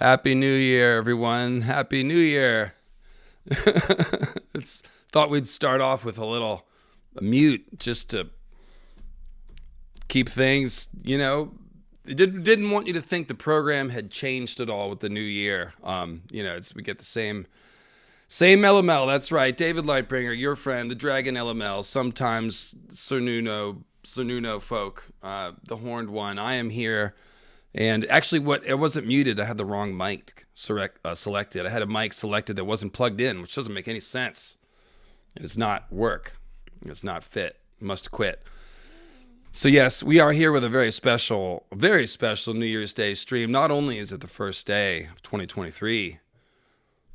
Happy New Year, everyone. Happy New Year. It's thought we'd start off with a little mute just to keep things, it didn't want you to think the program had changed at all with the new year. We get the same LML. That's right. David Lightbringer, your friend, the Dragon LML, sometimes Sir Nuno folk, the horned one. I am here. And actually, it wasn't muted. I had the wrong mic selected. I had a mic selected that wasn't plugged in, which doesn't make any sense. It does not work. It's not fit. Must quit. So yes, we are here with a very special New Year's Day stream. Not only is it the first day of 2023,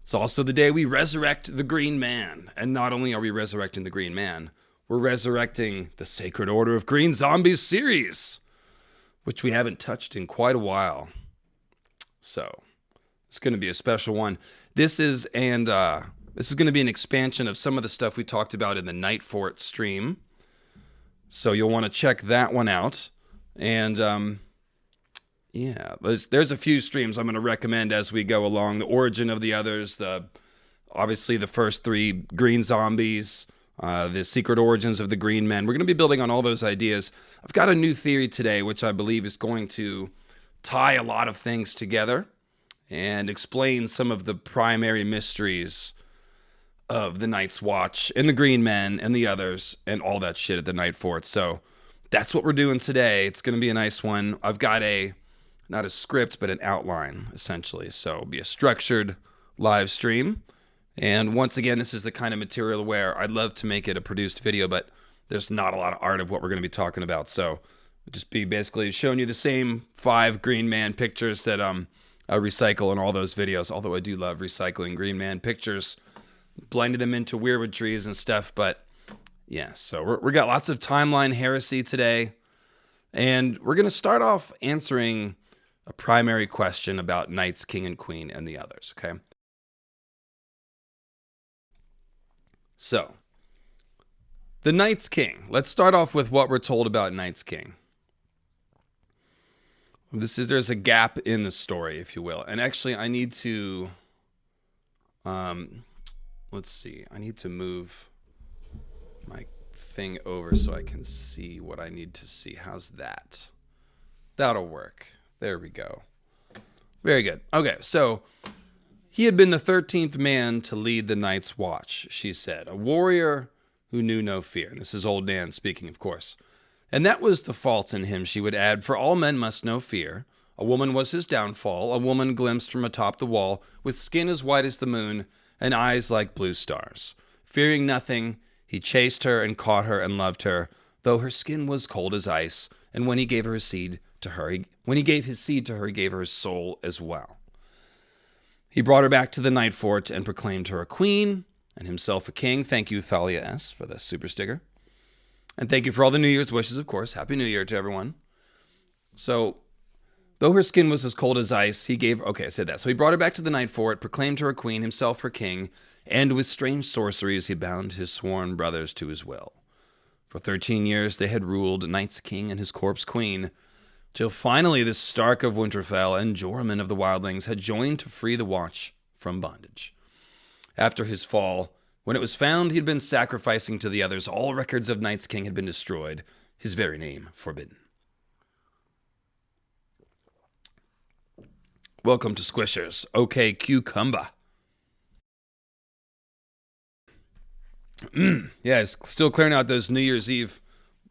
it's also the day we resurrect the Green Man. And not only are we resurrecting the Green Man, we're resurrecting the Sacred Order of Green Zombies series, which we haven't touched in quite a while. So it's going to be a special one. This is going to be an expansion of some of the stuff we talked about in the Nightfort stream. So you'll want to check that one out. And there's a few streams I'm going to recommend as we go along. The origin of the others, obviously the first three Green Zombies, the secret origins of the Green Men. We're going to be building on all those ideas. I've got a new theory today, which I believe is going to tie a lot of things together and explain some of the primary mysteries of the Night's Watch and the Green Men and the others and all that shit at the Nightfort. So that's what we're doing today. It's going to be a nice one. I've got not a script, but an outline, essentially. So it'll be a structured live stream. And once again, this is the kind of material where I'd love to make it a produced video, but there's not a lot of art of what we're going to be talking about. So it'll just be basically showing you the same 5 Green Man pictures that I recycle in all those videos. Although I do love recycling Green Man pictures, blending them into weirwood trees and stuff. But yeah, so we got lots of timeline heresy today. And we're going to start off answering a primary question about Knights, King, and Queen and the others, okay? So, the Night's King. Let's start off with what we're told about Night's King. There's a gap in the story, if you will. And actually, I need to, let's see. I need to move my thing over so I can see what I need to see. How's that? That'll work. There we go. Very good. Okay, so he had been the 13th man to lead the Night's Watch, she said. A warrior who knew no fear. And this is Old Dan speaking, of course. And that was the fault in him, she would add, for all men must know fear. A woman was his downfall. A woman glimpsed from atop the wall, with skin as white as the moon, and eyes like blue stars. Fearing nothing, he chased her and caught her and loved her, though her skin was cold as ice. And when he gave his seed to her, he gave her his soul as well. He brought her back to the Nightfort and proclaimed her a queen and himself a king. Thank you, Thalia S., for the super sticker. And thank you for all the New Year's wishes, of course. Happy New Year to everyone. So, though her skin was as cold as ice, I said that. So he brought her back to the Nightfort, proclaimed her a queen, himself her king, and with strange sorceries he bound his sworn brothers to his will. For 13 years they had ruled Night's King and his corpse queen, till finally the Stark of Winterfell and Jormungand of the Wildlings had joined to free the Watch from bondage. After his fall, when it was found he had been sacrificing to the others, all records of Night's King had been destroyed, his very name forbidden. Welcome to Squishers. Okay, cucumber. Yeah, it's still clearing out those New Year's Eve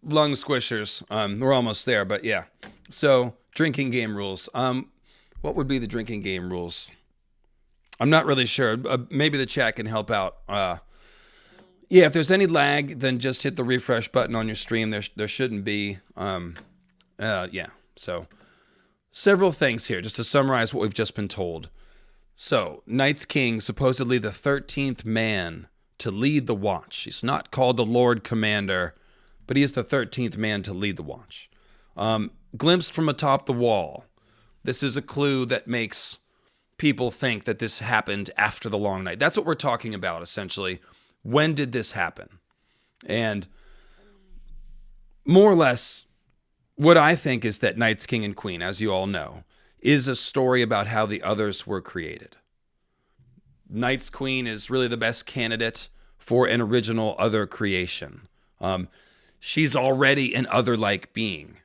lung squishers. We're almost there, but yeah. So, drinking game rules. What would be the drinking game rules? I'm not really sure. Maybe the chat can help out. If there's any lag, then just hit the refresh button on your stream. There shouldn't be. So, several things here, just to summarize what we've just been told. So, Night's King, supposedly the 13th man to lead the Watch. He's not called the Lord Commander, but he is the 13th man to lead the Watch. Glimpsed from atop the wall. This is a clue that makes people think that this happened after the long night. That's what we're talking about, essentially. When did this happen? And more or less, what I think is that Night's King and Queen, as you all know, is a story about how the others were created. Night's Queen is really the best candidate for an original other creation. She's already an other-like being.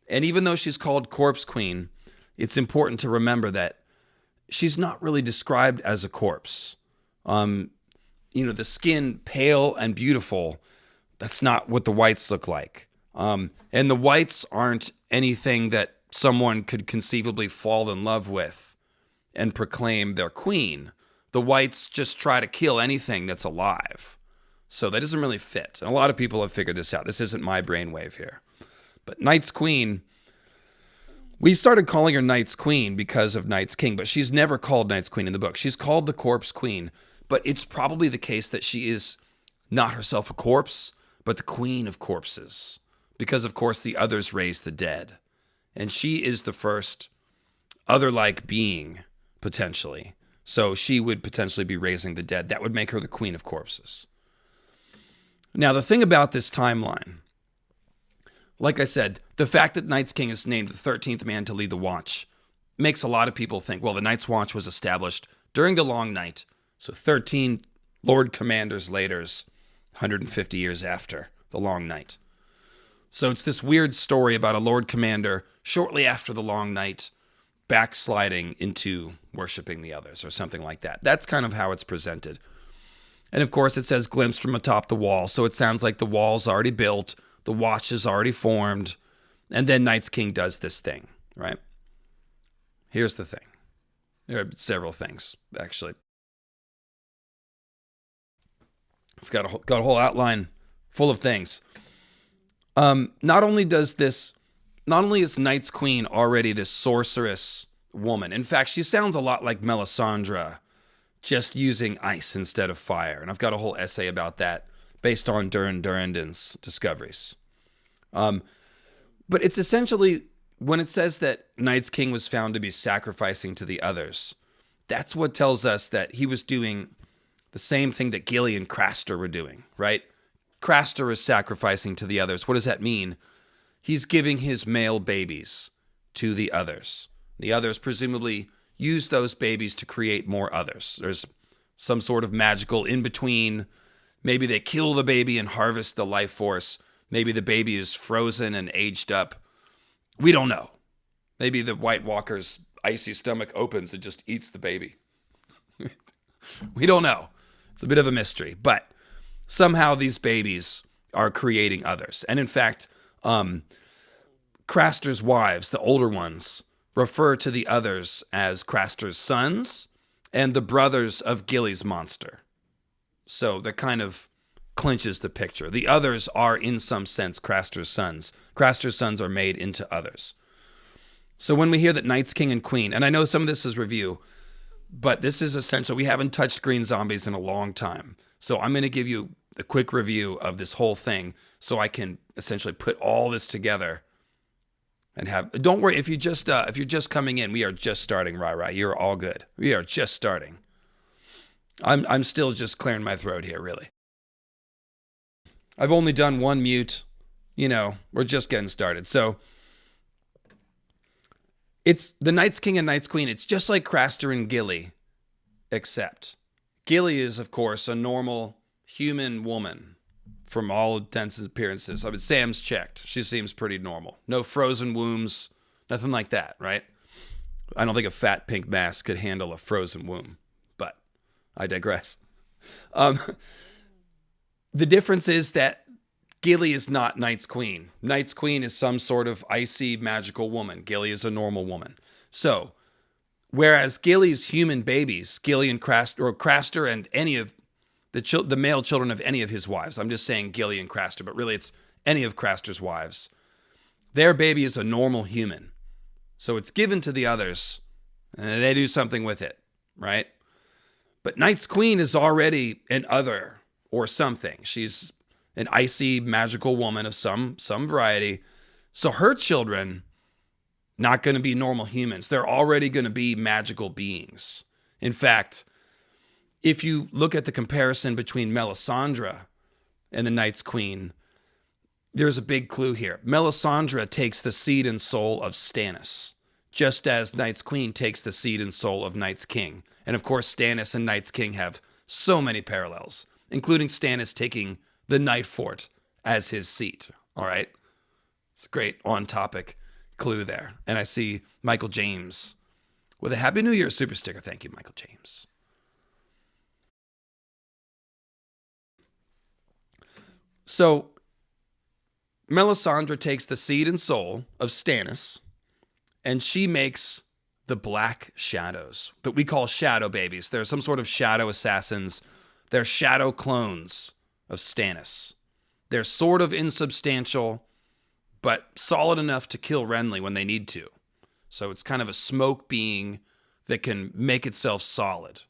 And even though she's called Corpse Queen, it's important to remember that she's not really described as a corpse. The skin pale and beautiful, that's not what the whites look like. And the whites aren't anything that someone could conceivably fall in love with and proclaim their queen. The whites just try to kill anything that's alive. So that doesn't really fit. And a lot of people have figured this out. This isn't my brainwave here. But Night's Queen, we started calling her Night's Queen because of Night's King, but she's never called Night's Queen in the book. She's called the Corpse Queen, but it's probably the case that she is not herself a corpse, but the queen of corpses. Because, of course, the others raise the dead. And she is the first other-like being, potentially. So she would potentially be raising the dead. That would make her the queen of corpses. Now, the thing about this timeline, like I said, the fact that Night's King is named the 13th man to lead the watch makes a lot of people think, well, the Night's Watch was established during the Long Night. So 13 Lord Commanders later, 150 years after the Long Night. So it's this weird story about a Lord Commander shortly after the Long Night backsliding into worshiping the others or something like that. That's kind of how it's presented. And of course it says glimpsed from atop the wall. So it sounds like the wall's already built. The watch is already formed. And then Night's King does this thing, right? Here's the thing. There are several things, actually. I've got a whole outline full of things. Not only is Night's Queen already this sorceress woman. In fact, she sounds a lot like Melisandre, just using ice instead of fire. And I've got a whole essay about that based on Durin Durandon's discoveries. But it's essentially, when it says that Night's King was found to be sacrificing to the others, that's what tells us that he was doing the same thing that Gilly and Craster were doing, right? Craster is sacrificing to the others. What does that mean? He's giving his male babies to the others. The others presumably use those babies to create more others. There's some sort of magical in-between. Maybe they kill the baby and harvest the life force. Maybe the baby is frozen and aged up. We don't know. Maybe the White Walker's icy stomach opens and just eats the baby. We don't know. It's a bit of a mystery. But somehow these babies are creating others. And in fact, Craster's wives, the older ones, refer to the others as Craster's sons and the brothers of Gilly's monster. So that kind of clinches the picture. The others are, in some sense, Craster's sons. Craster's sons are made into others. So when we hear that Night's King and Queen, and I know some of this is review, but this is essential. We haven't touched green zombies in a long time. So I'm going to give you a quick review of this whole thing so I can essentially put all this together and have, don't worry, if you're just coming in, we are just starting, Rah. You're all good. We are just starting. I'm still just clearing my throat here, really. I've only done one mute. We're just getting started. So it's the Night's King and Night's Queen. It's just like Craster and Gilly, except Gilly is, of course, a normal human woman from all intents and appearances. I mean, Sam's checked. She seems pretty normal. No frozen wombs, nothing like that, right? I don't think a fat pink mask could handle a frozen womb, but I digress. The difference is that Gilly is not Night's Queen. Night's Queen is some sort of icy, magical woman. Gilly is a normal woman. So, whereas Gilly's human babies, Gilly and Craster and any of the male children of any of his wives, I'm just saying Gilly and Craster, but really it's any of Craster's wives, their baby is a normal human. So it's given to the others, and they do something with it, right? But Night's Queen is already an other or something. She's an icy, magical woman of some variety. So her children, not going to be normal humans. They're already going to be magical beings. In fact, if you look at the comparison between Melisandre and the Night's Queen, there's a big clue here. Melisandre takes the seed and soul of Stannis, just as Night's Queen takes the seed and soul of Night's King. And of course, Stannis and Night's King have so many parallels, including Stannis taking the Nightfort as his seat. All right. It's a great on-topic clue there. And I see Michael James with a Happy New Year super sticker. Thank you, Michael James. So Melisandre takes the seed and soul of Stannis, and she makes the Black Shadows that we call shadow babies. They're some sort of shadow assassins. They're shadow clones of Stannis. They're sort of insubstantial, but solid enough to kill Renly when they need to. So it's kind of a smoke being that can make itself solid.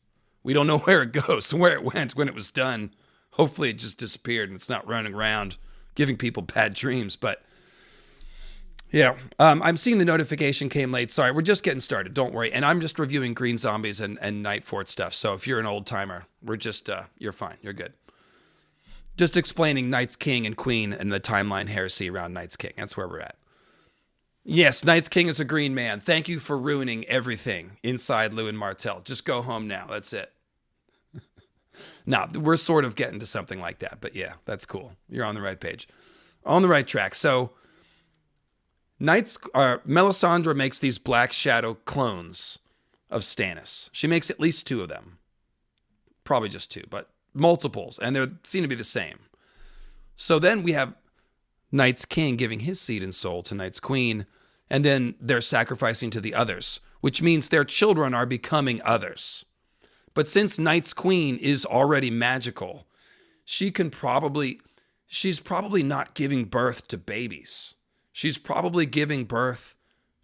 We don't know where it goes, where it went when it was done. Hopefully it just disappeared and it's not running around giving people bad dreams. But yeah, I'm seeing the notification came late. Sorry, we're just getting started. Don't worry. And I'm just reviewing Green Zombies and Nightfort stuff. So if you're an old timer, we're just, you're fine. You're good. Just explaining Night's King and Queen and the timeline heresy around Night's King. That's where we're at. Yes, Night's King is a green man. Thank you for ruining everything inside Lewin Martell. Just go home now. That's it. Now, we're sort of getting to something like that. But yeah, that's cool. You're on the right page. On the right track. So Melisandre makes these Black Shadow clones of Stannis. She makes at least 2 of them. Probably just 2, but multiples. And they seem to be the same. So then we have Night's King giving his seed and soul to Night's Queen, and then they're sacrificing to the others, which means their children are becoming others. But since Night's Queen is already magical, she's probably not giving birth to babies. She's probably giving birth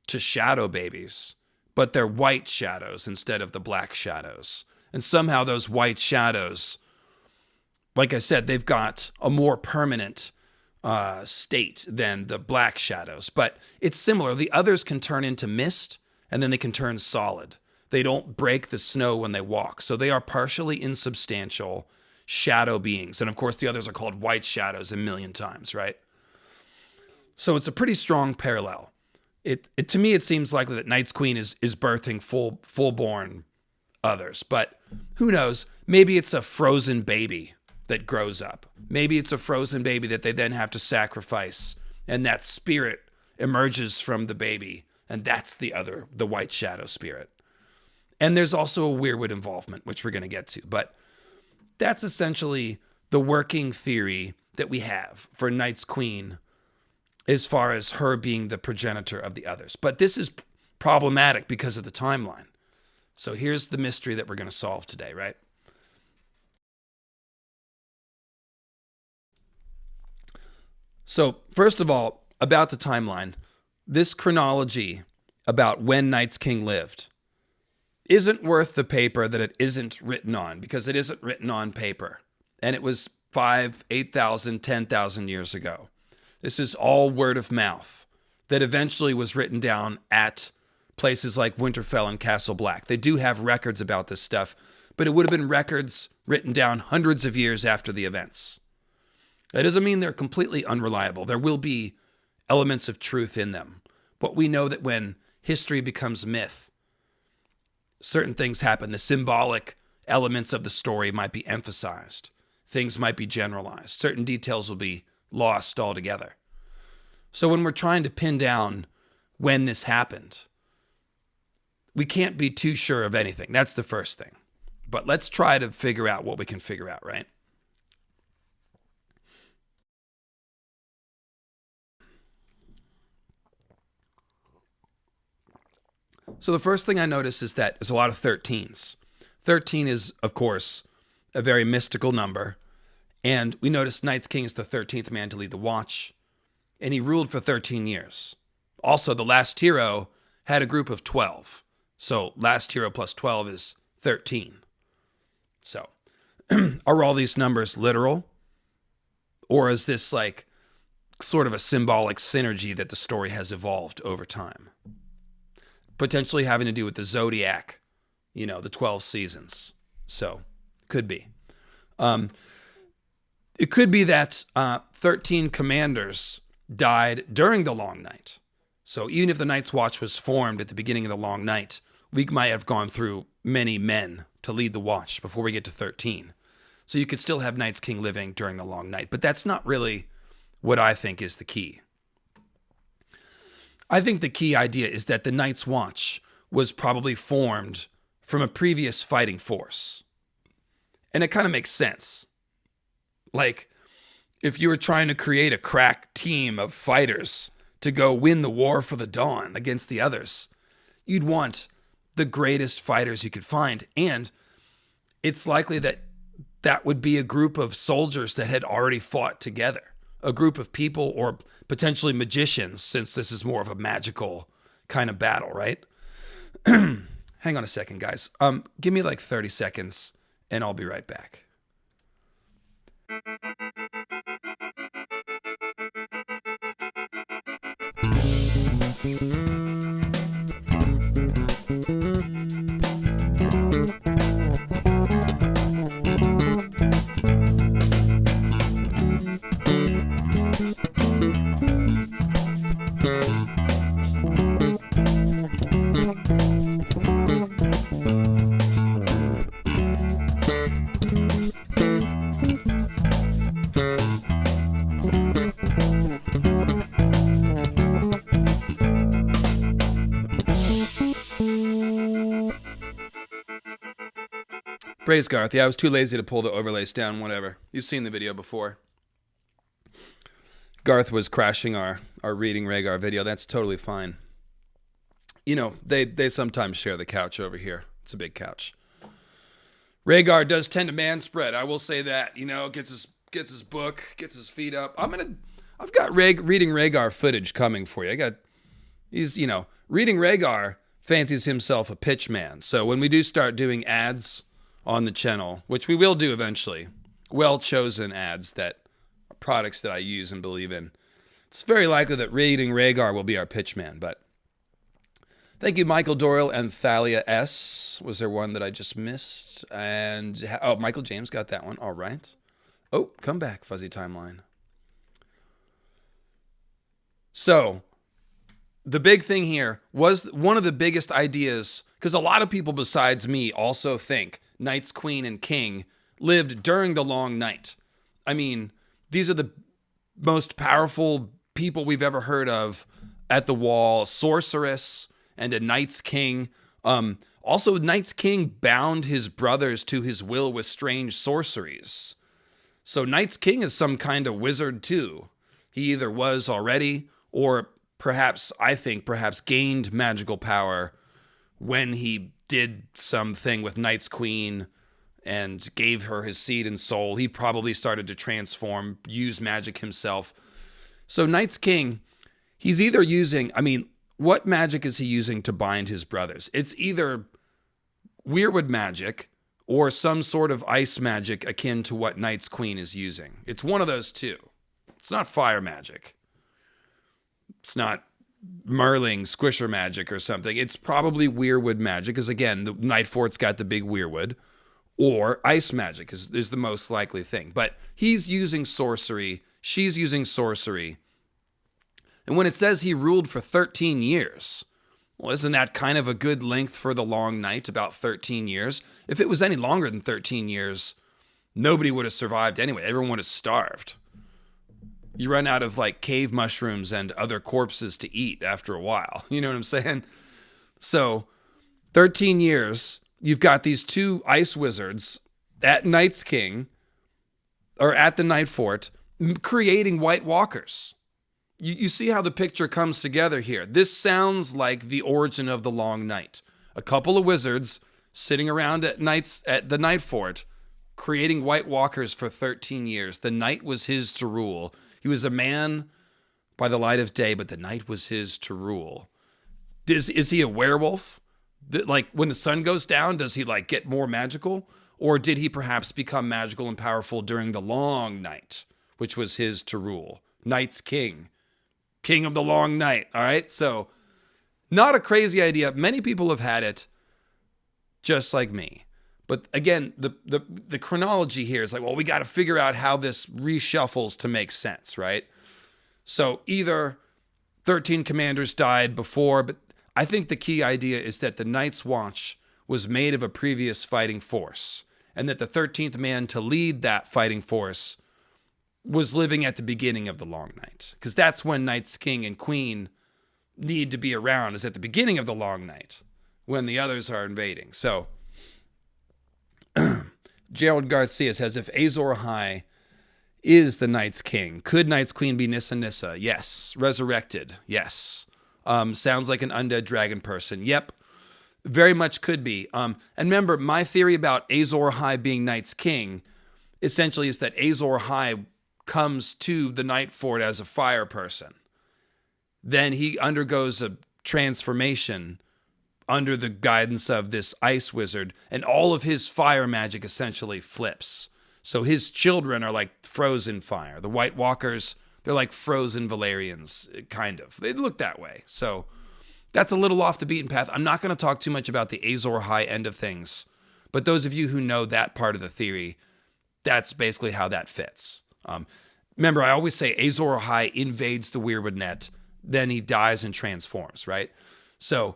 to shadow babies, but they're white shadows instead of the black shadows. And somehow those white shadows, like I said, they've got a more permanent state than the black shadows. But it's similar. The others can turn into mist, and then they can turn solid. They don't break the snow when they walk. So they are partially insubstantial shadow beings. And of course, the others are called white shadows a million times, right? So it's a pretty strong parallel. To me, it seems likely that Night's Queen is birthing full-born others. But who knows? Maybe it's a frozen baby that grows up. Maybe it's a frozen baby that they then have to sacrifice, and that spirit emerges from the baby, and that's the white shadow spirit. And there's also a weirwood involvement, which we're going to get to. But that's essentially the working theory that we have for Night's Queen as far as her being the progenitor of the others. But this is problematic because of the timeline. So here's the mystery that we're going to solve today, right? So first of all, about the timeline, this chronology about when Night's King lived isn't worth the paper that it isn't written on, because it isn't written on paper. And it was 5, 8,000, 10,000 years ago. This is all word of mouth that eventually was written down at places like Winterfell and Castle Black. They do have records about this stuff, but it would have been records written down hundreds of years after the events. That doesn't mean they're completely unreliable. There will be elements of truth in them. But we know that when history becomes myth, certain things happen. The symbolic elements of the story might be emphasized. Things might be generalized. Certain details will be lost altogether. So when we're trying to pin down when this happened, we can't be too sure of anything. That's the first thing. But let's try to figure out what we can figure out, right? So the first thing I notice is that there's a lot of 13s. 13 is, of course, a very mystical number. And we notice Night's King is the 13th man to lead the watch. And he ruled for 13 years. Also, the last hero had a group of 12. So last hero plus 12 is 13. So are all these numbers literal? Or is this like sort of a symbolic synergy that the story has evolved over time? Potentially having to do with the zodiac, the 12 seasons. So, could be. It could be that 13 commanders died during the Long Night, So even if the Night's Watch was formed at the beginning of the Long Night, we might have gone through many men to lead the watch before we get to 13. So you could still have Night's King living during the Long Night, but that's not really what I think is the key. I think the key idea is that the Night's Watch was probably formed from a previous fighting force. And it kind of makes sense. Like, if you were trying to create a crack team of fighters to go win the war for the dawn against the others, you'd want the greatest fighters you could find. And it's likely that that would be a group of soldiers that had already fought together, a group of people or potentially magicians, since this is more of a magical kind of battle, right? Hang on a second, guys. Give me like 30 seconds and I'll be right back. Praise Garth. Yeah, I was too lazy to pull the overlays down, whatever. You've seen the video before. Garth was crashing our Reading Rhaegar video. That's totally fine. You know, they sometimes share the couch over here. It's a big couch. Rhaegar does tend to man spread. I will say that. You know, gets his book, gets his feet up. I've got Reading Rhaegar footage coming for you. Reading Rhaegar fancies himself a pitch man. So when we do start doing ads on the channel, which we will do eventually, well-chosen ads that are products that I use and believe in, it's very likely that Reading Rhaegar will be our pitch man. But thank you, Michael Doyle and Thalia S. Was there one that I just missed? And Michael James got that one. All right. Oh, come back, Fuzzy Timeline. So the big thing here was one of the biggest ideas, because a lot of people besides me also think Knights, Queen, and King lived during the Long Night. I mean, these are the most powerful people we've ever heard of at the Wall. Sorceress and a Night's King. Also, Night's King bound his brothers to his will with strange sorceries. So Night's King is some kind of wizard too. He either was already, or perhaps gained magical power when he did something with Night's Queen and gave her his seed and soul. He probably started to transform, use magic himself. So Night's King, he's either using, what magic is he using to bind his brothers? It's either weirwood magic or some sort of ice magic akin to what Night's Queen is using. It's one of those two. It's not fire magic. It's not Merling squisher magic or something. It's probably weirwood magic, because again, the Nightfort's got the big weirwood, or ice magic is the most likely thing. But he's using sorcery, she's using sorcery. And when it says he ruled for 13 years, well, isn't that kind of a good length for the Long Night, about 13 years? If it was any longer than 13 years, nobody would have survived anyway. Everyone would have starved. You run out of like cave mushrooms and other corpses to eat after a while. You know what I'm saying? So 13 years, you've got these two ice wizards at Night's King, or at the Nightfort, creating White Walkers. You see how the picture comes together here. This sounds like the origin of the Long Night. A couple of wizards sitting around at the Nightfort, creating White Walkers for 13 years. The night was his to rule. He was a man by the light of day, but the night was his to rule. Is he a werewolf? Like when the sun goes down, does he like get more magical? Or did he perhaps become magical and powerful during the Long Night, which was his to rule? Night's King. King of the Long Night. All right. So not a crazy idea. Many people have had it just like me. But again, the chronology here is like, well, we got to figure out how this reshuffles to make sense, right? So either 13 commanders died before, but I think the key idea is that the Night's Watch was made of a previous fighting force, and that the 13th man to lead that fighting force was living at the beginning of the Long Night, because that's when Night's King and Queen need to be around, is at the beginning of the Long Night when the others are invading. So Gerald Garcia says, if Azor Ahai is the Night's King, could Night's Queen be Nissa Nissa? Yes. Resurrected? Yes. Sounds like an undead dragon person. Yep. Very much could be. And remember, my theory about Azor Ahai being Night's King essentially is that Azor Ahai comes to the Nightfort as a fire person. Then he undergoes a transformation under the guidance of this ice wizard, and all of his fire magic essentially flips. So his children are like frozen fire. The White Walkers, they're like frozen Valerians, kind of. They look that way. So that's a little off the beaten path. I'm not going to talk too much about the Azor Ahai end of things, but those of you who know that part of the theory, that's basically how that fits. Remember, I always say Azor Ahai invades the Weirwood Net, then he dies and transforms, right? So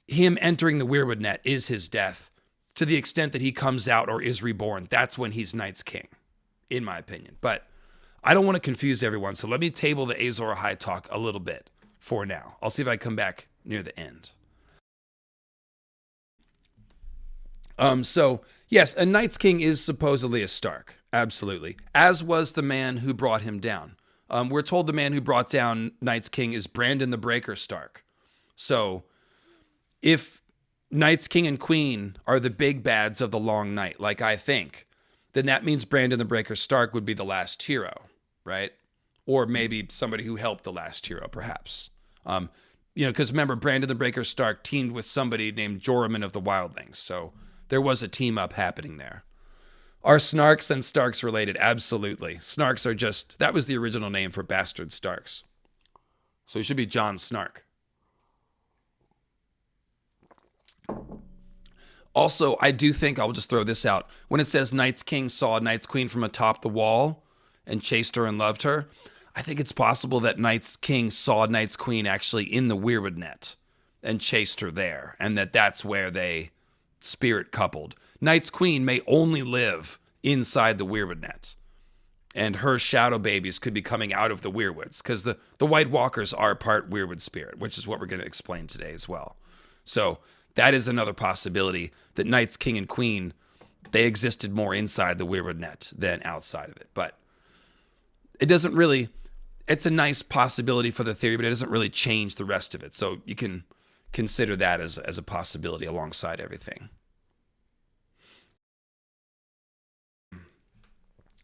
him entering the Weirwood Net is his death. To the extent that he comes out or is reborn, that's when he's Night's King, in my opinion. But I don't want to confuse everyone, so let me table the Azor Ahai talk a little bit for now. I'll see if I come back near the end. So, yes, a Night's King is supposedly a Stark, absolutely, as was the man who brought him down. We're told the man who brought down Night's King is Brandon the Breaker Stark. So, if Night's King and Queen are the big bads of the Long Night, like I think, then that means Brandon the Breaker Stark would be the last hero, right? Or maybe somebody who helped the last hero, perhaps. Because remember, Brandon the Breaker Stark teamed with somebody named Joramun of the Wildlings, so there was a team up happening there. Are Snarks and Starks related? Absolutely. Snarks are just, that was the original name for bastard Starks. So he should be Jon Snark. Also, I do think, I'll just throw this out, when it says Night's King saw Night's Queen from atop the wall and chased her and loved her, I think it's possible that Night's King saw Night's Queen actually in the Weirwood Net and chased her there, and that's where they spirit coupled. Night's Queen may only live inside the Weirwood Net, and her shadow babies could be coming out of the Weirwoods, because the White Walkers are part Weirwood spirit, which is what we're going to explain today as well. So that is another possibility, that Night's King and Queen, they existed more inside the Weirwood Net than outside of it. But it doesn't really, it's a nice possibility for the theory, but it doesn't really change the rest of it. So you can consider that as a possibility alongside everything.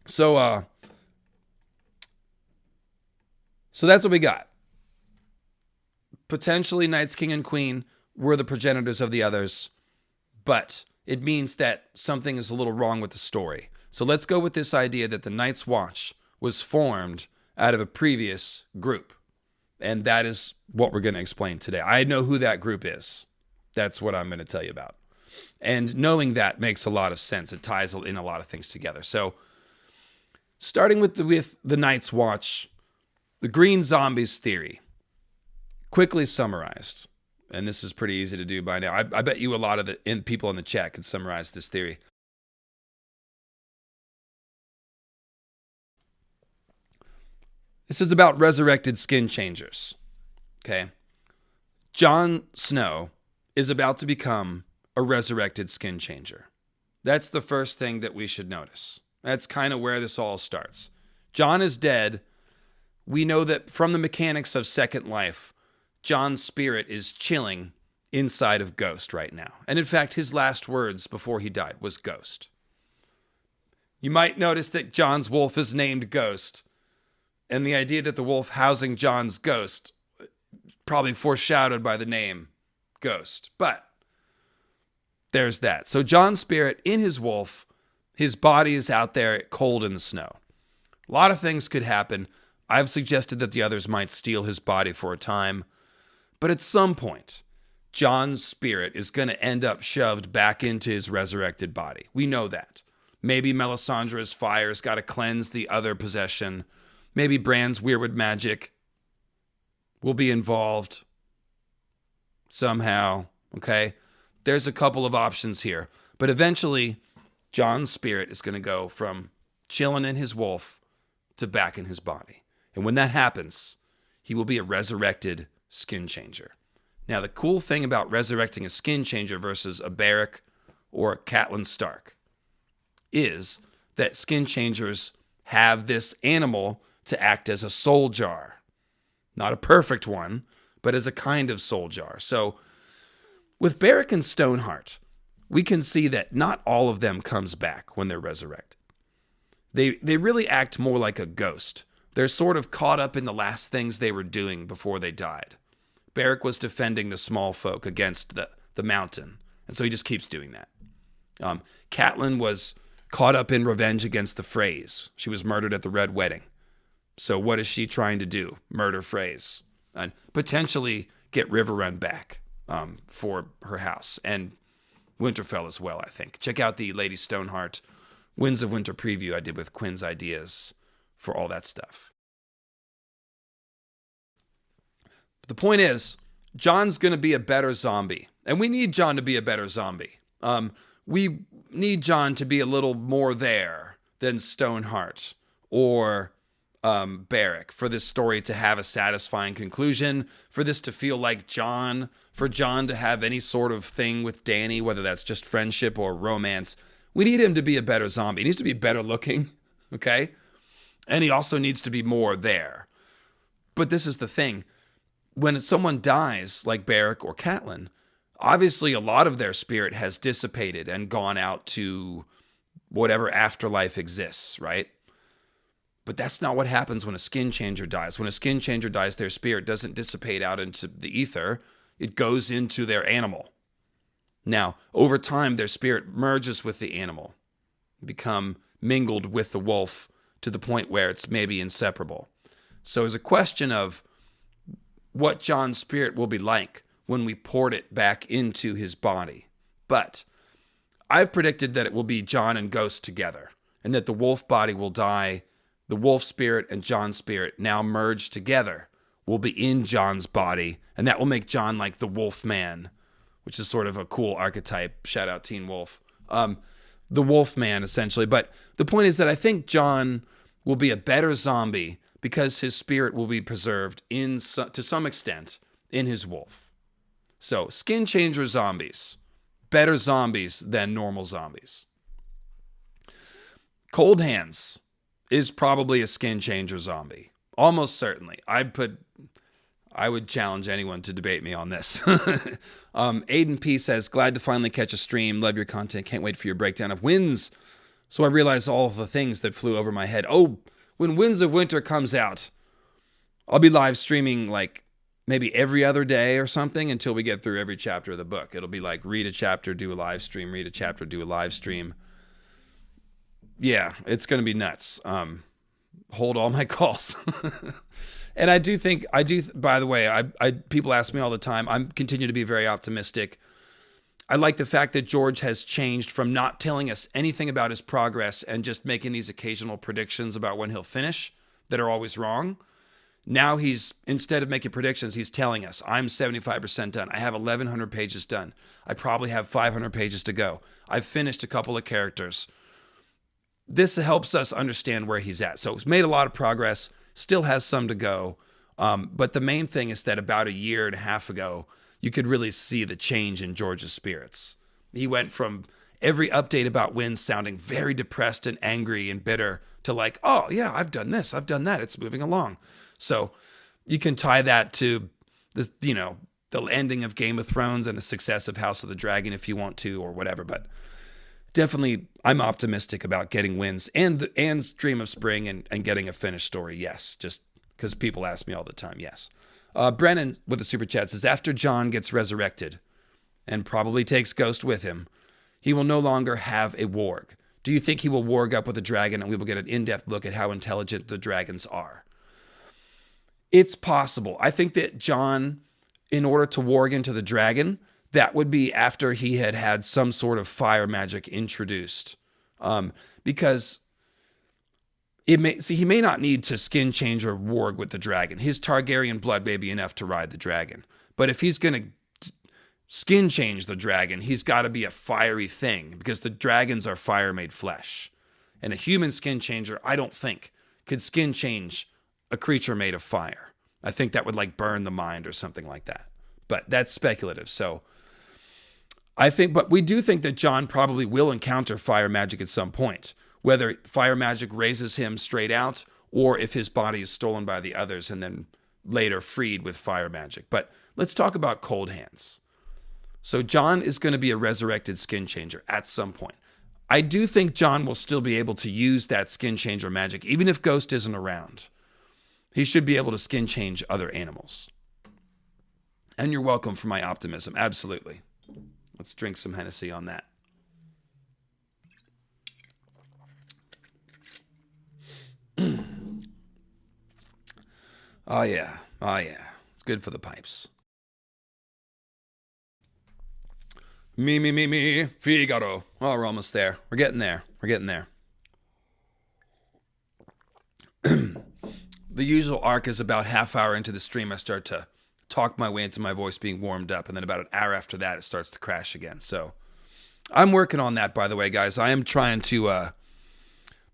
So that's what we got. Potentially Night's King and Queen were the progenitors of the others, but it means that something is a little wrong with the story. So let's go with this idea that the Night's Watch was formed out of a previous group. And that is what we're going to explain today. I know who that group is. That's what I'm going to tell you about. And knowing that makes a lot of sense. It ties in a lot of things together. So starting with the Night's Watch, the Green Zombies theory, quickly summarized. And this is pretty easy to do by now. I bet you a lot of the people in the chat could summarize this theory. This is about resurrected skin changers. Okay? Jon Snow is about to become a resurrected skin changer. That's the first thing that we should notice. That's kind of where this all starts. Jon is dead. We know that from the mechanics of Second Life, Jon's spirit is chilling inside of Ghost right now. And in fact, his last words before he died was Ghost. You might notice that Jon's wolf is named Ghost. And the idea that the wolf housing Jon's ghost, probably foreshadowed by the name Ghost. But there's that. So Jon's spirit in his wolf, his body is out there cold in the snow. A lot of things could happen. I've suggested that the others might steal his body for a time. But at some point, Jon's spirit is going to end up shoved back into his resurrected body. We know that. Maybe Melisandre's fire's got to cleanse the other possession. Maybe Bran's Weirwood magic will be involved somehow, okay? There's a couple of options here. But eventually, John's spirit is going to go from chilling in his wolf to back in his body. And when that happens, he will be a resurrected skin changer. Now, the cool thing about resurrecting a skin changer versus a Beric or a Catelyn Stark is that skin changers have this animal to act as a soul jar. Not a perfect one, but as a kind of soul jar. So with Beric and Stoneheart, we can see that not all of them comes back when they're resurrected. They really act more like a ghost. They're sort of caught up in the last things they were doing before they died. Beric was defending the small folk against the mountain, and so he just keeps doing that. Catelyn was caught up in revenge against the Freys. She was murdered at the Red Wedding. So what is she trying to do? Murder Freys. And potentially get Riverrun back for her house. And Winterfell as well, I think. Check out the Lady Stoneheart Winds of Winter preview I did with Quinn's ideas for all that stuff. But the point is, Jon's going to be a better zombie. And we need Jon to be a better zombie. We need Jon to be a little more there than Stoneheart or Beric for this story to have a satisfying conclusion, for this to feel like Jon, for Jon to have any sort of thing with Dany, whether that's just friendship or romance. We need him to be a better zombie. He needs to be better looking, okay? And he also needs to be more there. But this is the thing. When someone dies, like Beric or Catelyn, obviously a lot of their spirit has dissipated and gone out to whatever afterlife exists, right? But that's not what happens when a skin changer dies. When a skin changer dies, their spirit doesn't dissipate out into the ether. It goes into their animal. Now, over time, their spirit merges with the animal, become mingled with the wolf to the point where it's maybe inseparable. So it's a question of what Jon's spirit will be like when we port it back into his body. But I've predicted that it will be Jon and Ghost together, and that the wolf body will die. The wolf spirit and Jon's spirit, now merged together, will be in Jon's body, and that will make Jon like the wolf man, which is sort of a cool archetype. Shout out Teen Wolf. The wolf man, essentially. But the point is that I think Jon will be a better zombie because his spirit will be preserved to some extent in his wolf. So, skin changer zombies. Better zombies than normal zombies. Cold Hands is probably a skin changer zombie. Almost certainly. I would challenge anyone to debate me on this. Aiden P says, glad to finally catch a stream. Love your content. Can't wait for your breakdown of Winds. So I realized all of the things that flew over my head. Oh, when Winds of Winter comes out, I'll be live streaming like maybe every other day or something until we get through every chapter of the book. It'll be like read a chapter, do a live stream, read a chapter, do a live stream. Yeah, it's going to be nuts. Hold all my calls. And I do, by the way, people ask me all the time, I'm continue to be very optimistic. I like the fact that George has changed from not telling us anything about his progress and just making these occasional predictions about when he'll finish that are always wrong. Now instead of making predictions, he's telling us, I'm 75% done. I have 1,100 pages done. I probably have 500 pages to go. I've finished a couple of characters. This helps us understand where he's at. So he's made a lot of progress, still has some to go. But the main thing is that about a year and a half ago, you could really see the change in George's spirits. He went from every update about Wind sounding very depressed and angry and bitter to like, oh yeah, I've done this, I've done that, it's moving along. So you can tie that to the ending of Game of Thrones and the success of House of the Dragon if you want to, or whatever. But definitely, I'm optimistic about getting Winds and Dream of Spring and getting a finished story. Yes, just because people ask me all the time. Yes. Brennan with the super chat says, after Jon gets resurrected and probably takes Ghost with him, he will no longer have a warg. Do you think he will warg up with a dragon and we will get an in-depth look at how intelligent the dragons are? It's possible. I think that Jon, in order to warg into the dragon, that would be after he had some sort of fire magic introduced. Because he may not need to skin change or warg with the dragon. His Targaryen blood may be enough to ride the dragon. But if he's going to skin change the dragon, he's got to be a fiery thing, because the dragons are fire made flesh. And a human skin changer, I don't think, could skin change a creature made of fire. I think that would like burn the mind or something like that. But that's speculative. So but we do think that Jon probably will encounter fire magic at some point. Whether fire magic raises him straight out, or if his body is stolen by the others and then later freed with fire magic. But let's talk about cold hands. So Jon is going to be a resurrected skin changer at some point. I do think Jon will still be able to use that skin changer magic, even if Ghost isn't around. He should be able to skin change other animals. And you're welcome for my optimism. Absolutely. Let's drink some Hennessy on that. Oh yeah. It's good for the pipes. Me, Figaro. Oh, we're almost there. We're getting there. The usual arc is about half hour into the stream, I start to talk my way into my voice being warmed up, and then about an hour after that, it starts to crash again. So I'm working on that, by the way, guys. I am trying to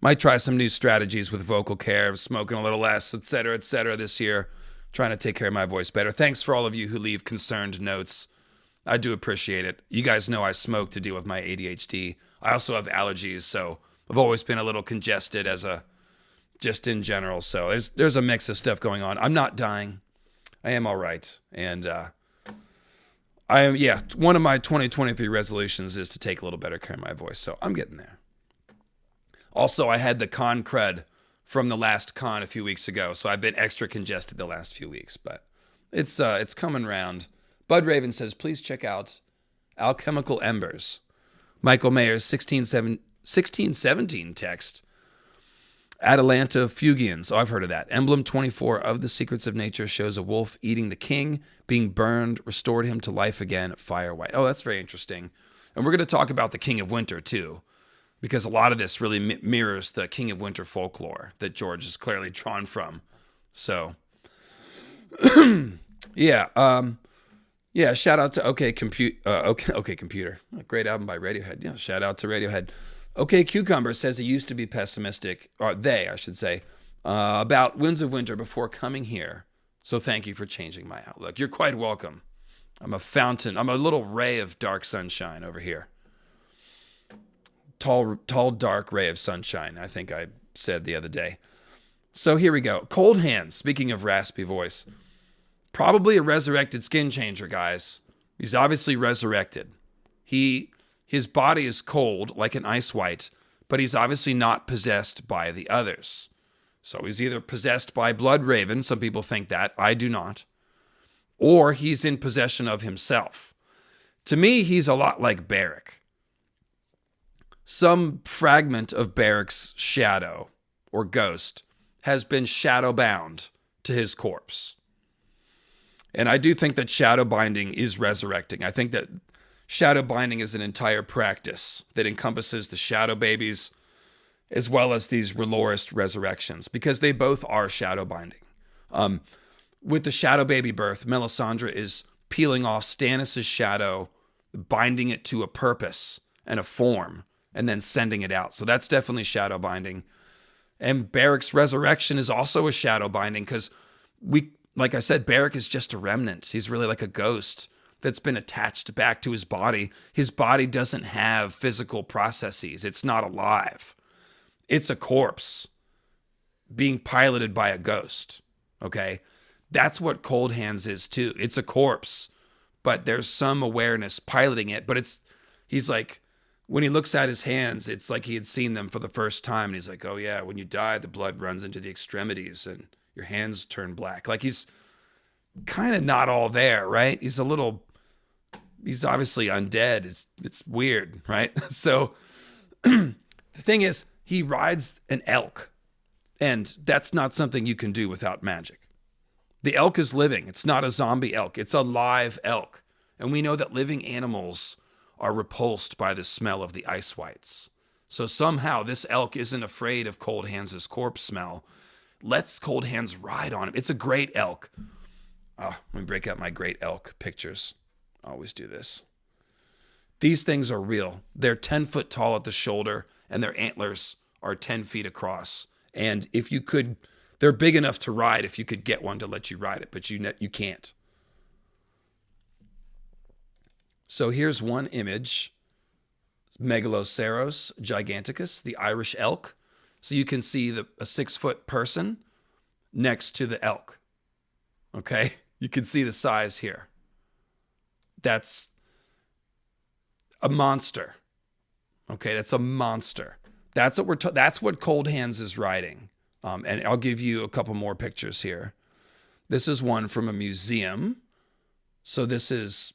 might try some new strategies with vocal care, smoking a little less, etc., this year, trying to take care of my voice better. Thanks for all of you who leave concerned notes. I do appreciate it. You guys know I smoke to deal with my ADHD. I also have allergies, so I've always been a little congested just in general. So there's a mix of stuff going on. I'm not dying. I am all right. And one of my 2023 resolutions is to take a little better care of my voice. So I'm getting there. Also, I had the con crud from the last con a few weeks ago, so I've been extra congested the last few weeks, but it's coming around. Bud Raven says, please check out Alchemical Embers. Michael Mayer's 1617 text. Atalanta Fugians. Oh, I've heard of that. Emblem 24 of the Secrets of Nature shows a wolf eating the king, being burned, restored him to life again, fire white. Oh, that's very interesting. And we're going to talk about the King of Winter, too, because a lot of this really mirrors the King of Winter folklore that George is clearly drawn from. So, yeah, shout out to OK Computer. Great album by Radiohead. Yeah, shout out to Radiohead. OK Cucumber says he used to be pessimistic, or they, I should say, about Winds of Winter before coming here. So thank you for changing my outlook. You're quite welcome. I'm a fountain. I'm a little ray of dark sunshine over here. Tall, dark ray of sunshine, I think I said the other day. So here we go. Cold hands, speaking of raspy voice. Probably a resurrected skin changer, guys. He's obviously resurrected. His body is cold, like an ice white, but he's obviously not possessed by the others. So he's either possessed by Blood Raven, some people think that, I do not, or he's in possession of himself. To me, he's a lot like Beric. Some fragment of Beric's shadow, or ghost, has been shadow bound to his corpse. And I do think that shadow binding is resurrecting. I think that shadow binding is an entire practice that encompasses the shadow babies as well as these Relorist resurrections, because they both are shadow binding. With the shadow baby birth, Melisandre is peeling off Stannis' shadow, binding it to a purpose and a form, and then sending it out. So that's definitely shadow binding. And Beric's resurrection is also a shadow binding, because like I said, Beric is just a remnant. He's really like a ghost that's been attached back to his body. His body doesn't have physical processes. It's not alive. It's a corpse being piloted by a ghost. Okay? That's what Cold Hands is too. It's a corpse, but there's some awareness piloting it. But he's like, when he looks at his hands, it's like he had seen them for the first time. And he's like, oh yeah, when you die, the blood runs into the extremities and your hands turn black. Like, he's kind of not all there, right? He's obviously undead. It's weird, right? So the thing is, he rides an elk, and that's not something you can do without magic. The elk is living. It's not a zombie elk. It's a live elk. And we know that living animals are repulsed by the smell of the ice whites. So somehow this elk isn't afraid of Cold Hands' corpse smell. Lets Cold Hands ride on him. It's a great elk. Let me break out my great elk pictures. I always do this. These things are real. They're 10 foot tall at the shoulder, and their antlers are 10 feet across. And if you could, they're big enough to ride if you could get one to let you ride it, but you can't. So here's one image. Megaloceros giganticus, the Irish elk. So you can see a 6 foot person next to the elk. Okay? You can see the size here. That's a monster. Okay, that's a monster. That's what Cold Hands is riding. And I'll give you a couple more pictures here. This is one from a museum. So this is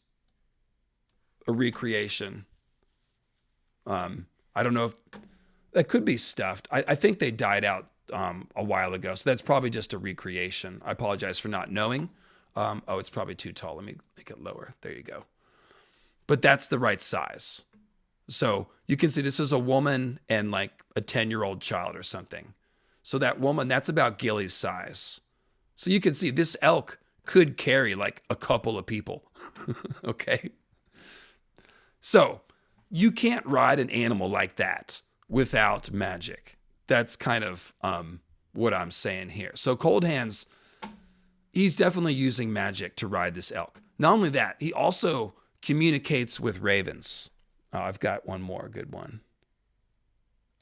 a recreation. I don't know if that could be stuffed. I think they died out a while ago. So that's probably just a recreation. I apologize for not knowing. Oh, it's probably too tall. Let me make it lower. There you go. But that's the right size. So you can see this is a woman and like a 10-year-old child or something. So that woman, that's about Gilly's size. So you can see this elk could carry like a couple of people. Okay. So you can't ride an animal like that without magic. That's kind of what I'm saying here. So Cold Hands, he's definitely using magic to ride this elk. Not only that, he also communicates with ravens. Oh, I've got one more good one.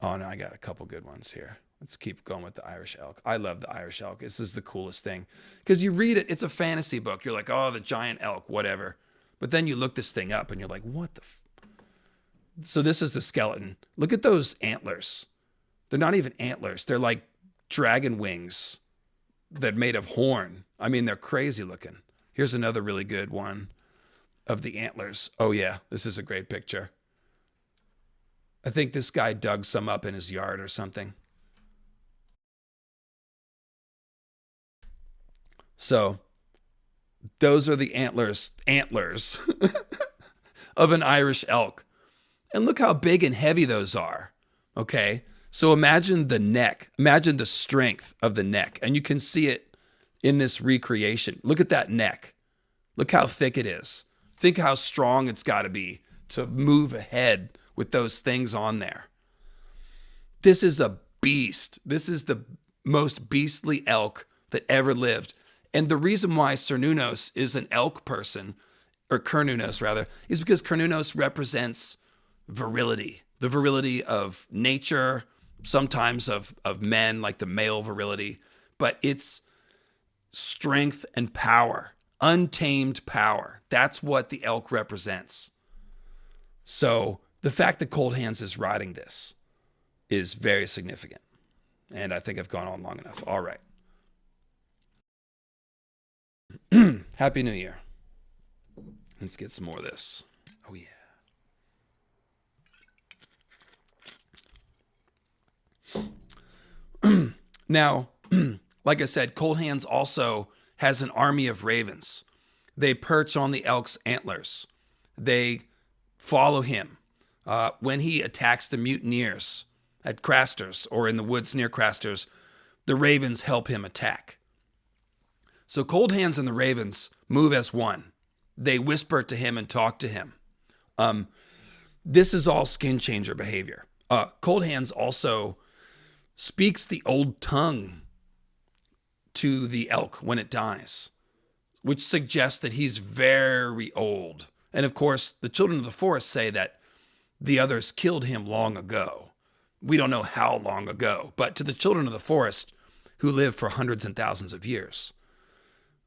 Oh, no, I got a couple good ones here. Let's keep going with the Irish elk. I love the Irish elk. This is the coolest thing. Because you read it, it's a fantasy book. You're like, oh, the giant elk, whatever. But then you look this thing up and you're like, what the So this is the skeleton. Look at those antlers. They're not even antlers. They're like dragon wings that made of horn. I mean, they're crazy looking. Here's another really good one of the antlers. Oh yeah, this is a great picture. I think this guy dug some up in his yard or something. So those are the antlers of an Irish elk. And look how big and heavy those are. Okay. So imagine the neck, imagine the strength of the neck. And you can see it in this recreation. Look at that neck. Look how thick it is. Think how strong it's got to be to move ahead with those things on there. This is a beast. This is the most beastly elk that ever lived. And the reason why Cernunnos is an elk person, or Cernunnos rather, is because Cernunnos represents virility, the virility of nature, sometimes of men, like the male virility, but it's strength and power, untamed power. That's what the elk represents. So the fact that Cold Hands is riding this is very significant. And I think I've gone on long enough. All right. Happy New Year. Let's get some more of this. Oh, yeah. Now, like I said, Cold Hands also has an army of ravens. They perch on the elk's antlers. They follow him. When he attacks the mutineers at Crasters or in the woods near Crasters, the ravens help him attack. So Cold Hands and the ravens move as one. They whisper to him and talk to him. This is all skin changer behavior. Cold Hands also speaks the old tongue to the elk when it dies, which suggests that he's very old. And of course, the children of the forest say that the others killed him long ago. We don't know how long ago, but to the children of the forest who live for hundreds and thousands of years,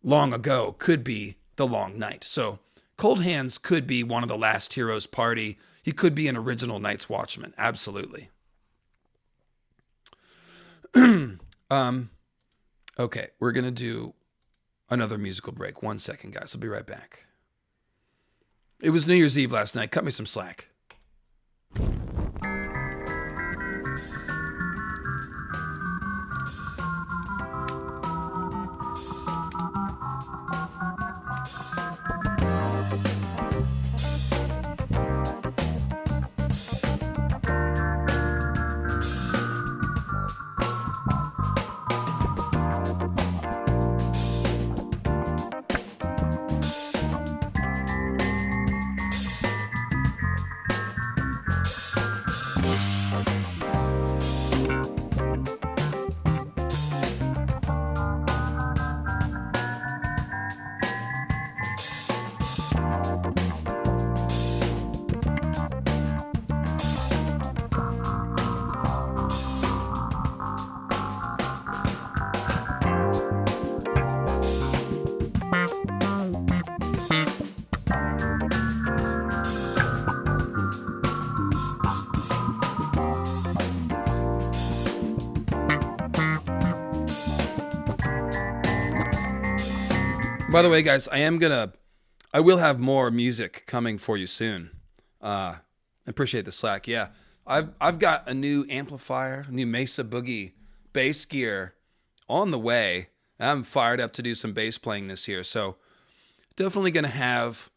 long ago could be the long night. So Cold Hands could be one of the last heroes' party. He could be an original Night's Watchman. Absolutely. Okay, we're going to do another musical break. 1 second, guys. I'll be right back. It was New Year's Eve last night. Cut me some slack. By the way, guys, I will have more music coming for you soon. I appreciate the slack. Yeah, I've got a new amplifier, new Mesa Boogie bass gear on the way. I'm fired up to do some bass playing this year, so definitely gonna have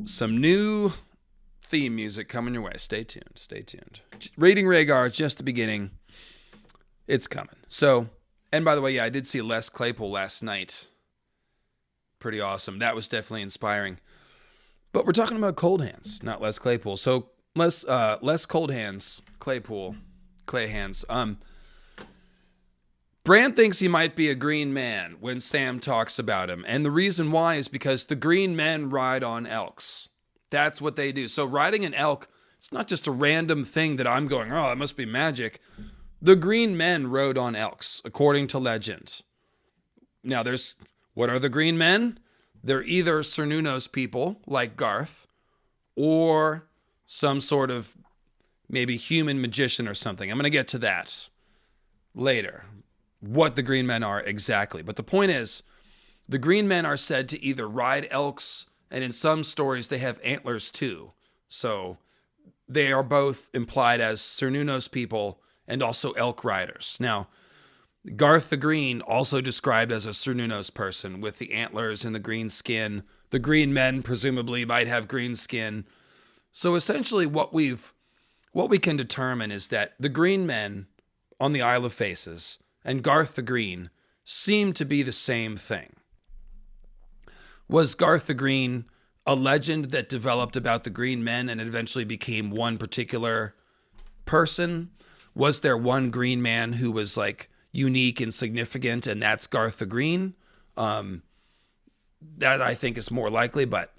some new theme music coming your way. Stay tuned. Stay tuned. Reading Rhaegar, just the beginning. It's coming. So, and by the way, yeah, I did see Les Claypool last night. Pretty awesome. That was definitely inspiring. But we're talking about Cold Hands, not Les Claypool. So Les Cold Hands, Claypool, Clay Hands. Bran thinks he might be a green man when Sam talks about him. And the reason why is because the green men ride on elks. That's what they do. So riding an elk, it's not just a random thing that I'm going, oh, it must be magic. The green men rode on elks, according to legend. Now, what are the green men? They're either Cernunnos people, like Garth, or some sort of maybe human magician or something. I'm going to get to that later, what the green men are exactly. But the point is, the green men are said to either ride elks, and in some stories they have antlers too. So they are both implied as Cernunnos people and also elk riders. Now, Garth the Green, also described as a Cernunnos person with the antlers and the green skin. The green men presumably might have green skin. So essentially what we can determine is that the green men on the Isle of Faces and Garth the Green seem to be the same thing. Was Garth the Green a legend that developed about the green men and eventually became one particular person? Was there one green man who was like unique and significant, and that's Garth the Green? That I think is more likely, but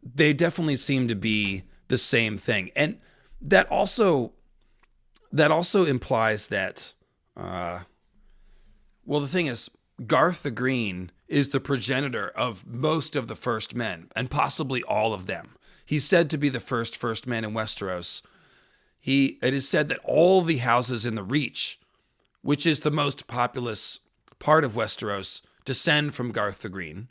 they definitely seem to be the same thing. And that also implies that, the thing is, Garth the Green is the progenitor of most of the first men, and possibly all of them. He's said to be the first man in Westeros. It is said that all the houses in the Reach, which is the most populous part of Westeros, descend from Garth the Green.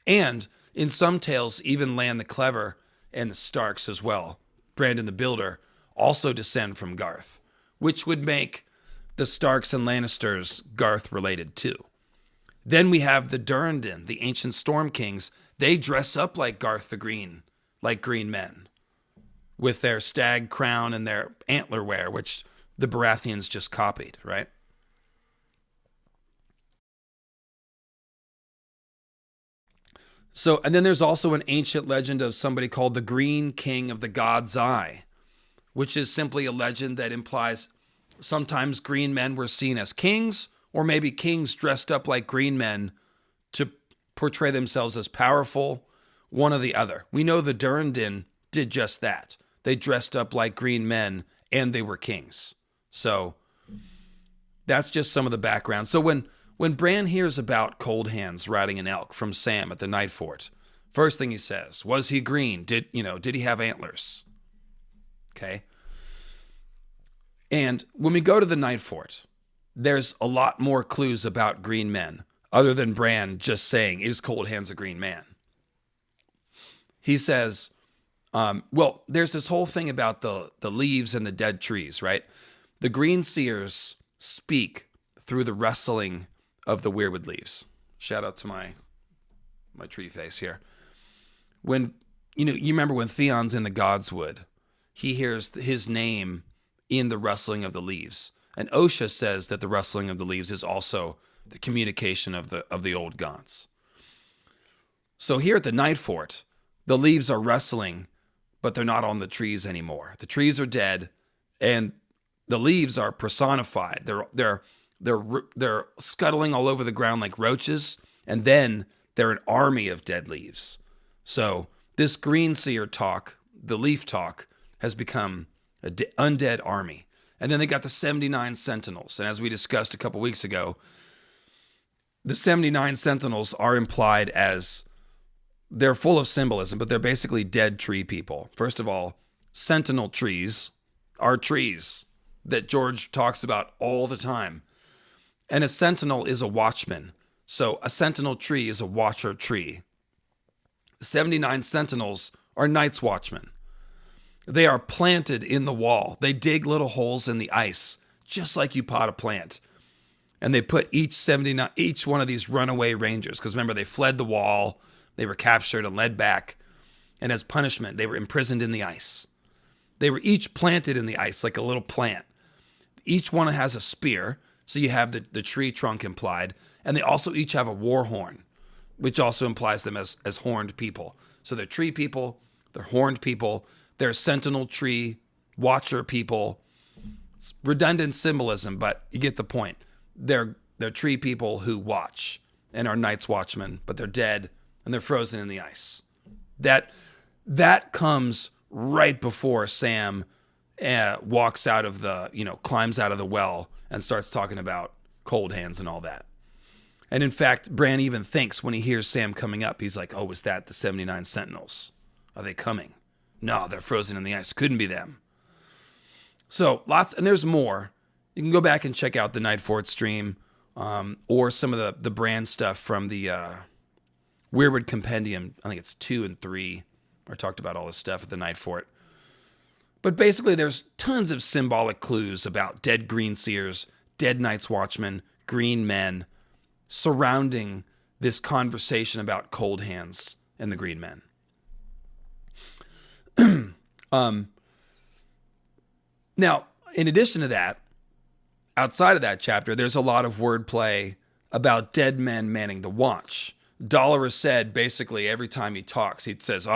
And in some tales, even Lan the Clever and the Starks as well, Brandon the Builder, also descend from Garth, which would make the Starks and Lannisters Garth related too. Then we have the Durrandon, the ancient Storm Kings. They dress up like Garth the Green, like green men, with their stag crown and their antler wear, which the Baratheons just copied, right? So, and then there's also an ancient legend of somebody called the Green King of the God's Eye, which is simply a legend that implies sometimes green men were seen as kings, or maybe kings dressed up like green men to portray themselves as powerful, one or the other. We know the Durrandon did just that. They dressed up like green men and they were kings. So that's just some of the background. So when Bran hears about Cold Hands riding an elk from Sam at the Nightfort, first thing he says, was he green? Did he have antlers? Okay. And when we go to the Nightfort, there's a lot more clues about green men, other than Bran just saying, is Cold Hands a green man? He says, there's this whole thing about the leaves and the dead trees, right? The green seers speak through the rustling of the weirwood leaves. Shout out to my tree face here. When, you remember when Theon's in the Godswood, he hears his name in the rustling of the leaves. And Osha says that the rustling of the leaves is also the communication of the old gods. So here at the Nightfort, the leaves are rustling, but they're not on the trees anymore. The trees are dead, and the leaves are personified. They're scuttling all over the ground like roaches, and then they're an army of dead leaves. So this green seer talk, the leaf talk, has become an undead army. And then they got the 79 Sentinels. And as we discussed a couple weeks ago, the 79 Sentinels are implied as, they're full of symbolism, but they're basically dead tree people. First of all, sentinel trees are trees that George talks about all the time. And a sentinel is a watchman. So a sentinel tree is a watcher tree. 79 sentinels are Night's Watchmen. They are planted in the wall. They dig little holes in the ice, just like you pot a plant. And they put each one of these runaway rangers, because remember, they fled the wall, they were captured and led back, and as punishment, they were imprisoned in the ice. They were each planted in the ice like a little plant. Each one has a spear, so you have the tree trunk implied, and they also each have a war horn, which also implies them as horned people. So they're tree people, they're horned people, they're sentinel tree watcher people. It's redundant symbolism, but you get the point. They're tree people who watch and are Night's Watchmen, but they're dead and they're frozen in the ice. That comes right before Sam walks out of climbs out of the well and starts talking about cold hands and all that. And in fact, Bran even thinks when he hears Sam coming up, he's like, oh, is that the 79 Sentinels? Are they coming? No, they're frozen in the ice. Couldn't be them. So and there's more. You can go back and check out the Nightfort stream or some of the Bran stuff from the Weirwood Compendium. I think it's 2 and 3. I talked about all this stuff at the Nightfort. But basically, there's tons of symbolic clues about dead green seers, dead Night's Watchmen, green men, surrounding this conversation about cold hands and the green men. Now, in addition to that, outside of that chapter, there's a lot of wordplay about dead men manning the watch. Dolorous said basically every time he talks, he says,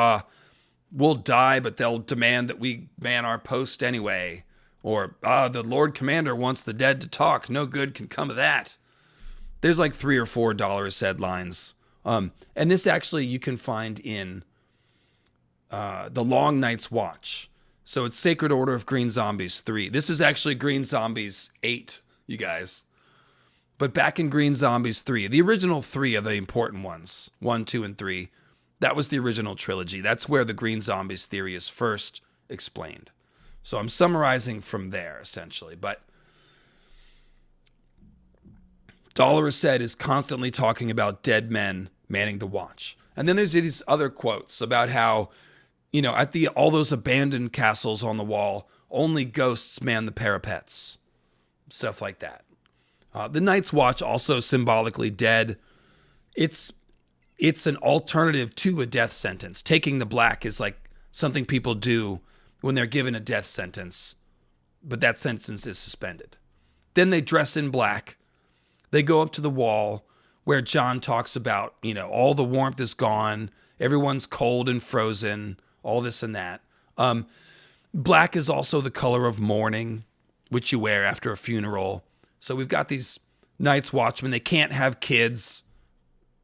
we'll die, but they'll demand that we man our post anyway. Or, the Lord Commander wants the dead to talk. No good can come of that. There's like 3 or 4 Dolorous said lines. And this actually you can find in The Long Night's Watch. So it's Sacred Order of Green Zombies 3. This is actually Green Zombies 8, you guys. But back in Green Zombies 3, the original 3 are the important ones, 1, 2, and 3. That was the original trilogy. That's where the Green Zombies theory is first explained. So I'm summarizing from there, essentially. But Dolorous said is constantly talking about dead men manning the watch. And then there's these other quotes about how, at all those abandoned castles on the wall, only ghosts man the parapets. Stuff like that. The Night's Watch, also symbolically dead. It's an alternative to a death sentence. Taking the black is like something people do when they're given a death sentence, but that sentence is suspended. Then they dress in black. They go up to the wall where Jon talks about, all the warmth is gone. Everyone's cold and frozen, all this and that. Black is also the color of mourning, which you wear after a funeral. So we've got these Night's Watchmen. They can't have kids,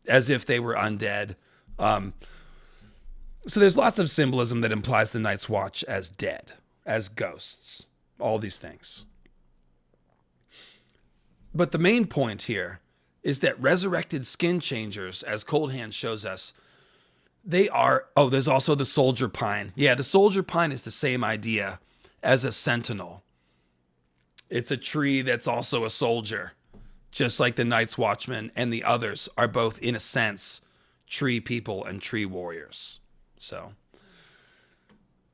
as if they were undead. So there's lots of symbolism that implies the Night's Watch as dead, as ghosts, all these things. But the main point here is that resurrected skin changers, as Cold Hand shows us, they are... Oh, there's also the soldier pine. Yeah, the soldier pine is the same idea as a sentinel. It's a tree that's also a soldier, just like the Night's Watchmen and the others are both, in a sense, tree people and tree warriors. So,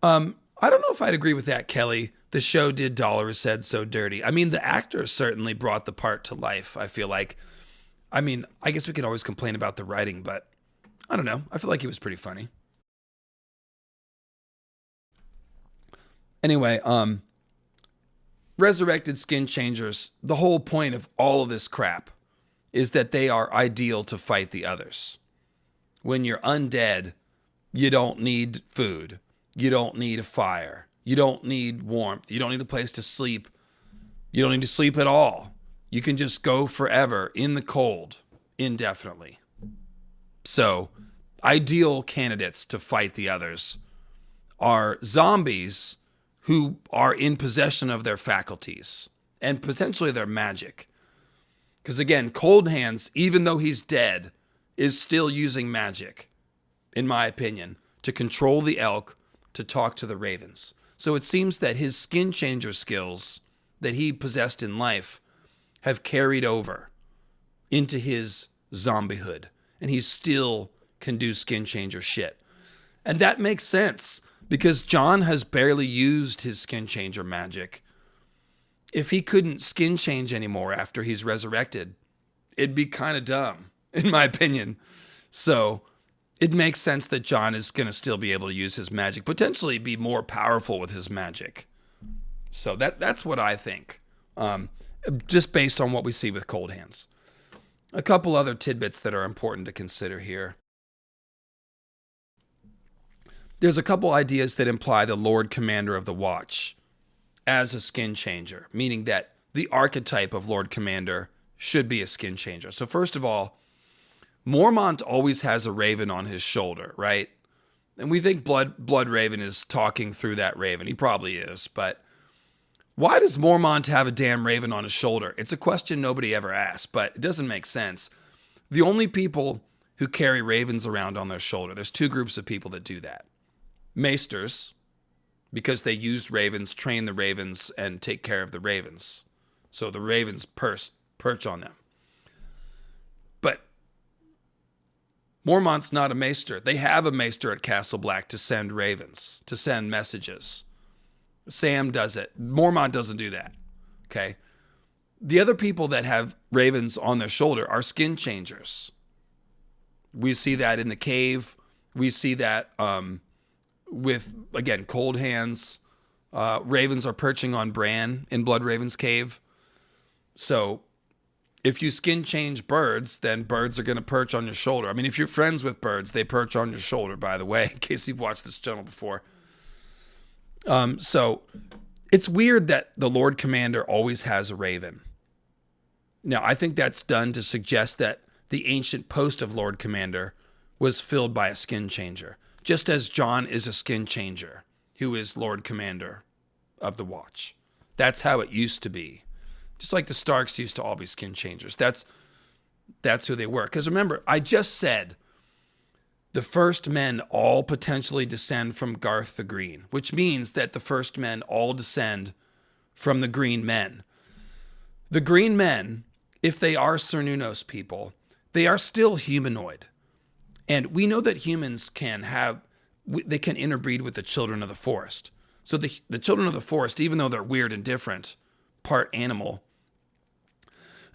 I don't know if I'd agree with that, Kelly. The show did Dolorous said so dirty. I mean, the actors certainly brought the part to life, I feel like. I mean, I guess we can always complain about the writing, but I don't know. I feel like he was pretty funny. Anyway, resurrected skin changers, the whole point of all of this crap is that they are ideal to fight the others. When you're undead, you don't need food. You don't need a fire. You don't need warmth. You don't need a place to sleep. You don't need to sleep at all. You can just go forever in the cold, indefinitely. So, ideal candidates to fight the others are zombies who are in possession of their faculties and potentially their magic. Because again, Cold Hands, even though he's dead, is still using magic, in my opinion, to control the elk, to talk to the ravens. So it seems that his skin changer skills that he possessed in life have carried over into his zombiehood, and he still can do skin changer shit. And that makes sense because Jon has barely used his skin changer magic. If he couldn't skin change anymore after he's resurrected, it'd be kind of dumb, in my opinion. So it makes sense that Jon is going to still be able to use his magic, potentially be more powerful with his magic. So that's what I think, just based on what we see with Cold Hands. A couple other tidbits that are important to consider here. There's a couple ideas that imply the Lord Commander of the Watch as a skin changer, meaning that the archetype of Lord Commander should be a skin changer. So first of all, Mormont always has a raven on his shoulder, right? And we think Blood Raven is talking through that raven. He probably is, but why does Mormont have a damn raven on his shoulder? It's a question nobody ever asked, but it doesn't make sense. The only people who carry ravens around on their shoulder, there's two groups of people that do that. Maesters, because they use ravens, train the ravens, and take care of the ravens. So the ravens perch on them. But Mormont's not a maester. They have a maester at Castle Black to send ravens, to send messages. Sam does it. Mormont doesn't do that. Okay? The other people that have ravens on their shoulder are skin changers. We see that in the cave. We see that with, again, Cold Hands. Ravens are perching on Bran in Blood Raven's cave. So if you skin change birds, then birds are going to perch on your shoulder. I mean, if you're friends with birds, they perch on your shoulder, by the way, in case you've watched this channel before. So it's weird that the Lord Commander always has a raven. Now, I think that's done to suggest that the ancient post of Lord Commander was filled by a skin changer, just as Jon is a skin changer, who is Lord Commander of the Watch. That's how it used to be. Just like the Starks used to all be skin changers. That's who they were. Because remember, I just said the first men all potentially descend from Garth the Green, which means that the first men all descend from the Green Men. The Green Men, if they are Cernunnos people, they are still humanoid. And we know that humans can interbreed with the children of the forest. So the children of the forest, even though they're weird and different, part animal,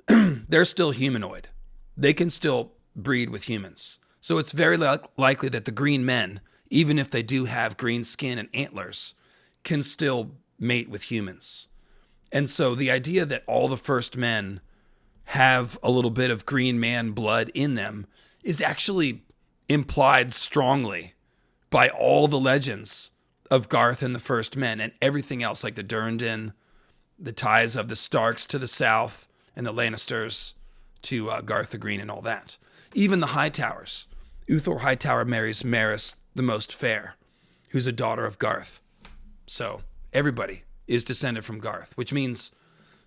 they're still humanoid. They can still breed with humans. So it's very likely that the Green Men, even if they do have green skin and antlers, can still mate with humans. And so the idea that all the first men have a little bit of Green Man blood in them is actually implied strongly by all the legends of Garth and the first men and everything else, like the Durrandon, the ties of the Starks to the south and the Lannisters to Garth the Green and all that. Even the Hightowers. Uthor Hightower marries Maris the Most Fair, who's a daughter of Garth. So everybody is descended from Garth, which means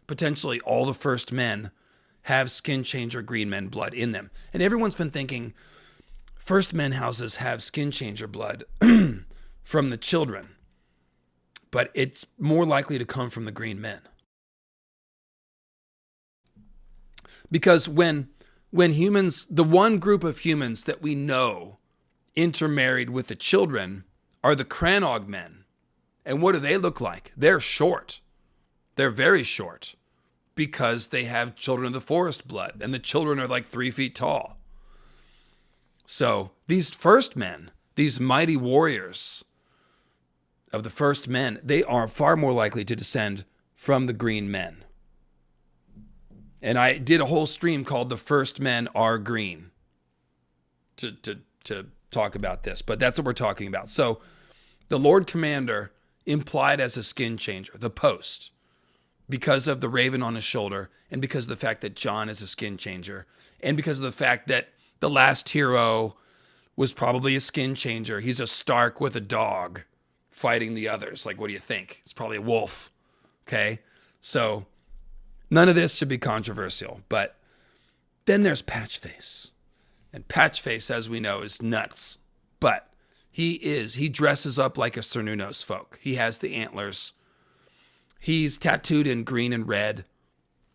potentially all the first men have skin changer Green Men blood in them. And everyone's been thinking first men houses have skin changer blood from the children, but it's more likely to come from the Green Men. Because when humans, the one group of humans that we know intermarried with the children are the Crannog men. And what do they look like? They're short. They're very short because they have children of the forest blood, and the children are like 3 feet tall. So these first men, these mighty warriors of the first men, they are far more likely to descend from the Green Men. And I did a whole stream called The First Men Are Green to talk about this, but that's what we're talking about. So the Lord Commander implied as a skin changer, the post, because of the raven on his shoulder, and because of the fact that Jon is a skin changer, and because of the fact that the last hero was probably a skin changer. He's a Stark with a dog fighting the others. Like, what do you think? It's probably a wolf. Okay? So none of this should be controversial. But then there's Patchface. And Patchface, as we know, is nuts. But he dresses up like a Cernunnos folk. He has the antlers. He's tattooed in green and red.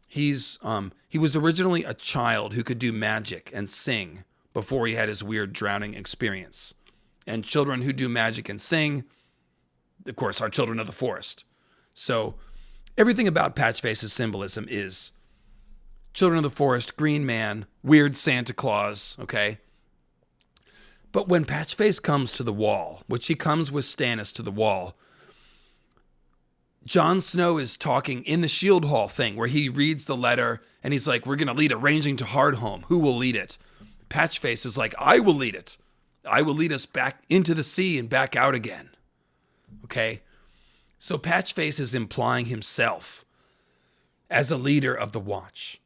He was originally a child who could do magic and sing before he had his weird drowning experience. And children who do magic and sing, of course, are children of the forest. So everything about Patchface's symbolism is children of the forest, green man, weird Santa Claus, okay? But when Patchface comes to the wall, which he comes with Stannis to the wall, Jon Snow is talking in the Shield Hall thing where he reads the letter and he's like, we're going to lead a ranging to Hardhome. Who will lead it? Patchface is like, I will lead it. I will lead us back into the sea and back out again. Okay? So Patchface is implying himself as a leader of the Watch.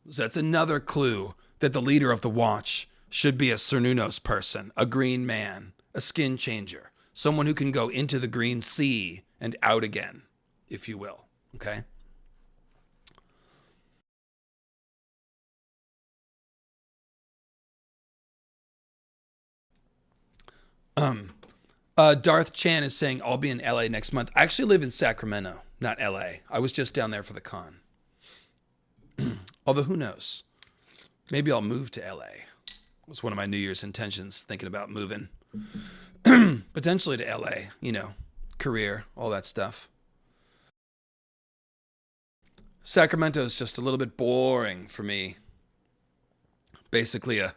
So that's another clue that the leader of the Watch should be a Cernunnos person, a green man, a skin changer, someone who can go into the green sea and out again, if you will. Okay? Darth Chan is saying, I'll be in LA next month. I actually live in Sacramento, not LA. I was just down there for the con. Although, who knows? Maybe I'll move to LA. It was one of my New Year's intentions, thinking about moving. Potentially to LA, career, all that stuff. Sacramento is just a little bit boring for me. Basically a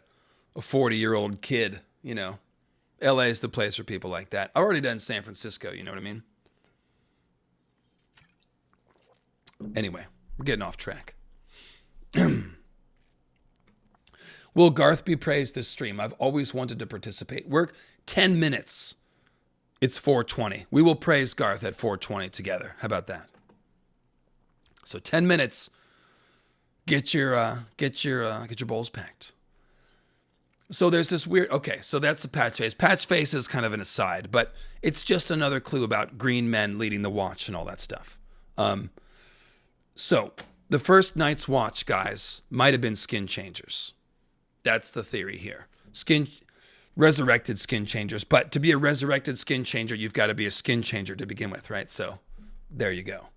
40-year-old kid, LA is the place for people like that. I've already done San Francisco, you know what I mean? Anyway, we're getting off track. Will Garth be praised this stream? I've always wanted to participate. We're 10 minutes. It's 4:20. We will praise Garth at 4:20 together. How about that? So 10 minutes. Get your bowls packed. So there's this weird. Okay, so that's the Patchface. Patchface is kind of an aside, but it's just another clue about green men leading the Watch and all that stuff. So the first Night's Watch guys might have been skin changers. That's the theory here. Resurrected skin changers. But to be a resurrected skin changer, you've got to be a skin changer to begin with, right? So there you go.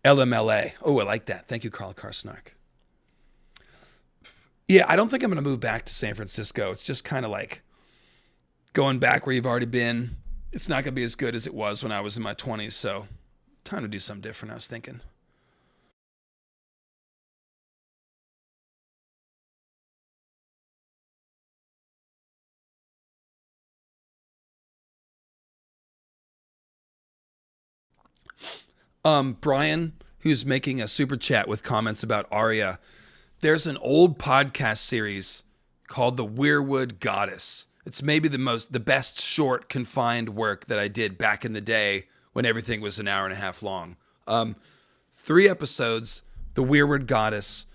LMLA. Oh, I like that. Thank you, Carl Karsnark. Yeah, I don't think I'm going to move back to San Francisco. It's just kind of like going back where you've already been. It's not going to be as good as it was when I was in my 20s. So time to do something different, I was thinking. Brian, who's making a super chat with comments about Arya, there's an old podcast series called The Weirwood Goddess. It's maybe the best short confined work that I did back in the day when everything was an hour and a half long. 3 episodes, The Weirwood Goddess.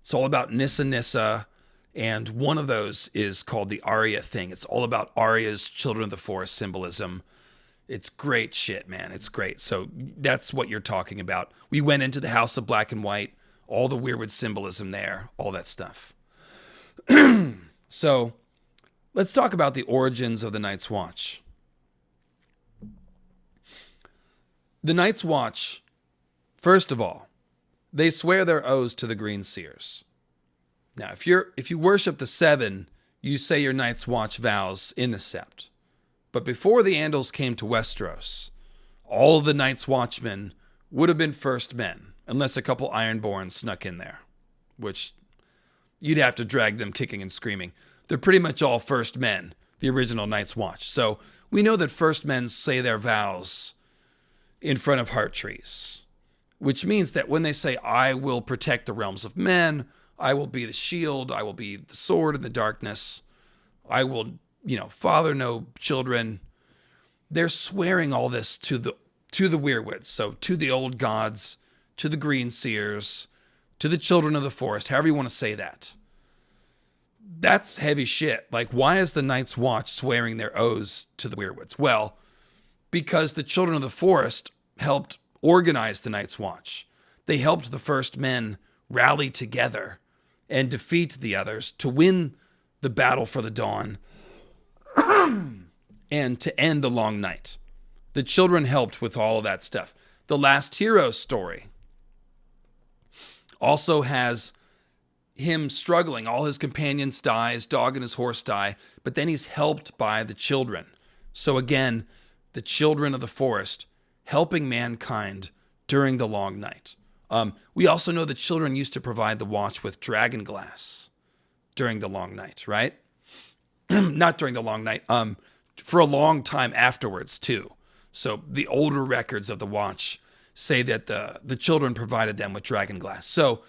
It's all about Nissa, and one of those is called the Arya thing. It's all about Arya's Children of the Forest symbolism. It's great shit, man. It's great. So that's what you're talking about. We went into the House of Black and White, all the Weirwood symbolism there, all that stuff. So let's talk about the origins of the Night's Watch. The Night's Watch, first of all, they swear their oaths to the Green Seers. Now, if you worship the Seven, you say your Night's Watch vows in the Sept. But before the Andals came to Westeros, all of the Night's Watchmen would have been first men, unless a couple Ironborns snuck in there, which you'd have to drag them kicking and screaming. They're pretty much all first men, the original Night's Watch. So we know that first men say their vows in front of heart trees, which means that when they say, I will protect the realms of men, I will be the shield, I will be the sword in the darkness, I will father no children. They're swearing all this to the Weirwoods, so to the old gods, to the Green Seers, to the Children of the Forest, however you want to say that. That's heavy shit. Like, why is the Night's Watch swearing their oaths to the Weirwoods? Well, because the Children of the Forest helped organize the Night's Watch. They helped the first men rally together and defeat the others to win the battle for the dawn and to end the long night. The children helped with all of that stuff. The Last Hero story Also has him struggling. All his companions die, his dog and his horse die, but then he's helped by the children. So again, the children of the forest helping mankind during the long night. We also know the children used to provide the watch with dragon glass during the long night, right? Not during the long night, for a long time afterwards too. So the older records of the watch say that the children provided them with dragon glass. So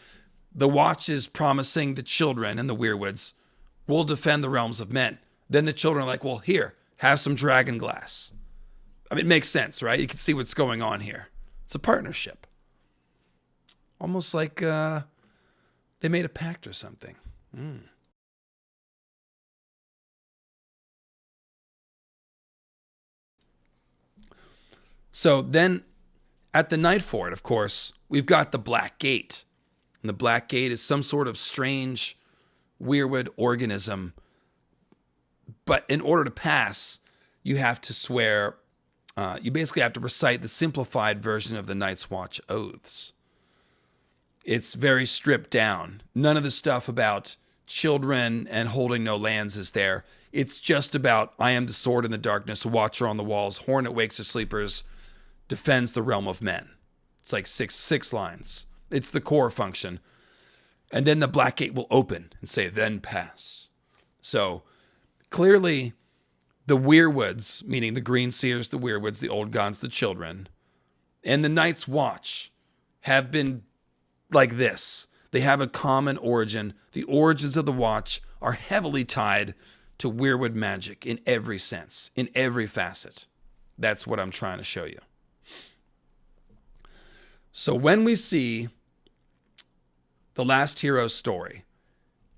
the watch is promising the children and the weirwoods will defend the realms of men. Then the children are like, well, here, have some dragon glass. I mean, it makes sense, right? You can see what's going on here. It's a partnership. Almost like they made a pact or something. So then at the Nightfort, of course, we've got the Black Gate. And the Black Gate is some sort of strange weirwood organism. But in order to pass, you have to swear, you basically have to recite the simplified version of the Night's Watch oaths. It's very stripped down. None of the stuff about children and holding no lands is there. It's just about, I am the sword in the darkness, a watcher on the walls, horn that wakes the sleepers, defends the realm of men. It's like six lines. It's the core function. And then the Black Gate will open and say, then pass. So clearly the weirwoods, meaning the green seers, the weirwoods, the old gods, the children, and the Night's Watch have been like this. They have a common origin. The origins of the watch are heavily tied to weirwood magic in every sense, in every facet. That's what I'm trying to show you. So when we see the last hero's story,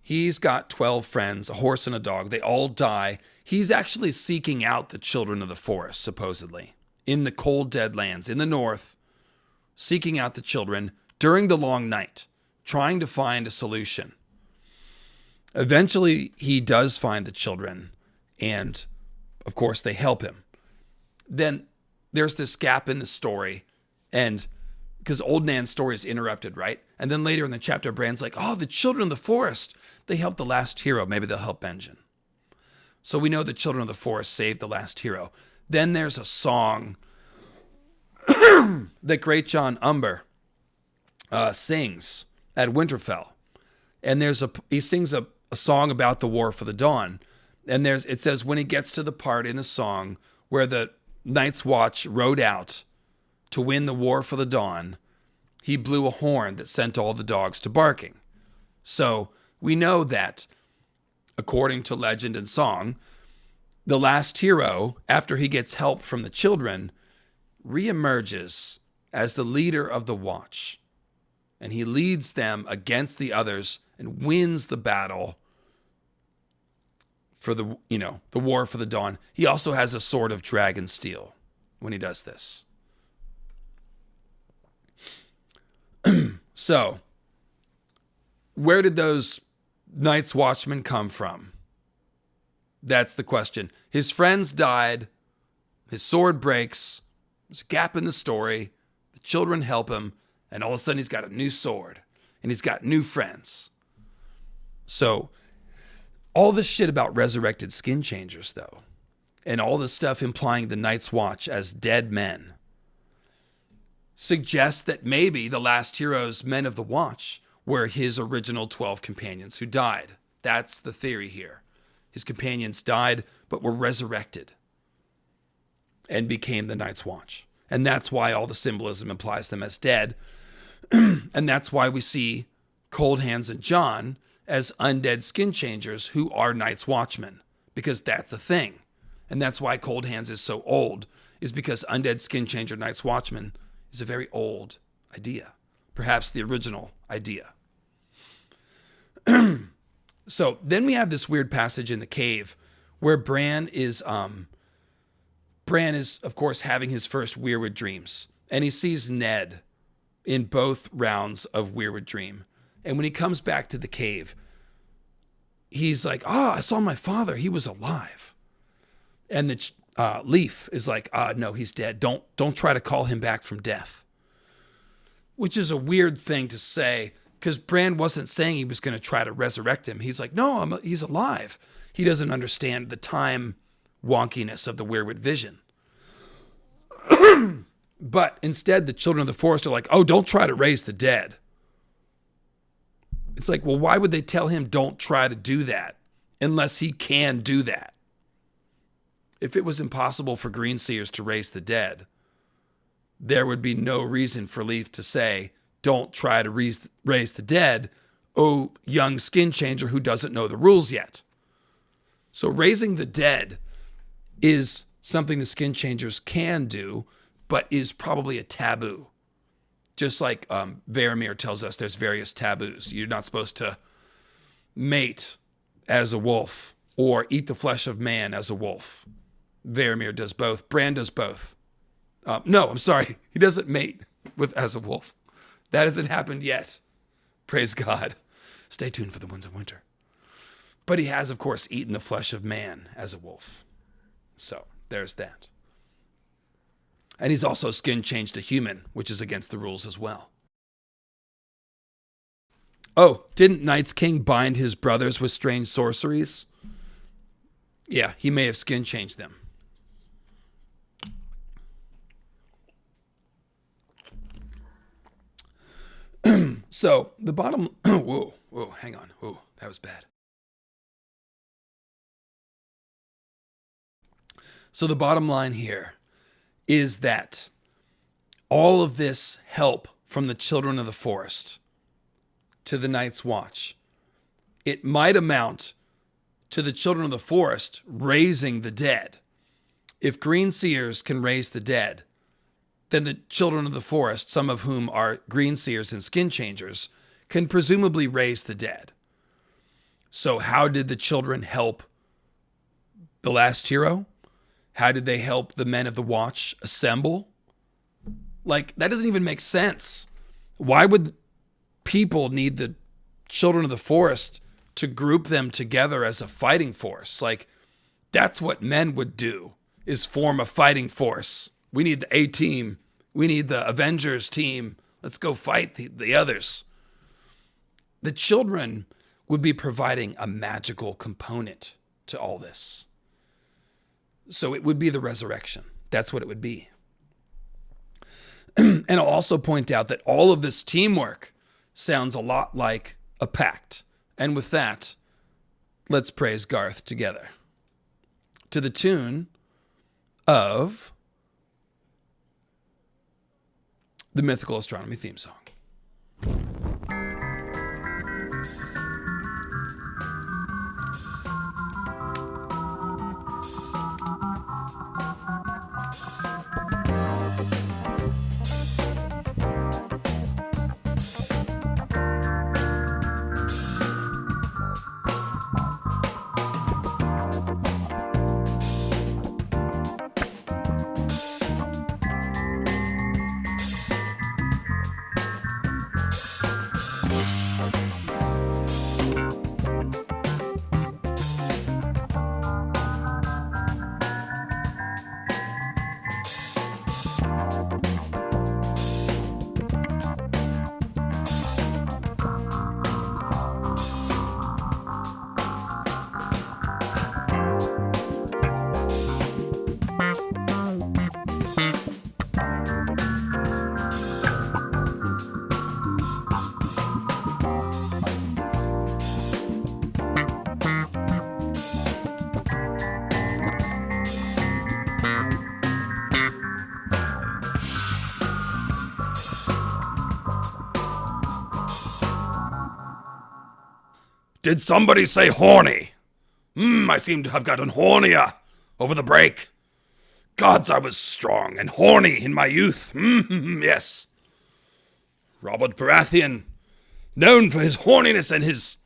he's got 12 friends, a horse and a dog. They all die. He's actually seeking out the children of the forest, supposedly, in the cold, dead lands in the north, seeking out the children during the long night, trying to find a solution. Eventually, he does find the children, and of course, they help him. Then there's this gap in the story, and because Old Nan's story is interrupted, right? And then later in the chapter, Bran's like, oh, the children of the forest, they helped the last hero. Maybe they'll help Benjen. So we know the children of the forest saved the last hero. Then there's a song that Great John Umber sings at Winterfell. And he sings a song about the War for the Dawn. And it says when he gets to the part in the song where the Night's Watch rode out to win the War for the Dawn, he blew a horn that sent all the dogs to barking. So we know that, according to legend and song, the last hero, after he gets help from the children, reemerges as the leader of the watch. And he leads them against the others and wins the battle for the War for the Dawn. He also has a sword of dragon steel when he does this. So, where did those Night's Watchmen come from? That's the question. His friends died. His sword breaks. There's a gap in the story. The children help him. And all of a sudden, he's got a new sword. And he's got new friends. So, all this shit about resurrected skin changers, though, and all this stuff implying the Night's Watch as dead men, suggests that maybe the last heroes, men of the watch, were his original 12 companions who died. That's the theory here. His companions died, but were resurrected and became the Night's Watch. And that's why all the symbolism implies them as dead. And that's why we see Cold Hands and John as undead skin changers who are Night's Watchmen, because that's a thing. And that's why Cold Hands is so old, is because undead skin changer Night's Watchman is a very old idea, perhaps the original idea. So then we have this weird passage in the cave where Bran is, of course, having his first Weirwood dreams, and he sees Ned in both rounds of Weirwood Dream. And when he comes back to the cave, he's like, I saw my father. He was alive. And the Leaf is like, no, he's dead. Don't try to call him back from death. Which is a weird thing to say, Because Bran wasn't saying he was going to try to resurrect him. He's like, no, he's alive. He doesn't understand the time wonkiness of the Weirwood vision. But instead, the children of the forest are like, oh, don't try to raise the dead. It's like, well, why would they tell him don't try to do that unless he can do that? If it was impossible for greenseers to raise the dead, there would be no reason for Leaf to say, don't try to raise the dead, oh, young skin changer who doesn't know the rules yet. So raising the dead is something the skin changers can do, but is probably a taboo. Just like Varamir tells us there's various taboos. You're not supposed to mate as a wolf or eat the flesh of man as a wolf. Varamir does both. Bran does both. No, I'm sorry. He doesn't mate as a wolf. That hasn't happened yet. Praise God. Stay tuned for the Winds of Winter. But he has, of course, eaten the flesh of man as a wolf. So there's that. And he's also skin changed to human, which is against the rules as well. Oh, didn't Night's King bind his brothers with strange sorceries? Yeah, he may have skin changed them. So the bottom, whoa, hang on. Whoa, that was bad. So the bottom line here is that all of this help from the children of the forest to the Night's Watch, it might amount to the children of the forest raising the dead. If greenseers can raise the dead, then the children of the forest, some of whom are greenseers and skin changers, can presumably raise the dead. So how did the children help the last hero? How did they help the men of the Watch assemble? Like, that doesn't even make sense. Why would people need the children of the forest to group them together as a fighting force? Like, that's what men would do, is form a fighting force. We need the A-team. We need the Avengers team. Let's go fight the others. The children would be providing a magical component to all this. So it would be the resurrection. That's what it would be. And I'll also point out that all of this teamwork sounds a lot like a pact. And with that, let's praise Garth together. To the tune of the Mythical Astronomy theme song. Did somebody say horny? I seem to have gotten hornier over the break. Gods, I was strong and horny in my youth. Yes. Robert Baratheon, known for his horniness and his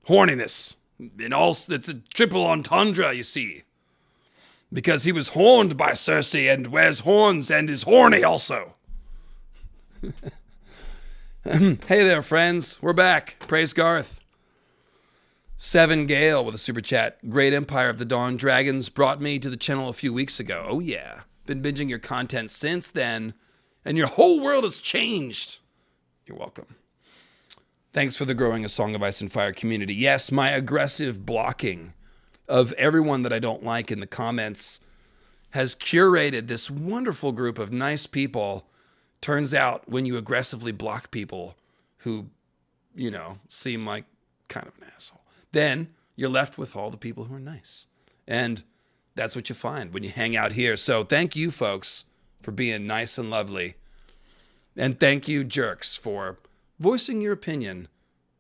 horniness. It's a triple entendre, you see. Because he was horned by Cersei and wears horns and is horny also. Hey there, friends. We're back. Praise Garth. Seven Gale with a super chat. Great Empire of the Dawn Dragons brought me to the channel a few weeks ago. Oh yeah. Been binging your content since then, and your whole world has changed. You're welcome. Thanks for the Growing a Song of Ice and Fire community. Yes, my aggressive blocking of everyone that I don't like in the comments has curated this wonderful group of nice people. Turns out when you aggressively block people who, seem like kind of an asshole, then you're left with all the people who are nice. And that's what you find when you hang out here. So thank you, folks, for being nice and lovely. And thank you, jerks, for voicing your opinion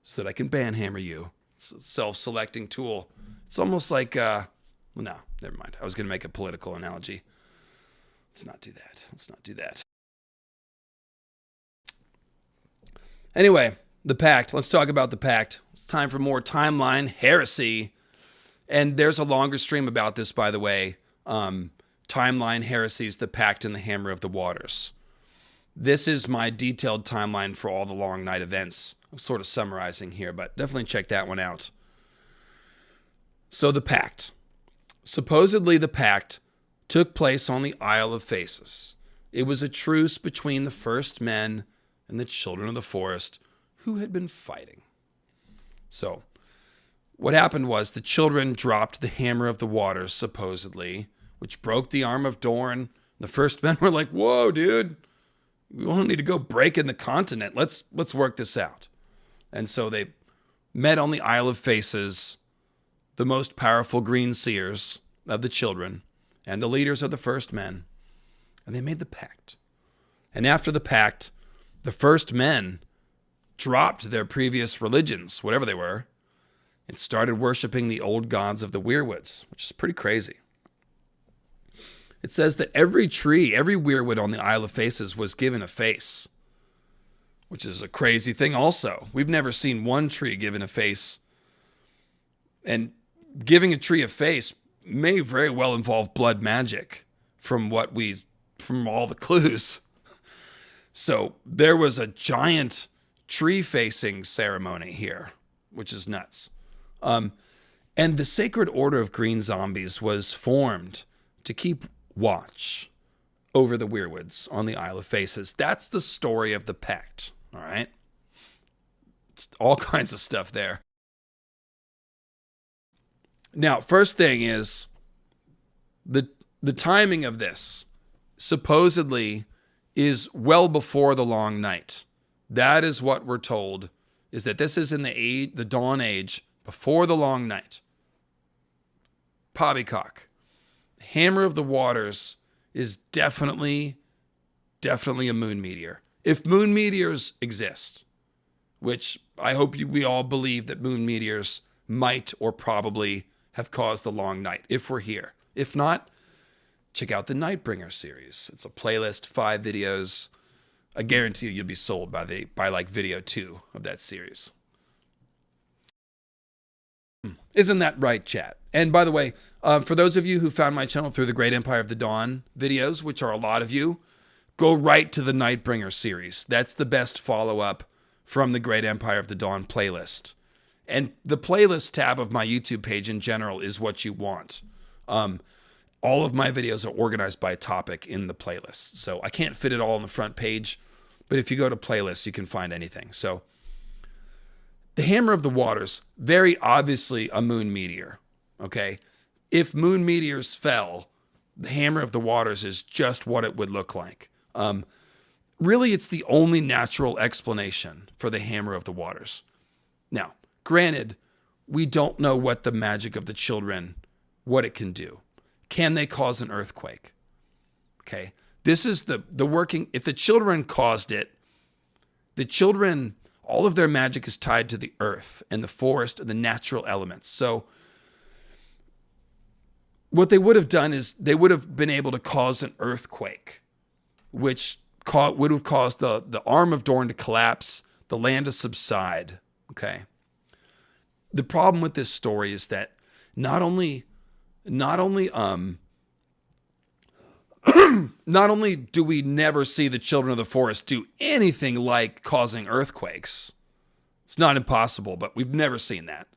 so that I can banhammer you. It's a self-selecting tool. It's almost like, no, never mind. I was going to make a political analogy. Let's not do that. Anyway, the Pact. Let's talk about the Pact. It's time for more timeline heresy. And there's a longer stream about this, by the way. Timeline heresies, the Pact, and the Hammer of the Waters. This is my detailed timeline for all the Long Night events. I'm sort of summarizing here, but definitely check that one out. So the Pact. Supposedly the Pact took place on the Isle of Faces. It was a truce between the first men and the children of the forest who had been fighting. So what happened was the children dropped the Hammer of the Waters, supposedly, which broke the arm of Dorne. The first men were like, whoa, dude. We don't need to go breaking the continent. Let's work this out. And so they met on the Isle of Faces, the most powerful green seers of the children and the leaders of the first men, and they made the Pact. And after the Pact, the first men dropped their previous religions, whatever they were, and started worshiping the old gods of the weirwoods, which is pretty crazy. It says that every tree, every weirwood on the Isle of Faces was given a face, which is a crazy thing also. We've never seen one tree given a face. And giving a tree a face may very well involve blood magic from all the clues. So there was a giant tree facing ceremony here, which is nuts. And the Sacred Order of Green Zombies was formed to keep watch over the weirwoods on the Isle of Faces. That's the story of the Pact, all right? It's all kinds of stuff there. Now, first thing is the timing of this supposedly is well before the Long Night. That is what we're told, is that this is in the Dawn Age before the Long Night. Poppycock. Hammer of the Waters is definitely a moon meteor. If moon meteors exist, which I hope we all believe that moon meteors might or probably have caused the Long Night, if we're here. If not, check out the Nightbringer series. It's a playlist, 5 videos. I guarantee you'll be sold by like video 2 of that series. Isn't that right, chat? And by the way, for those of you who found my channel through the Great Empire of the Dawn videos, which are a lot of you, go right to the Nightbringer series. That's the best follow-up from the Great Empire of the Dawn playlist. And the playlist tab of my YouTube page in general is what you want. All of my videos are organized by topic in the playlist. So I can't fit it all on the front page, but if you go to playlists, you can find anything. So the Hammer of the Waters, very obviously a moon meteor, okay? If moon meteors fell, the Hammer of the Waters is just what it would look like. Really, it's the only natural explanation for the Hammer of the Waters. Now, granted, we don't know what the magic of the children, what it can do. Can they cause an earthquake? Okay, this is the working, if the children caused it, the children, all of their magic is tied to the earth and the forest and the natural elements. So what they would have done is they would have been able to cause an earthquake, which would have caused the arm of Dorne to collapse, the land to subside. Okay. The problem with this story is that not only do we never see the children of the forest do anything like causing earthquakes. It's not impossible, but we've never seen that.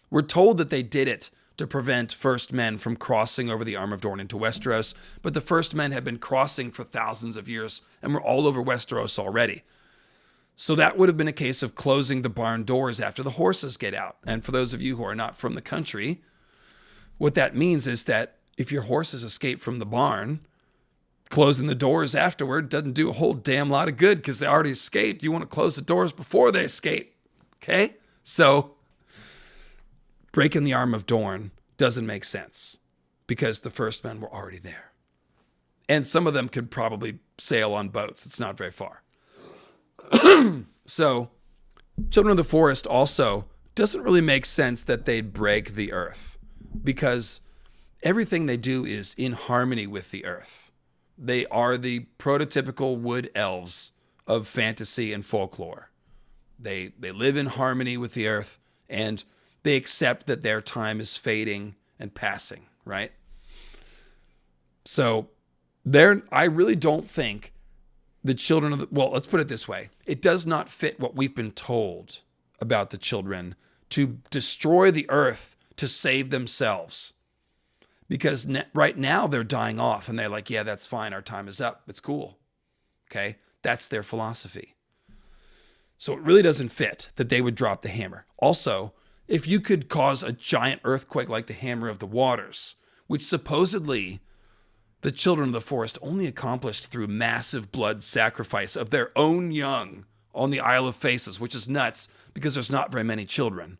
We're told that they did it to prevent first men from crossing over the arm of Dorne into Westeros, but the first men had been crossing for thousands of years and were all over Westeros already. So that would have been a case of closing the barn doors after the horses get out. And for those of you who are not from the country, what that means is that if your horses escape from the barn, closing the doors afterward doesn't do a whole damn lot of good because they already escaped. You want to close the doors before they escape. Okay? So breaking the arm of Dorn doesn't make sense because the first men were already there. And some of them could probably sail on boats. It's not very far. So, Children of the Forest also doesn't really make sense that they'd break the earth because everything they do is in harmony with the earth. They are the prototypical wood elves of fantasy and folklore. They live in harmony with the earth and they accept that their time is fading and passing, right? So, I really don't think the children of the, well, let's put it this way. It does not fit what we've been told about the children to destroy the earth to save themselves. Because right now they're dying off and they're like, yeah, that's fine. Our time is up. It's cool. Okay. That's their philosophy. So it really doesn't fit that they would drop the hammer. Also, if you could cause a giant earthquake like the Hammer of the Waters, which supposedly the Children of the Forest only accomplished through massive blood sacrifice of their own young on the Isle of Faces, which is nuts because there's not very many children.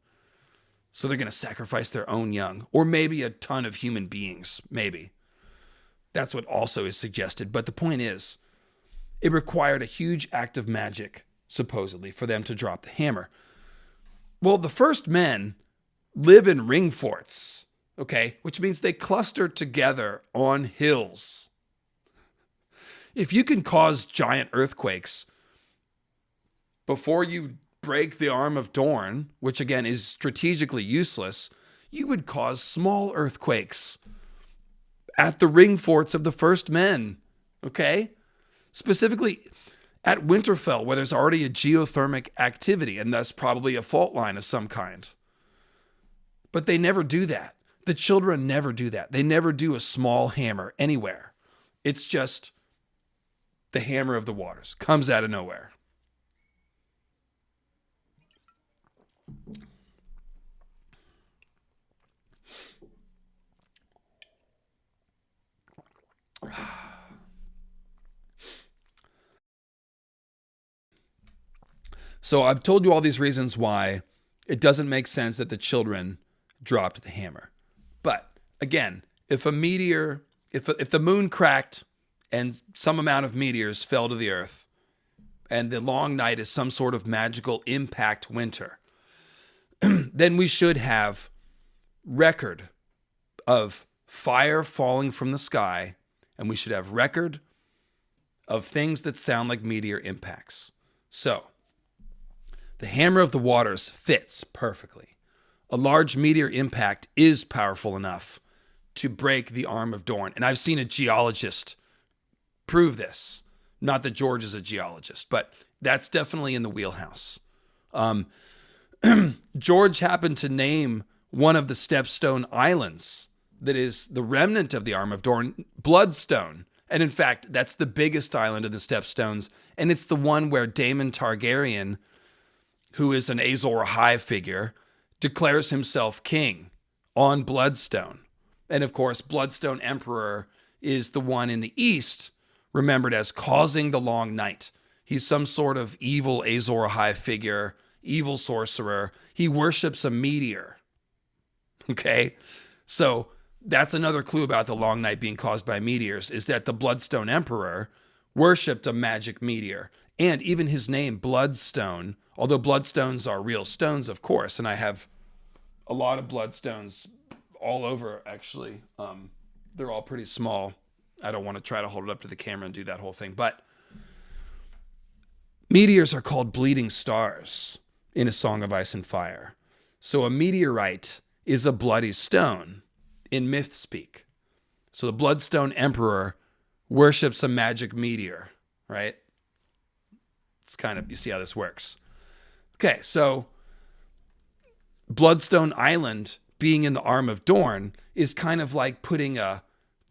So they're going to sacrifice their own young, or maybe a ton of human beings, maybe. That's what also is suggested. But the point is, it required a huge act of magic, supposedly, for them to drop the hammer. Well, the first men live in ring forts. Okay, which means they cluster together on hills. If you can cause giant earthquakes before you break the arm of Dorn, which again is strategically useless, you would cause small earthquakes at the ring forts of the first men. Okay? Specifically at Winterfell, where there's already a geothermic activity and thus probably a fault line of some kind. But they never do that. The children never do that. They never do a small hammer anywhere. It's just the Hammer of the Waters. Comes out of nowhere. So I've told you all these reasons why it doesn't make sense that the children dropped the hammer. But again, if a meteor, if the moon cracked and some amount of meteors fell to the earth, and the long night is some sort of magical impact winter, then we should have record of fire falling from the sky, and we should have record of things that sound like meteor impacts. So, the Hammer of the Waters fits perfectly. A large meteor impact is powerful enough to break the arm of Dorn. And I've seen a geologist prove this. Not that George is a geologist, but that's definitely in the wheelhouse. George happened to name one of the Stepstone Islands that is the remnant of the arm of Dorn, Bloodstone. And in fact, that's the biggest island in the Stepstones. And it's the one where Daemon Targaryen, who is an Azor Ahai figure, declares himself king on Bloodstone. And of course, Bloodstone Emperor is the one in the east, remembered as causing the long night. He's some sort of evil Azor Ahai figure, evil sorcerer. He worships a meteor. Okay? So that's another clue about the long night being caused by meteors, is that the Bloodstone Emperor worshipped a magic meteor. And even his name, Bloodstone, although bloodstones are real stones, of course, and I have a lot of bloodstones all over, actually. They're all pretty small. I don't want to try to hold it up to the camera and do that whole thing. But meteors are called bleeding stars in A Song of Ice and Fire. So a meteorite is a bloody stone in myth speak. So the Bloodstone Emperor worships a magic meteor, right? It's kind of, you see how this works. Okay, so Bloodstone Island being in the arm of Dorn is kind of like putting the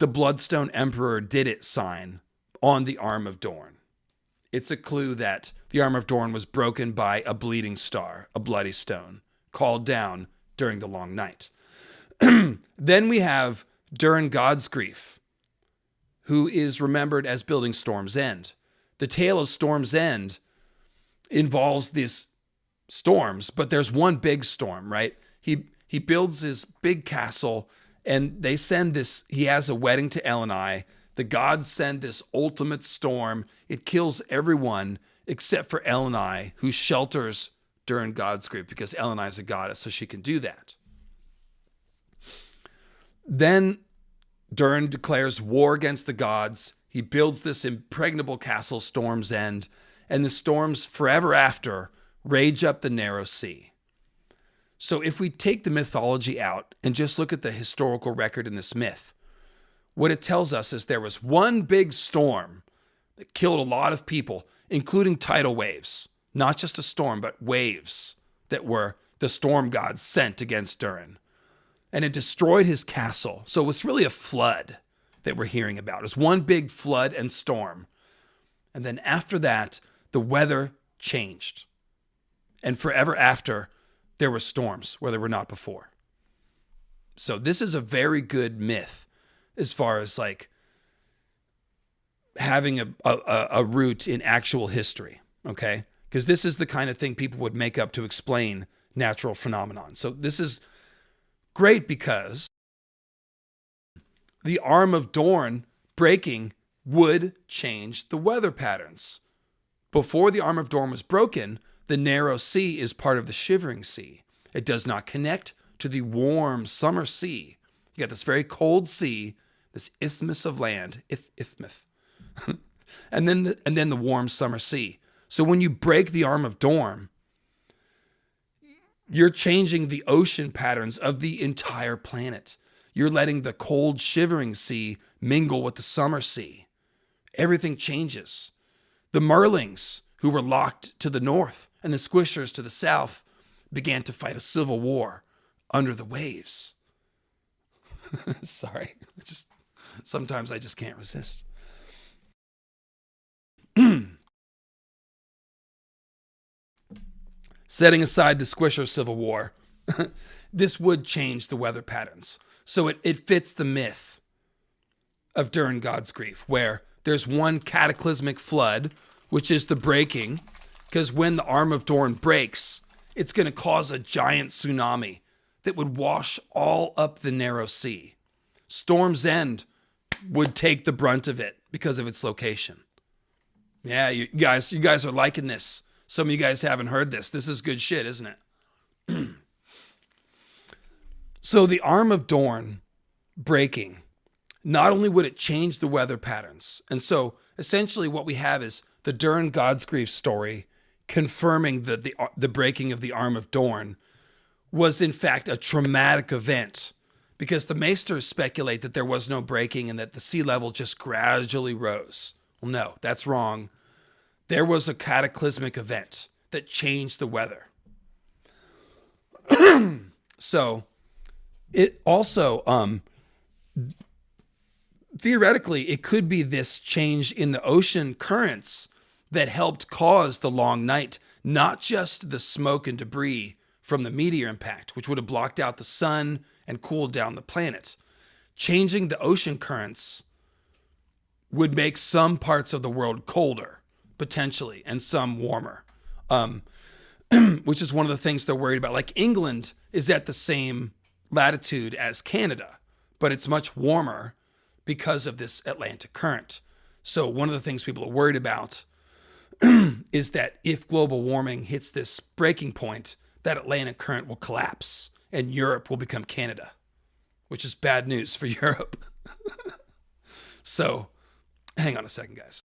Bloodstone Emperor did it sign on the arm of Dorn. It's a clue that the armor of Dorn was broken by a bleeding star, a bloody stone, called down during the long night. Then we have Durin God's Grief, who is remembered as building Storm's End. The tale of Storm's End involves these storms, but there's one big storm, right? He builds his big castle, and they send this. He has a wedding to Eleni. The gods send this ultimate storm. It kills everyone except for Eleni, who shelters during God's grief because Eleni is a goddess, so she can do that. Then Durin declares war against the gods. He builds this impregnable castle, Storm's End, and the storms forever after rage up the narrow sea. So if we take the mythology out and just look at the historical record in this myth, what it tells us is there was one big storm that killed a lot of people, including tidal waves. Not just a storm, but waves that were the storm gods sent against Durin. And it destroyed his castle. So it's really a flood that we're hearing about. It was one big flood and storm. And then after that, the weather changed. And forever after, there were storms where there were not before. So this is a very good myth as far as like having a root in actual history, okay? Because this is the kind of thing people would make up to explain natural phenomenon. So this is great because the arm of Dorn breaking would change the weather patterns. Before the arm of Dorn was broken, the narrow sea is part of the shivering sea. It does not connect to the warm summer sea. You got this very cold sea, this isthmus of land, isthmus, and then the warm summer sea. So when you break the arm of Dorn, you're changing the ocean patterns of the entire planet. You're letting the cold, shivering sea mingle with the summer sea. Everything changes. The Merlings, who were locked to the north, and the Squishers to the south, began to fight a civil war under the waves. Sorry, sometimes I just can't resist. Setting aside the Squisher civil war, this would change the weather patterns. So it fits the myth of Durin God's Grief, where there's one cataclysmic flood, which is the breaking, because when the arm of Dorn breaks, it's going to cause a giant tsunami that would wash all up the narrow sea. Storm's End would take the brunt of it because of its location. Yeah, you guys are liking this. Some of you guys haven't heard this. This is good shit, isn't it? So the arm of Dorn breaking, not only would it change the weather patterns, and so essentially what we have is the Durin God's Grief story confirming that the breaking of the arm of Dorn was in fact a traumatic event, because the Maesters speculate that there was no breaking and that the sea level just gradually rose. Well, no, that's wrong. There was a cataclysmic event that changed the weather. So it also, theoretically, it could be this change in the ocean currents that helped cause the long night, not just the smoke and debris from the meteor impact, which would have blocked out the sun and cooled down the planet. Changing the ocean currents would make some parts of the world colder, potentially, and some warmer, which is one of the things they're worried about. Like England is at the same latitude as Canada, but it's much warmer because of this Atlantic current. So one of the things people are worried about is that if global warming hits this breaking point, that Atlantic current will collapse and Europe will become Canada, which is bad news for Europe. So hang on a second, guys.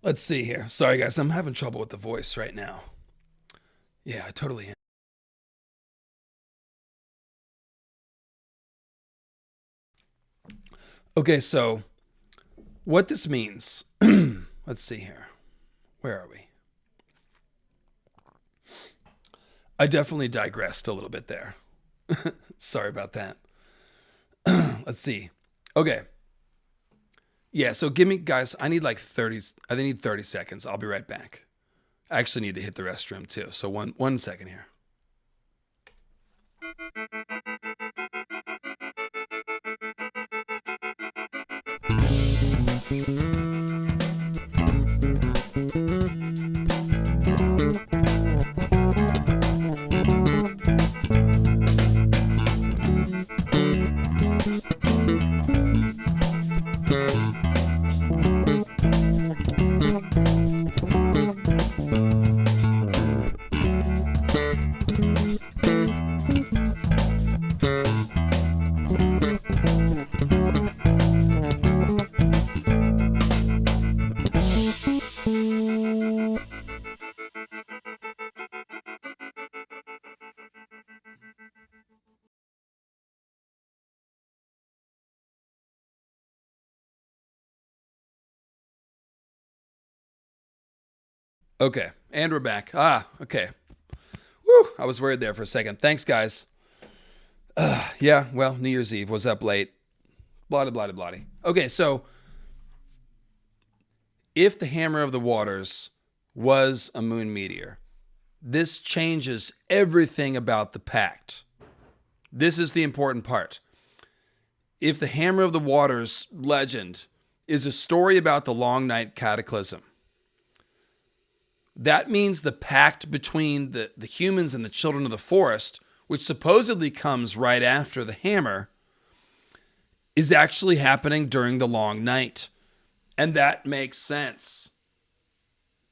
Let's see here. Sorry, guys. I'm having trouble with the voice right now. Yeah, I totally am. Okay, so what this means, let's see here. Where are we? I definitely digressed a little bit there. Sorry about that. Let's see. Okay. Yeah, so give me, guys, I need like 30, I need 30 seconds. I'll be right back. I actually need to hit the restroom too. So one second here. Okay, and we're back. Okay. Woo, I was worried there for a second. Thanks, guys. Yeah, well, New Year's Eve was up late. Blah, blah, blah, blah. Okay, so if the Hammer of the Waters was a moon meteor, this changes everything about the pact. This is the important part. If the Hammer of the Waters legend is a story about the Long Night Cataclysm, that means the pact between the humans and the children of the forest, which supposedly comes right after the hammer, is actually happening during the long night. And that makes sense.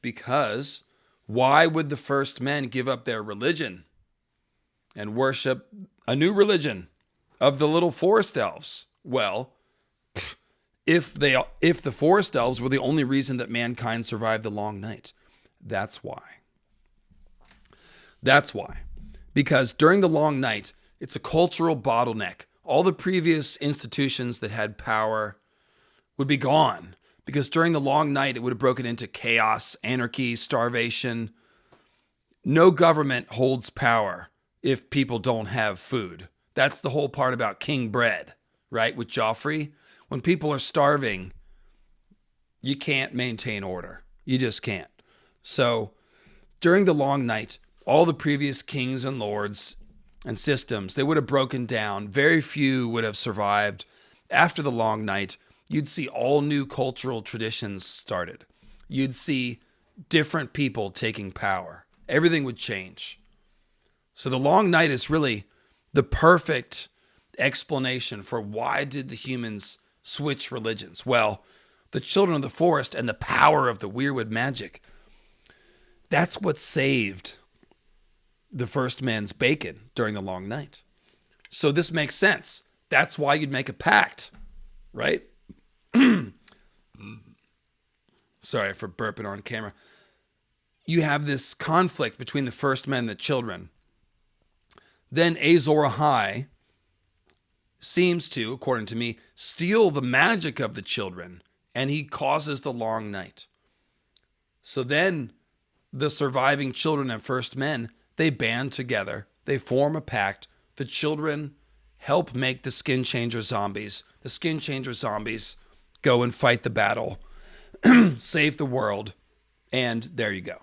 Because why would the first men give up their religion and worship a new religion of the little forest elves? Well, if the forest elves were the only reason that mankind survived the long night, that's why. That's why. Because during the long night, it's a cultural bottleneck. All the previous institutions that had power would be gone. Because during the long night, it would have broken into chaos, anarchy, starvation. No government holds power if people don't have food. That's the whole part about King Bread, right? With Joffrey. When people are starving, you can't maintain order. You just can't. So during the long night, all the previous kings and lords and systems, they would have broken down. Very few would have survived. After the long night, you'd see all new cultural traditions started. You'd see different people taking power. Everything would change. So the long night is really the perfect explanation for why did the humans switch religions. Well, the children of the forest and the power of the weirwood magic, that's what saved the first man's bacon during the long night. So this makes sense. That's why you'd make a pact, right? Sorry for burping on camera. You have this conflict between the first men and the children. Then Azor Ahai seems to, according to me, steal the magic of the children, and he causes the long night. So then the surviving children and first men, they band together. They form a pact. The children help make the skin changer zombies. The skin changer zombies go and fight the battle, save the world, and there you go.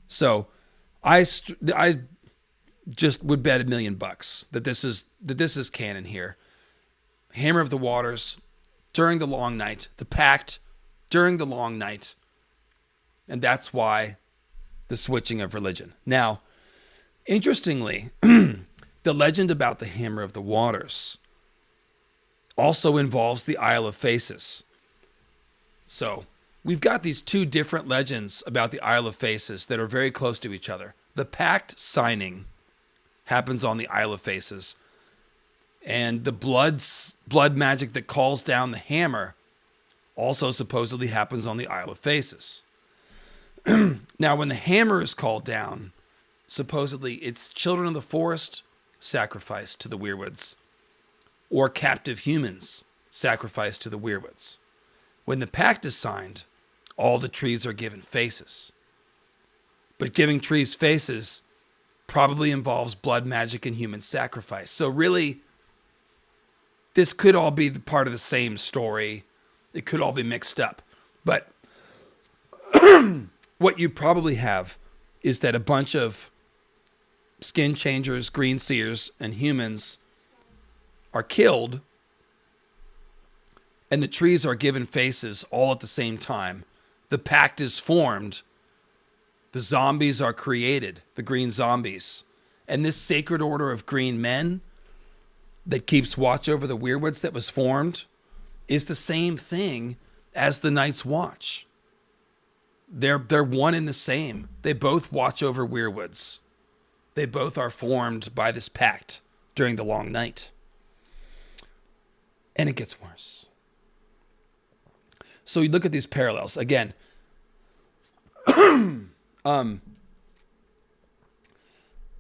So I just would bet $1 million that this is canon here. Hammer of the Waters during the long night, the pact during the long night, and that's why the switching of religion. Now, interestingly, the legend about the Hammer of the Waters also involves the Isle of Faces. So we've got these two different legends about the Isle of Faces that are very close to each other. The pact signing happens on the Isle of Faces, and the blood magic that calls down the hammer also supposedly happens on the Isle of Faces. Now, when the hammer is called down, supposedly it's children of the forest sacrificed to the weirwoods, or captive humans sacrificed to the weirwoods. When the pact is signed, all the trees are given faces. But giving trees faces probably involves blood magic and human sacrifice. So really, this could all be part of the same story. It could all be mixed up. But what you probably have is that a bunch of skin changers, green seers, and humans are killed, and the trees are given faces all at the same time. The pact is formed. The zombies are created, the green zombies. And this sacred order of green men that keeps watch over the weirwoods that was formed is the same thing as the Night's Watch. They're one and the same. They both watch over weirwoods. They both are formed by this pact during the long night. And it gets worse. So you look at these parallels. Again,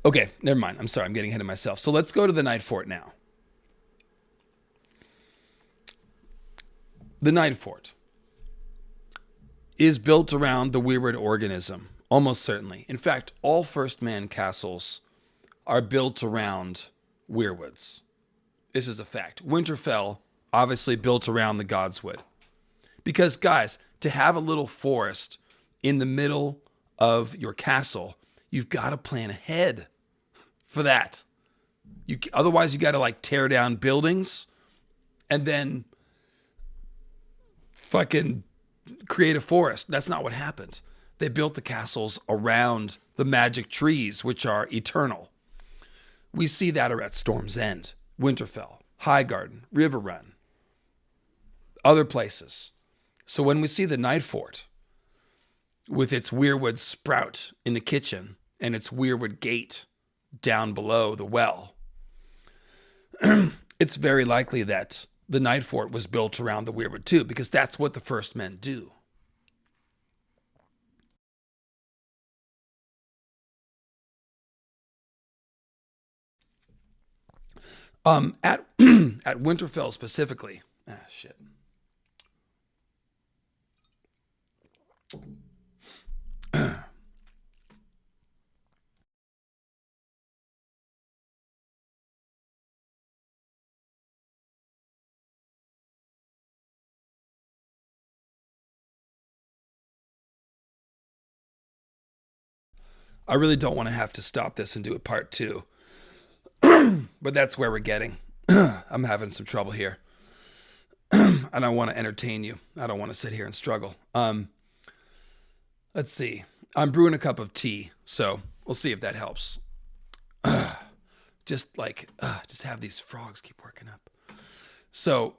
okay, never mind. I'm sorry, I'm getting ahead of myself. So let's go to the Nightfort now. The Nightfort is built around the weirwood organism, almost certainly. In fact, all First Man castles are built around weirwoods. This is a fact. Winterfell, obviously built around the Godswood. Because, guys, to have a little forest in the middle of your castle, you've got to plan ahead for that. Otherwise, you got to like tear down buildings and then fucking create a forest. That's not what happened. They built the castles around the magic trees, which are eternal. We see that at Storm's End, Winterfell, Highgarden, Riverrun, other places. So when we see the Nightfort with its weirwood sprout in the kitchen and its weirwood gate down below the well, it's very likely that the Nightfort was built around the weirwood too, because that's what the First Men do. At Winterfell specifically, shit. I really don't want to have to stop this and do a part 2. But that's where we're getting. I'm having some trouble here. And I want to entertain you. I don't want to sit here and struggle. Let's see. I'm brewing a cup of tea, so we'll see if that helps. Just have these frogs keep working up. So,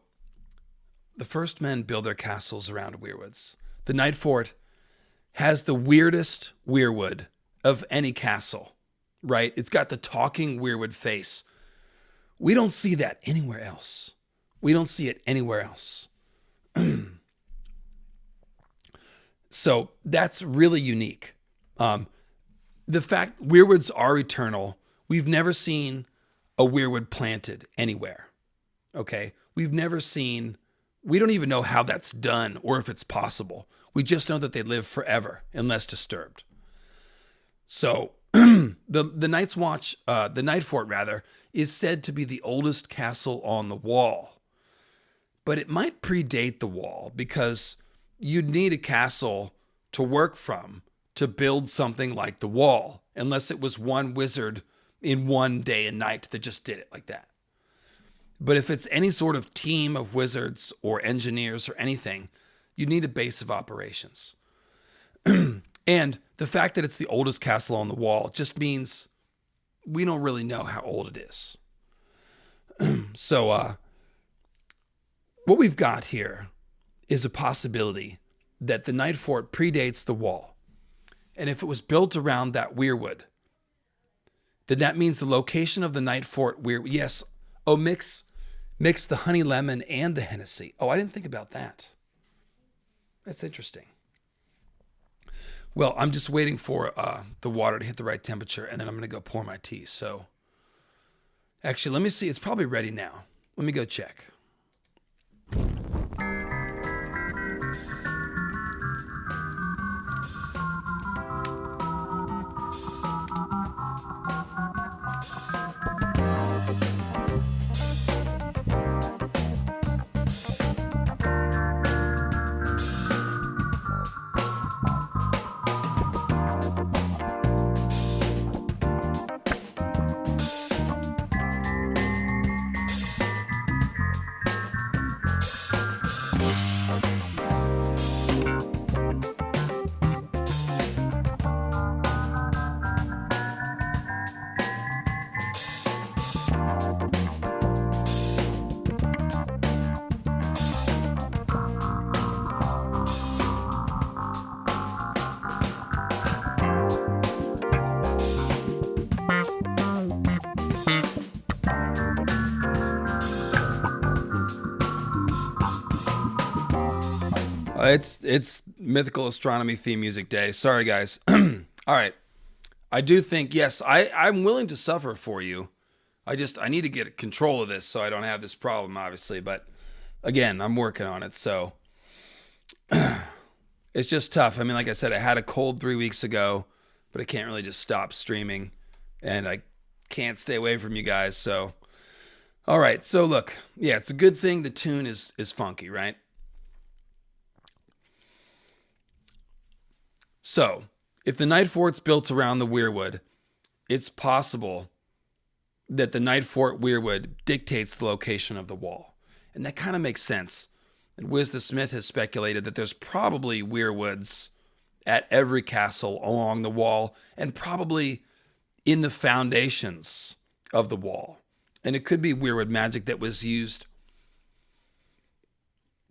the First Men build their castles around weirwoods. The Nightfort has the weirdest weirwood of any castle, right? It's got the talking weirwood face. We don't see that anywhere else. We don't see it anywhere else. So that's really unique. The fact weirwoods are eternal. We've never seen a weirwood planted anywhere. Okay? We don't even know how that's done or if it's possible. We just know that they live forever unless disturbed. So the Night's Watch, the Nightfort rather, is said to be the oldest castle on the wall. But it might predate the wall because you'd need a castle to work from to build something like the wall, unless it was one wizard in one day and night that just did it like that. But if it's any sort of team of wizards or engineers or anything, you need a base of operations. And the fact that it's the oldest castle on the wall just means we don't really know how old it is. So what we've got here is a possibility that the Nightfort predates the wall. And if it was built around that weirwood, then that means the location of the Nightfort yes. Oh, mix the honey lemon and the Hennessy. Oh, I didn't think about that. That's interesting. Well, I'm just waiting for the water to hit the right temperature, and then I'm going to go pour my tea. So, actually, let me see. It's probably ready now. Let me go check. It's mythical astronomy theme music day. Sorry, guys. All right. I do think, yes, I'm willing to suffer for you. I need to get control of this so I don't have this problem, obviously. But again, I'm working on it. So it's just tough. I mean, like I said, I had a cold 3 weeks ago, but I can't really just stop streaming. And I can't stay away from you guys. So, all right. So look, yeah, it's a good thing the tune is funky, right? So, if the Nightfort's built around the weirwood, it's possible that the Nightfort weirwood dictates the location of the wall. And that kind of makes sense. And Wiz the Smith has speculated that there's probably weirwoods at every castle along the wall and probably in the foundations of the wall. And it could be weirwood magic that was used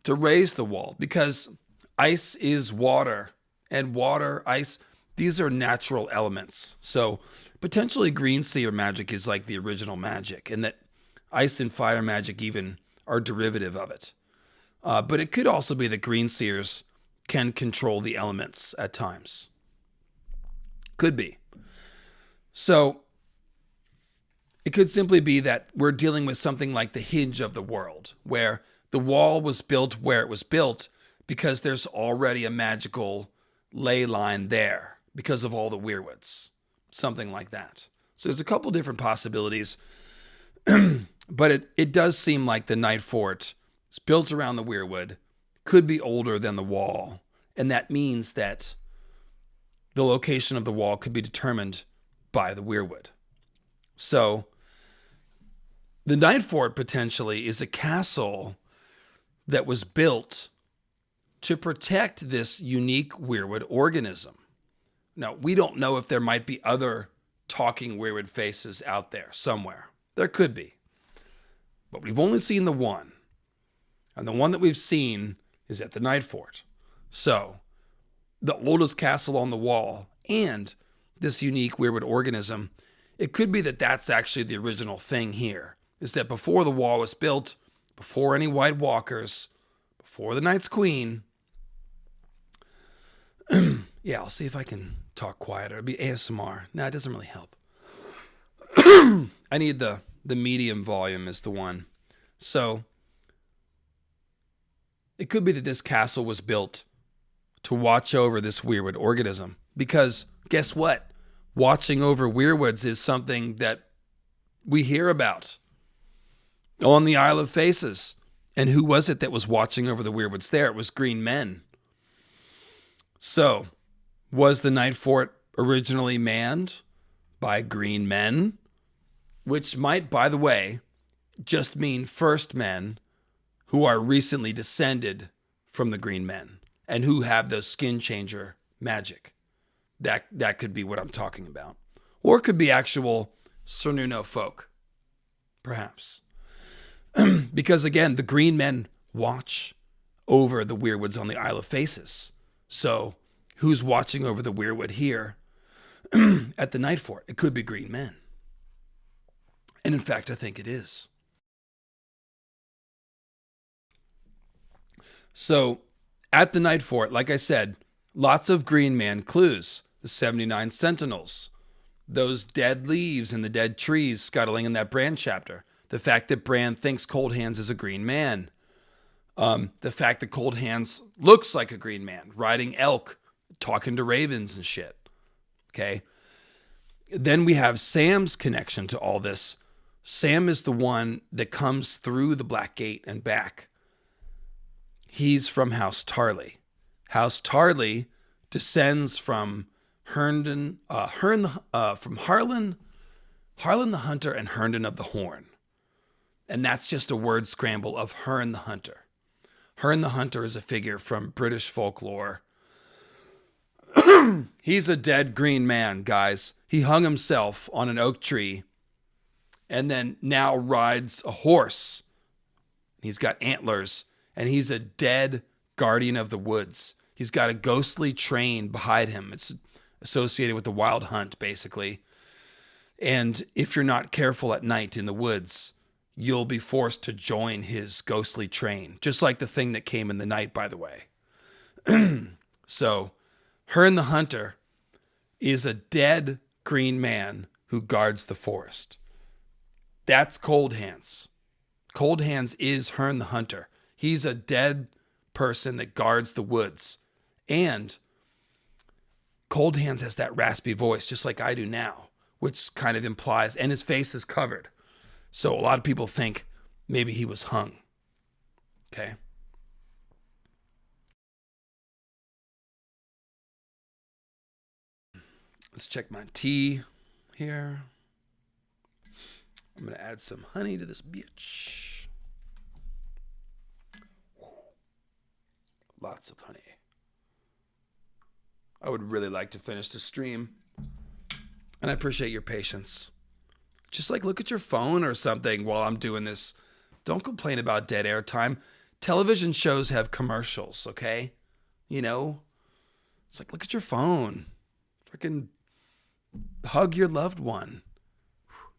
to raise the wall because ice is water. And water, ice, these are natural elements. So potentially green seer magic is like the original magic, and that ice and fire magic even are derivative of it. But it could also be that green seers can control the elements at times. Could be. So it could simply be that we're dealing with something like the hinge of the world, where the wall was built where it was built because there's already a magical ley line there because of all the weirwoods, something like that. So there's a couple different possibilities, but it does seem like the Nightfort is built around the weirwood, could be older than the wall, and that means that the location of the wall could be determined by the weirwood. So the Nightfort potentially is a castle that was built to protect this unique weirwood organism. Now, we don't know if there might be other talking weirwood faces out there somewhere. There could be. But we've only seen the one. And the one that we've seen is at the Nightfort. So, the oldest castle on the wall and this unique weirwood organism, it could be that that's actually the original thing here. Is that before the wall was built, before any White Walkers, before the Night's Queen, yeah, I'll see if I can talk quieter. It'll be ASMR. No, it doesn't really help. I need the medium volume is the one. So it could be that this castle was built to watch over this weirwood organism. Because guess what? Watching over weirwoods is something that we hear about on the Isle of Faces. And who was it that was watching over the weirwoods there? It was green men. So, was the Nightfort originally manned by green men? Which might, by the way, just mean first men who are recently descended from the green men and who have the skin changer magic. That could be what I'm talking about. Or it could be actual Cernuno folk, perhaps. Because again, the green men watch over the weirwoods on the Isle of Faces. So, who's watching over the weirwood here at the Nightfort? It could be green men. And in fact, I think it is. So, At the Nightfort, like I said, lots of Green Man clues. The 79 Sentinels, those dead leaves and the dead trees scuttling in that Bran chapter. The fact that Bran thinks Cold Hands is a Green Man. The fact that Cold Hands looks like a Green Man, riding elk, talking to ravens and shit. Okay. Then we have Sam's connection to all this. Sam is the one that comes through the Black Gate and back. He's from House Tarly. House Tarly descends from Harlan the Hunter and Herndon of the Horn. And that's just a word scramble of Herne the Hunter. Herne the Hunter is a figure from British folklore. He's a dead Green Man, guys. He hung himself on an oak tree and then now rides a horse. He's got antlers, and he's a dead guardian of the woods. He's got a ghostly train behind him. It's associated with the wild hunt, basically. And if you're not careful at night in the woods, you'll be forced to join his ghostly train, just like the thing that came in the night, by the way. So, Herne the Hunter is a dead Green Man who guards the forest. That's Cold Hands. Cold Hands is Herne the Hunter. He's a dead person that guards the woods. And Cold Hands has that raspy voice, just like I do now, which kind of implies, and his face is covered. So a lot of people think maybe he was hung. Okay. Let's check my tea here. I'm going to add some honey to this bitch. Lots of honey. I would really like to finish the stream, and I appreciate your patience. Just like look at your phone or something while I'm doing this. Don't complain about dead air time. Television shows have commercials, okay? You know? It's like, look at your phone. Freaking hug your loved one.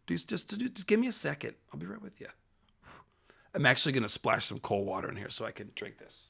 Just give me a second. I'll be right with you. I'm actually going to splash some cold water in here so I can drink this.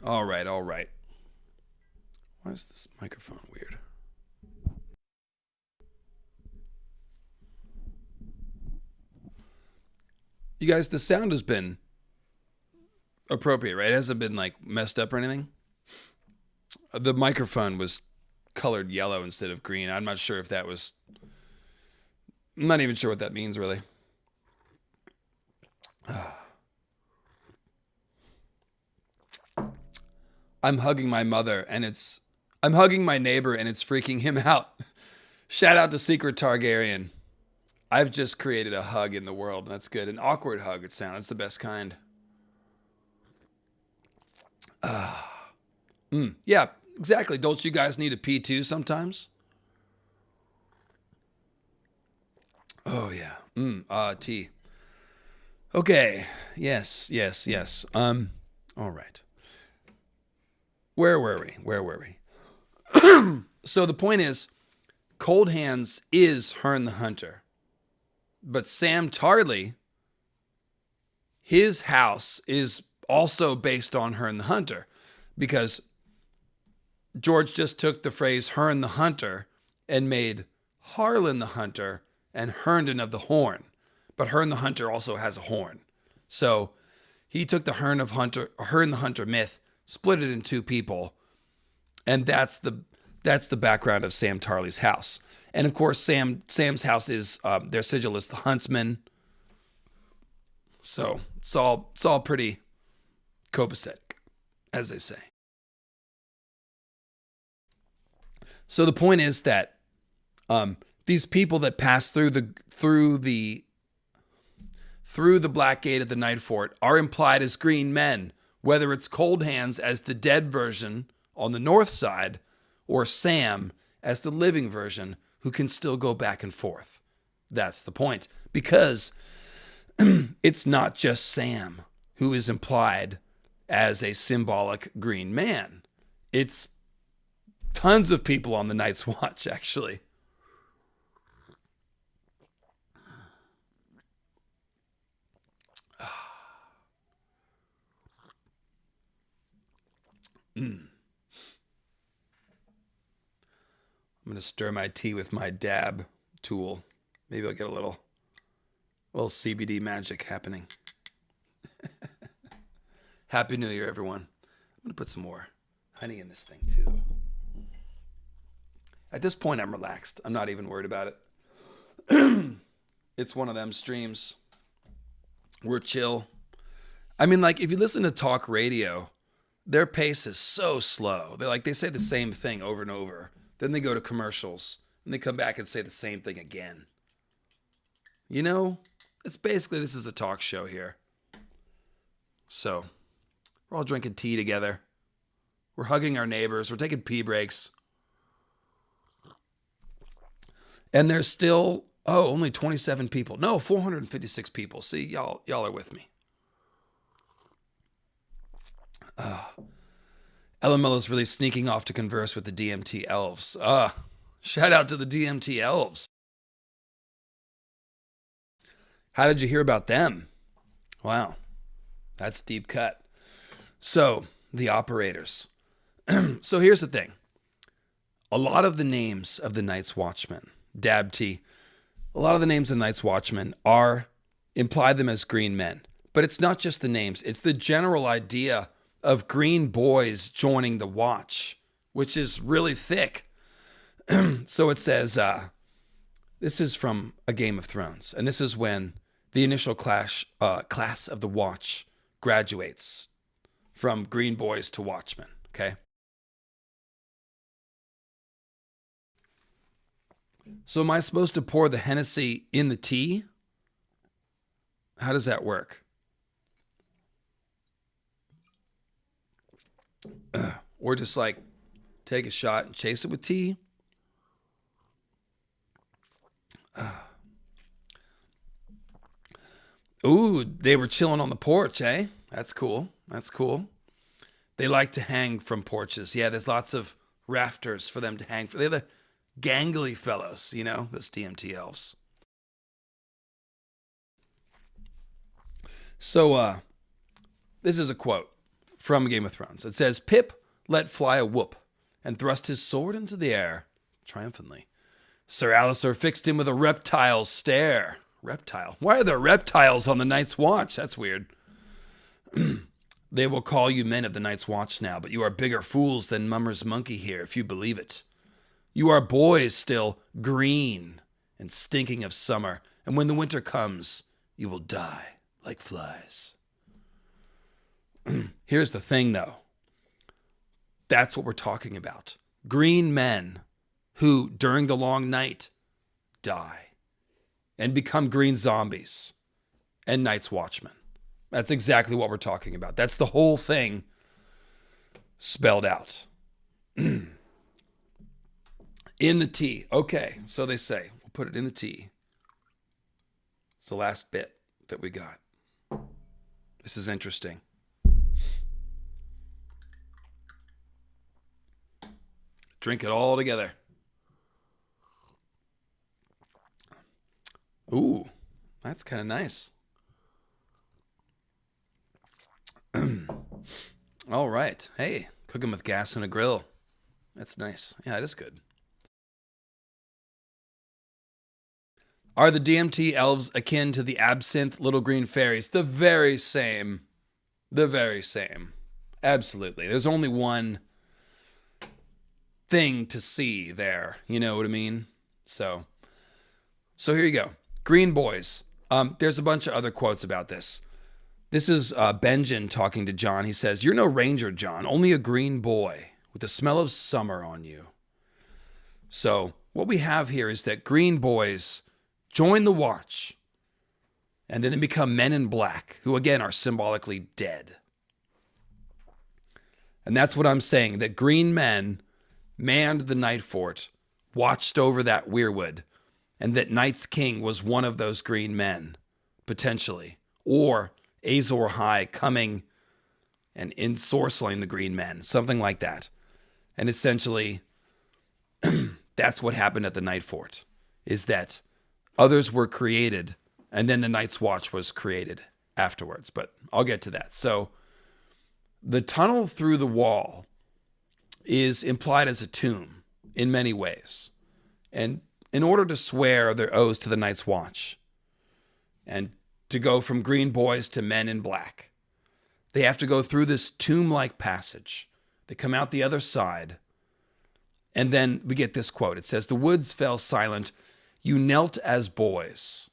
All right. Why is this microphone weird? You guys, the sound has been appropriate, right? It hasn't been like messed up or anything. The microphone was colored yellow instead of green. I'm not sure if that was... I'm not even sure what that means, really. I'm hugging my mother, and I'm hugging my neighbor, and it's freaking him out. Shout out to Secret Targaryen. I've just created a hug in the world, and that's good. An awkward hug, it sounds. It's the best kind. Yeah, exactly. Don't you guys need a pee too sometimes? Oh, yeah. Tea. Okay. Yes. All right. Where were we? So the point is, Cold Hands is Herne the Hunter. But Sam Tarly, his house is also based on Herne the Hunter. Because George just took the phrase Herne the Hunter and made Harlan the Hunter and Herndon of the Horn. But Herne the Hunter also has a horn. So he took the Herne the Hunter myth, split it in two people, and that's the background of Sam Tarly's house. And of course, Sam's house is their sigil is the Huntsman. So it's all pretty copacetic, as they say. So the point is that these people that pass through the through the black gate of the Nightfort are implied as green men, whether it's Cold Hands as the dead version on the north side, or Sam as the living version who can still go back and forth. That's the point. Because it's not just Sam who is implied as a symbolic green man. It's tons of people on the Night's Watch, actually. I'm going to stir my tea with my dab tool. Maybe I'll get a little CBD magic happening. Happy New Year, everyone. I'm going to put some more honey in this thing, too. At this point, I'm relaxed. I'm not even worried about it. It's one of them streams. We're chill. I mean, like, if you listen to talk radio, their pace is so slow. They say the same thing over and over. Then they go to commercials, and they come back and say the same thing again. You know, it's basically, this is a talk show here. So, we're all drinking tea together. We're hugging our neighbors. We're taking pee breaks. And there's still, only 27 people. No, 456 people. See, y'all are with me. Elamella's really sneaking off to converse with the DMT elves. Shout out to the DMT elves. How did you hear about them? Wow, that's deep cut. So, the operators. So here's the thing. A lot of the names of the Night's Watchmen, Dabti, a lot of the names of the Night's Watchmen imply them as green men. But it's not just the names. It's the general idea of green boys joining the Watch, which is really thick. So it says, this is from A Game of Thrones, and this is when the initial class of the Watch graduates from green boys to watchmen, okay? So am I supposed to pour the Hennessy in the tea? How does that work? Or just like take a shot and chase it with tea? Ooh, they were chilling on the porch, eh? That's cool. That's cool. They like to hang from porches. Yeah, there's lots of rafters for them to hang for. They're the gangly fellows, you know, those DMT elves. So, this is a quote from Game of Thrones. It says, Pip let fly a whoop and thrust his sword into the air triumphantly. Sir Alistair fixed him with a reptile stare. Reptile? Why are there reptiles on the Night's Watch? That's weird. They will call you men of the Night's Watch now, but you are bigger fools than Mummer's monkey here, if you believe it. You are boys still, green and stinking of summer, and when the winter comes, you will die like flies. Here's the thing, though. That's what we're talking about. Green men who, during the long night, die and become green zombies and Night's Watchmen. That's exactly what we're talking about. That's the whole thing spelled out. In the tea. Okay, so they say, we'll put it in the tea. It's the last bit that we got. This is interesting. Drink it all together. Ooh, that's kind of nice. All right. Hey, cooking with gas and a grill. That's nice. Yeah, it is good. Are the DMT elves akin to the absinthe little green fairies? The very same. The very same. Absolutely. There's only one thing to see there. You know what I mean? So here you go. Green boys. There's a bunch of other quotes about this. This is Benjen talking to John. He says, "You're no ranger, John, only a green boy with the smell of summer on you." So what we have here is that green boys join the Watch And then they become men in black, who again are symbolically dead. And that's what I'm saying, that green men manned the Nightfort, watched over that weirwood, and that Night's King was one of those green men, potentially. Or Azor High coming and ensorceling the green men, something like that. And essentially, that's what happened at the Nightfort, is that others were created, and then the Night's Watch was created afterwards. But I'll get to that. So the tunnel through the wall is implied as a tomb in many ways. And in order to swear their oaths to the Night's Watch and to go from green boys to men in black, they have to go through this tomb-like passage. They come out the other side, and then we get this quote. It says, "The woods fell silent. You knelt as boys."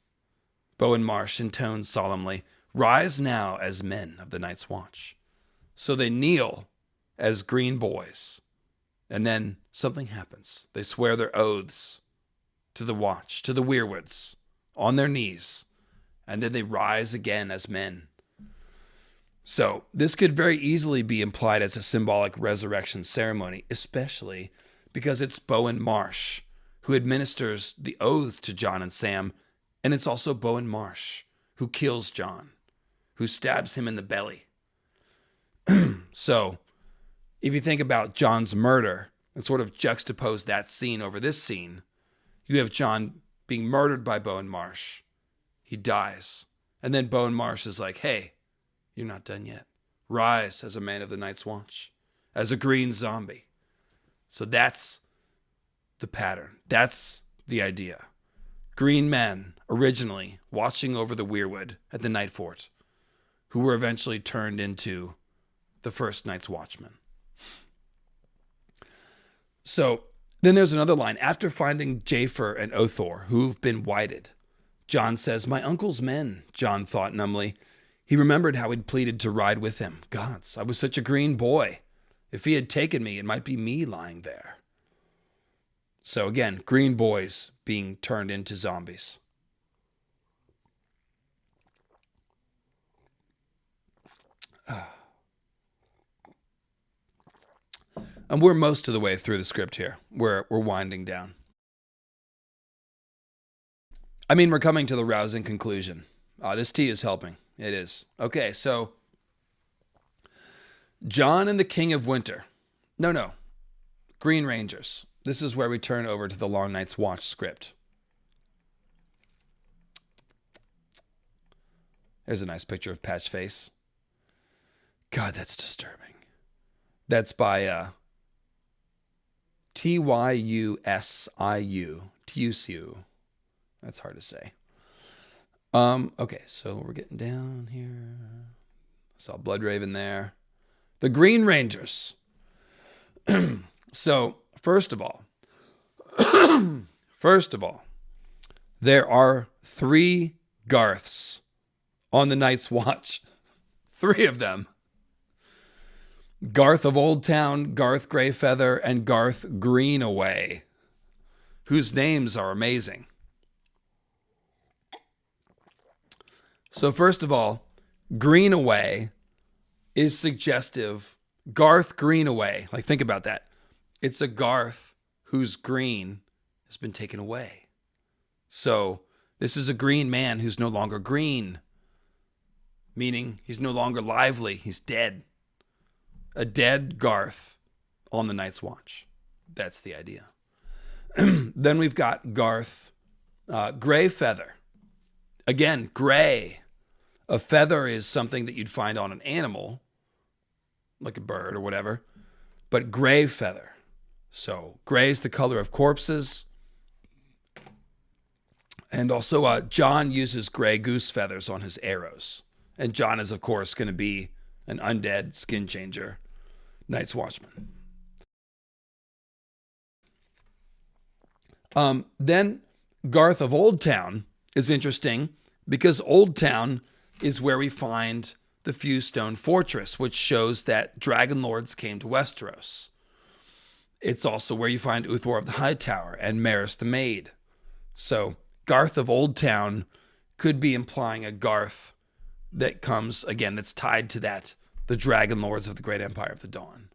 Bowen Marsh intones solemnly, "Rise now as men of the Night's Watch." So they kneel as green boys, and then something happens. They swear their oaths to the watch, to the weirwoods, on their knees, and then they rise again as men. So this could very easily be implied as a symbolic resurrection ceremony, especially because it's Bowen Marsh who administers the oaths to Jon and Sam, and it's also Bowen Marsh who kills Jon, who stabs him in the belly. So if you think about Jon's murder and sort of juxtapose that scene over this scene, you have Jon being murdered by Bowen Marsh. He dies. And then Bowen Marsh is like, "Hey, you're not done yet. Rise as a man of the Night's Watch, as a green zombie." So that's the pattern. That's the idea. Green men, originally, watching over the weirwood at the Nightfort, who were eventually turned into the first Night's Watchmen. So then there's another line. After finding Jafer and Othor, who've been whited, Jon says, "My uncle's men," Jon thought numbly. He remembered how he'd pleaded to ride with him. Gods, I was such a green boy. If he had taken me, it might be me lying there. So again, green boys being turned into zombies. And we're most of the way through the script here. We're winding down. I mean, we're coming to the rousing conclusion. This tea is helping. It is. Okay, so Jon and the King of Winter. No. Green Rangers. This is where we turn over to the Long Night's Watch script. There's a nice picture of Patchface. God, that's disturbing. That's by Tyusiu. Tyusiu. That's hard to say. Okay, so we're getting down here. Saw Bloodraven there. The Green Rangers. So, first of all, there are 3 Garths on the Night's Watch. 3 of them. Garth of Old Town, Garth Greyfeather, and Garth Greenaway, whose names are amazing. So first of all, Greenaway is suggestive. Garth Greenaway, like think about that. It's a Garth whose green has been taken away. So this is a green man who's no longer green, meaning he's no longer lively, he's dead. A dead Garth on the Night's Watch. That's the idea. Then we've got Garth Greyfeather. Again, gray. A feather is something that you'd find on an animal, like a bird or whatever, but gray feather. So gray is the color of corpses. And also Jon uses gray goose feathers on his arrows. And Jon is, of course, going to be an undead skin changer Night's Watchman. Then Garth of Old Town is interesting because Old Town is where we find the Fewstone Fortress, which shows that Dragon Lords came to Westeros. It's also where you find Uthor of the High Tower and Maris the Maid. So Garth of Old Town could be implying a Garth that comes, again, that's tied to the Dragon Lords of the Great Empire of the Dawn.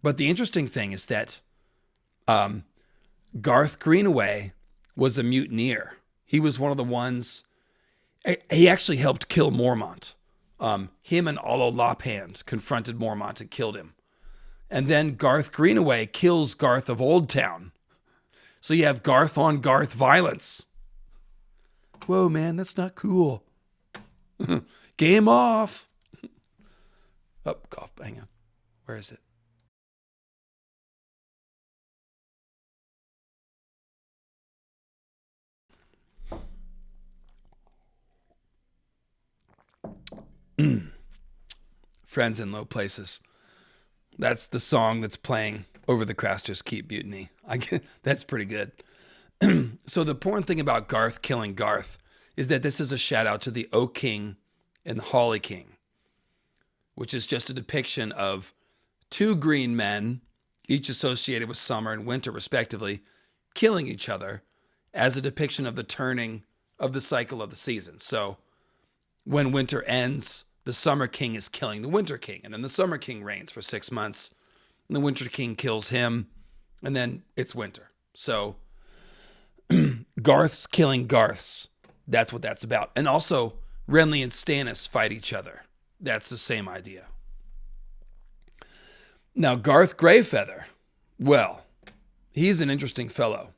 But the interesting thing is that Garth Greenaway was a mutineer. He was one of the ones, he actually helped kill Mormont. Him and Ollo Lophand confronted Mormont and killed him. And then Garth Greenaway kills Garth of Old Town. So you have Garth on Garth violence. Whoa, man, that's not cool. Game off. Oh, cough, hang on. Where is it? Friends in Low Places. That's the song that's playing over the Craster's Keep mutiny. That's pretty good. So the important thing about Garth killing Garth is that this is a shout out to the Oak King and the Holly King, which is just a depiction of two green men, each associated with summer and winter respectively, killing each other as a depiction of the turning of the cycle of the season. So when winter ends, the Summer King is killing the Winter King, and then the Summer King reigns for 6 months, and the Winter King kills him, and then it's winter. So Garth's killing Garths. That's what that's about. And also, Renly and Stannis fight each other. That's the same idea. Now, Garth Greyfeather, well, he's an interesting fellow.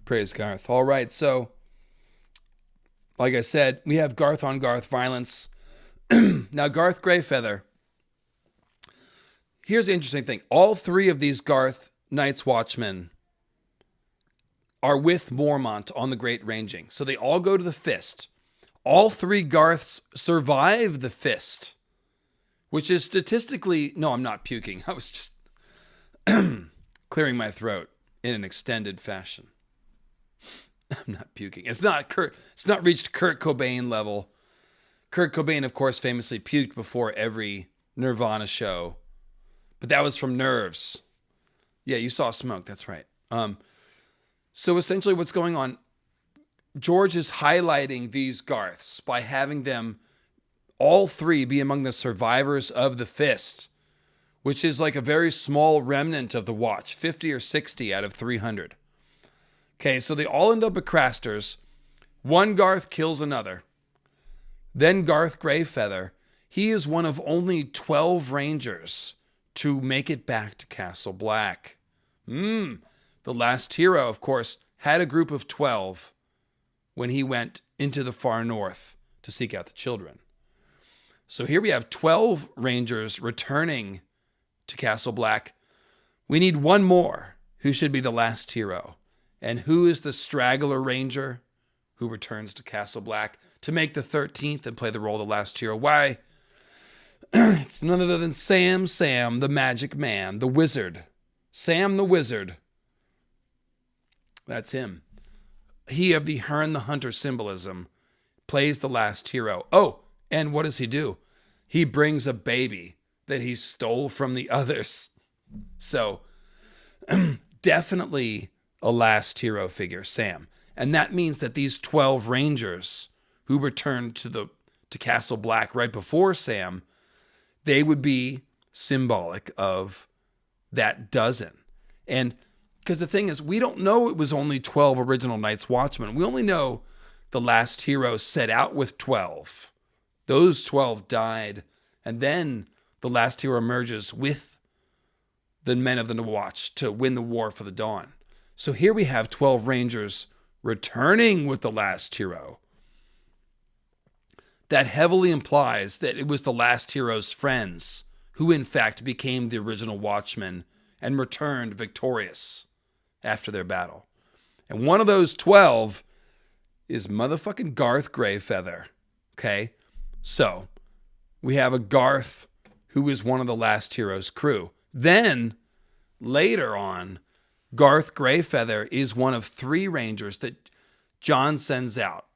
Praise Garth. All right, so like I said, we have Garth on Garth violence. Now, Garth Greyfeather, here's the interesting thing. All three of these Garth Night's Watchmen are with Mormont on the Great Ranging. So they all go to the Fist. All three Garths survive the Fist, which is statistically... No, I'm not puking. I was just clearing my throat in an extended fashion. I'm not puking. It's not reached Kurt Cobain level. Kurt Cobain, of course, famously puked before every Nirvana show. But that was from nerves. Yeah, you saw smoke. That's right. So essentially what's going on, George is highlighting these Garths by having them, all three, be among the survivors of the Fist, which is like a very small remnant of the Watch, 50 or 60 out of 300. Okay, so they all end up at Craster's. One Garth kills another. Then Garth Greyfeather. He is one of only 12 Rangers to make it back to Castle Black. The last hero, of course, had a group of 12 when he went into the far north to seek out the children. So here we have 12 Rangers returning to Castle Black. We need one more who should be the last hero. And who is the straggler ranger who returns to Castle Black to make the 13th and play the role of the last hero? Why? It's none other than Sam, the magic man, the wizard. Sam the wizard. That's him. He of the Herne the Hunter symbolism plays the last hero. Oh, and what does he do? He brings a baby that he stole from the others. So, definitely a last hero figure, Sam. And that means that these 12 Rangers who returned to Castle Black right before Sam, they would be symbolic of that dozen. And Because the thing is, we don't know it was only 12 original Night's Watchmen. We only know the last hero set out with 12. Those 12 died. And then the last hero emerges with the men of the Watch to win the war for the Dawn. So here we have 12 Rangers returning with the last hero. That heavily implies that it was the last hero's friends who in fact became the original Watchmen and returned victorious after their battle. And one of those 12 is motherfucking Garth Greyfeather. Okay? So, we have a Garth who is one of the last hero's crew. Then, later on, Garth Greyfeather is one of 3 Rangers that John sends out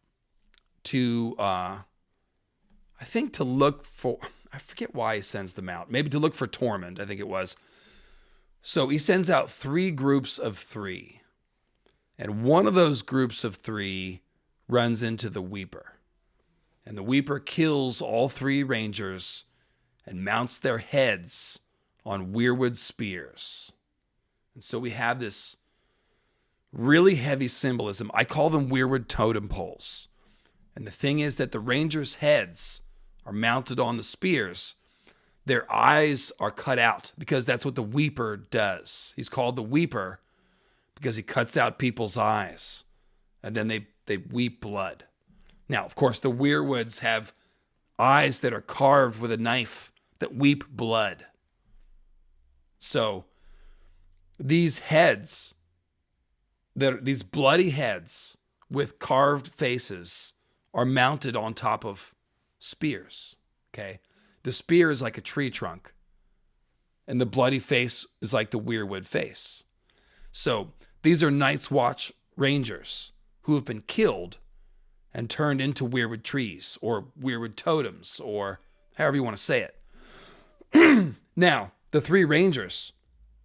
to, I think to look for, I forget why he sends them out. Maybe to look for Tormund, I think it was. So he sends out 3 groups of 3. And one of those groups of 3 runs into the Weeper. And the Weeper kills all 3 Rangers and mounts their heads on weirwood spears. And so we have this really heavy symbolism. I call them weirwood totem poles. And the thing is that the Rangers' heads are mounted on the spears. Their eyes are cut out because that's what the Weeper does. He's called the Weeper because he cuts out people's eyes. And then they weep blood. Now, of course, the weirwoods have eyes that are carved with a knife that weep blood. So these heads, these bloody heads with carved faces are mounted on top of spears. Okay? The spear is like a tree trunk, and the bloody face is like the weirwood face. So these are Night's Watch Rangers who have been killed and turned into weirwood trees or weirwood totems or however you want to say it. Now, the 3 Rangers,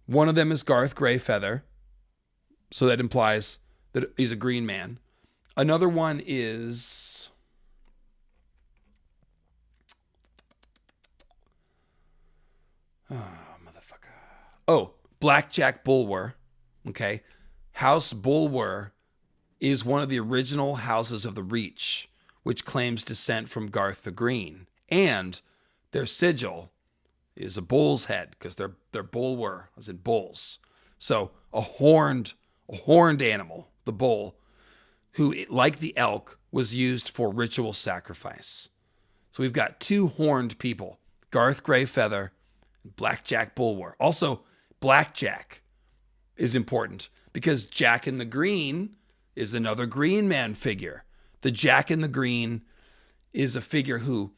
one of them is Garth Greyfeather, so that implies that he's a green man. Another one is... Blackjack Bulwer. Okay. House Bulwer is one of the original houses of the Reach, which claims descent from Garth the Green. And their sigil is a bull's head, because their Bulwer as in bulls. So a horned animal, the bull, who, like the elk, was used for ritual sacrifice. So we've got 2 horned people, Garth Greyfeather and Blackjack Bulwer. Also, Blackjack is important because Jack in the Green is another Green Man figure. The Jack in the Green is a figure who,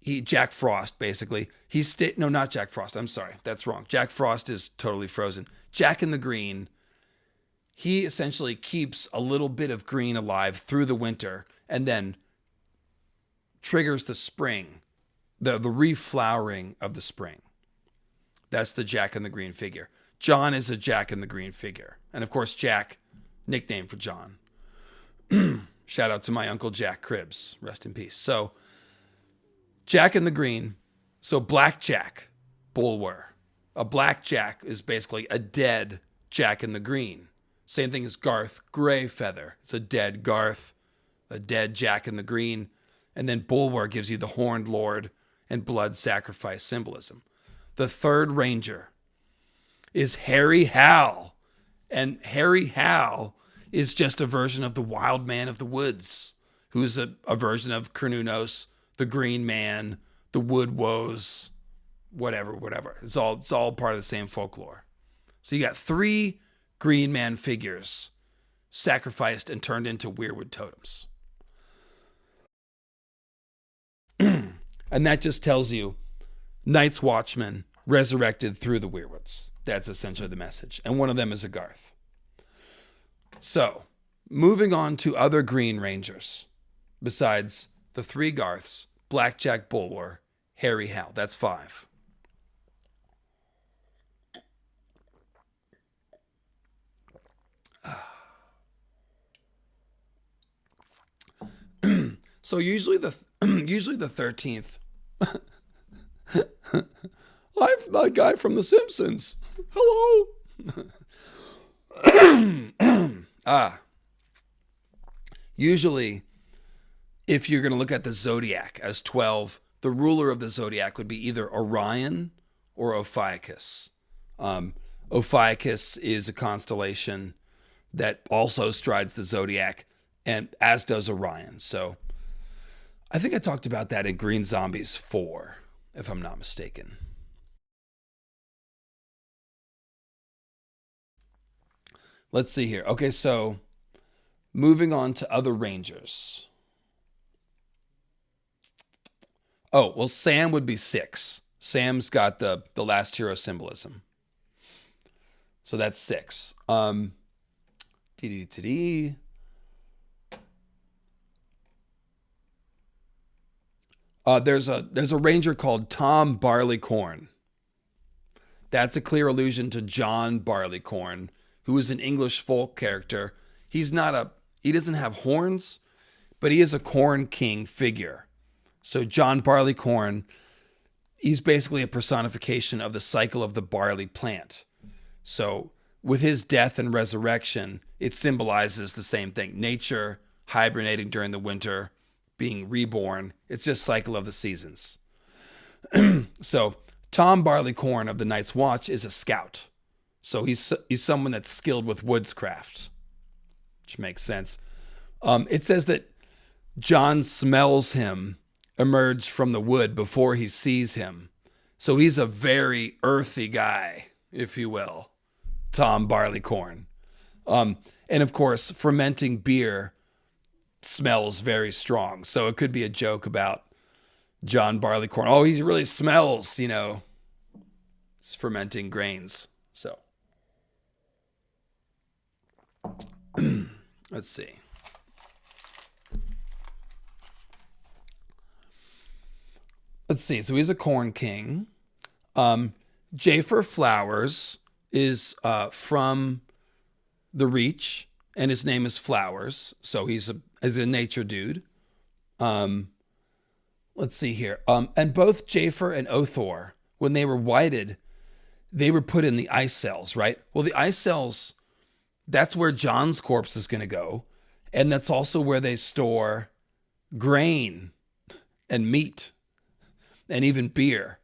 Jack Frost, basically. No, not Jack Frost. I'm sorry. That's wrong. Jack Frost is totally frozen. Jack in the Green, he essentially keeps a little bit of green alive through the winter and then triggers the spring, the reflowering of the spring. That's the Jack in the Green figure. John is a Jack in the Green figure. And of course, Jack, nickname for John. Shout out to my Uncle Jack Cribbs. Rest in peace. So, Jack in the Green. So, Blackjack Bulwer. A Blackjack is basically a dead Jack in the Green. Same thing as Garth Greyfeather. It's a dead Garth, a dead Jack in the Green. And then Bulwer gives you the Horned Lord and blood sacrifice symbolism. The 3rd Ranger is Harry Hal. And Harry Hal is just a version of the Wild Man of the Woods, who is a version of Cernunnos, the Green Man, the Wood Woes, whatever. It's all part of the same folklore. So you got 3 Green Man figures sacrificed and turned into weirwood totems. And that just tells you Night's Watchmen resurrected through the weirwoods. That's essentially the message. And one of them is a Garth. So, moving on to other Green Rangers. Besides the 3 Garths, Blackjack Bulwer, Harry Hal. That's 5. So usually the 13th. I'm that guy from The Simpsons. Hello. Usually, if you're going to look at the zodiac as 12, the ruler of the zodiac would be either Orion or Ophiuchus. Ophiuchus is a constellation that also strides the zodiac, and as does Orion. So I think I talked about that in Green Zombies 4, if I'm not mistaken. Let's see here. Okay, so moving on to other rangers. Oh, well, Sam would be 6. Sam's got the last hero symbolism. So that's 6. There's a ranger called Tom Barleycorn. That's a clear allusion to John Barleycorn, who is an English folk character. He doesn't have horns, but he is a corn king figure. So John Barleycorn, he's basically a personification of the cycle of the barley plant. So with his death and resurrection, it symbolizes the same thing. Nature hibernating during the winter, being reborn. It's just cycle of the seasons. So Tom Barleycorn of the Night's Watch is a scout. So he's someone that's skilled with woodscraft, which makes sense. It says that John smells him emerge from the wood before he sees him. So he's a very earthy guy, if you will, Tom Barleycorn. And of course, fermenting beer smells very strong. So it could be a joke about John Barleycorn. Oh, he really smells, it's fermenting grains. So let's see. So he's a corn king. Jafer Flowers is from the Reach, and his name is Flowers. So he's a nature dude. Let's see here. And both Jafer and Othor, when they were whited, they were put in the ice cells, right? Well, the ice cells, that's where John's corpse is going to go. And that's also where they store grain and meat and even beer.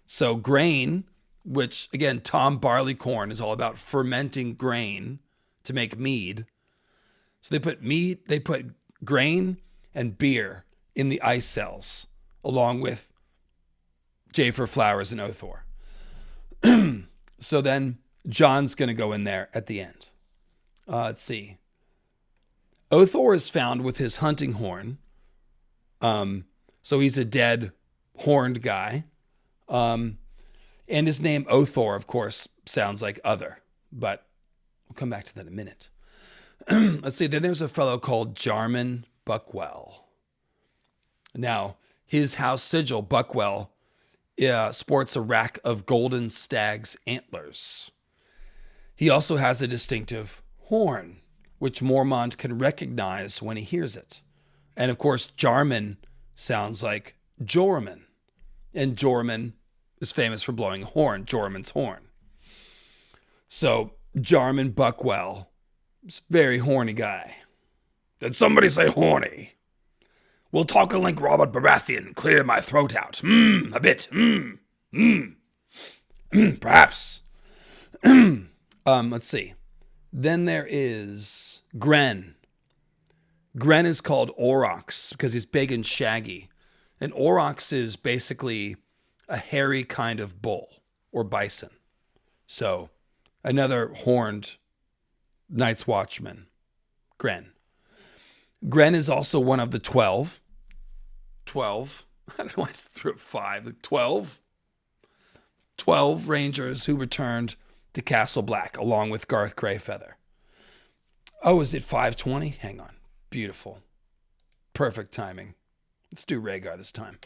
So grain, which again, Tom Barleycorn is all about fermenting grain to make mead. So they put grain and beer in the ice cells along with Jafer Flowers and Othor. So then John's going to go in there at the end. Let's see. Othor is found with his hunting horn. So he's a dead horned guy. And his name Othor, of course, sounds like other, but we'll come back to that in a minute. Let's see. Then there's a fellow called Jarman Buckwell. Now, his house sigil, Buckwell, sports a rack of golden stag's antlers. He also has a distinctive horn, which Mormont can recognize when he hears it. And of course, Jarman sounds like Joramun. And Joramun is famous for blowing a horn, Joramun's horn. So Jarman Buckwell is a very horny guy. Did somebody say horny? We'll talk like Robert Baratheon, clear my throat out. A bit. Perhaps. Let's see. Then there is Gren. Gren is called Aurochs because he's big and shaggy. And Aurochs is basically a hairy kind of bull or bison. So another horned Night's Watchman, Gren. Gren is also one of the 12. 12. I don't know why I threw 5. 12. 12 rangers who returned to Castle Black along with Garth Greyfeather. Oh, is it 5:20? Hang on. Beautiful. Perfect timing. Let's do Rhaegar this time.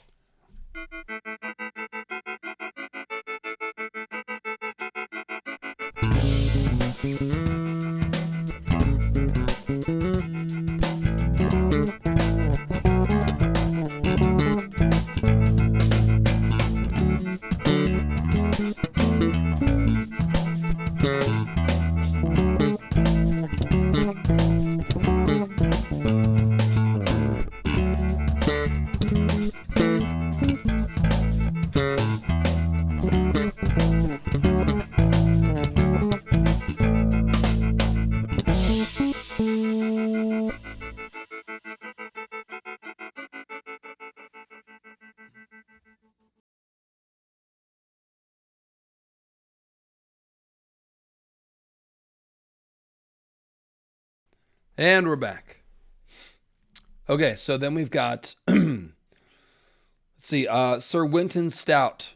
And we're back. Okay, so then we've got, let's see, Sir Winton Stout.